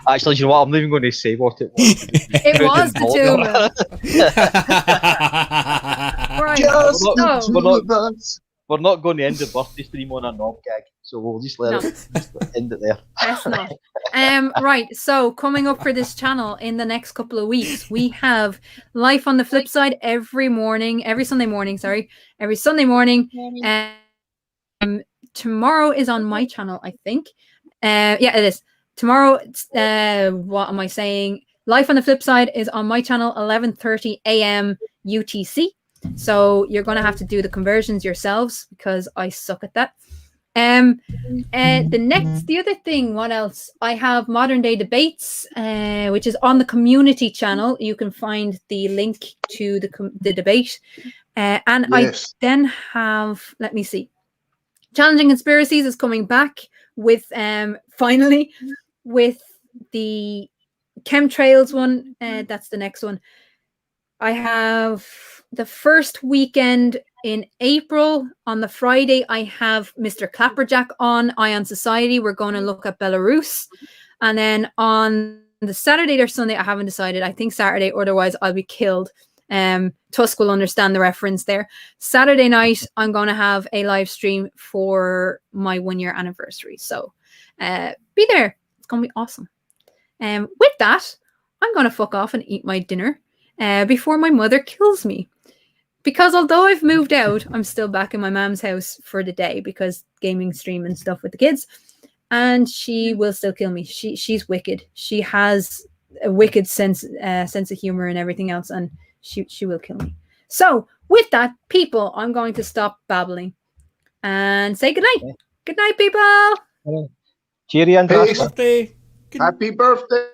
G: Actually, you know what? I'm not even going to say what it was.
A: It was the tuba. Right.
K: Just
G: we're not-
K: the two of us.
G: We're not going to end the birthday stream on a knob gag, so we'll just let
A: No.
G: it just end it there.
A: Best not. Right. So coming up for this channel in the next couple of weeks, we have Life on the Flip Side every Sunday morning. Tomorrow is on my channel, I think. Yeah, it is. Tomorrow, what am I saying? Life on the Flip Side is on my channel, 11:30 a.m. UTC. So you're going to have to do the conversions yourselves because I suck at that. The other thing, what else? I have Modern Day Debates, which is on the community channel. You can find the link to the debate. And
K: Yes.
A: I then have, let me see, Challenging Conspiracies is coming back with, finally, with the chemtrails one. That's the next one. I have the first weekend in April. On the Friday, I have Mr. Clapperjack on Ion Society. We're going to look at Belarus. And then on the Saturday or Sunday, I haven't decided. I think Saturday, otherwise I'll be killed. Tusk will understand the reference there. Saturday night, I'm going to have a live stream for my 1-year anniversary. So be there. It's going to be awesome. With that, I'm going to fuck off and eat my dinner before my mother kills me. Because although I've moved out, I'm still back in my mom's house for the day because gaming stream and stuff with the kids. And she will still kill me. She's wicked. She has a wicked sense of humor and everything else, and she will kill me. So with that, people, I'm going to stop babbling and say goodnight.
G: Okay.
A: Good night, people.
G: Cheery and
K: Peace.
E: Birthday.
K: Happy birthday.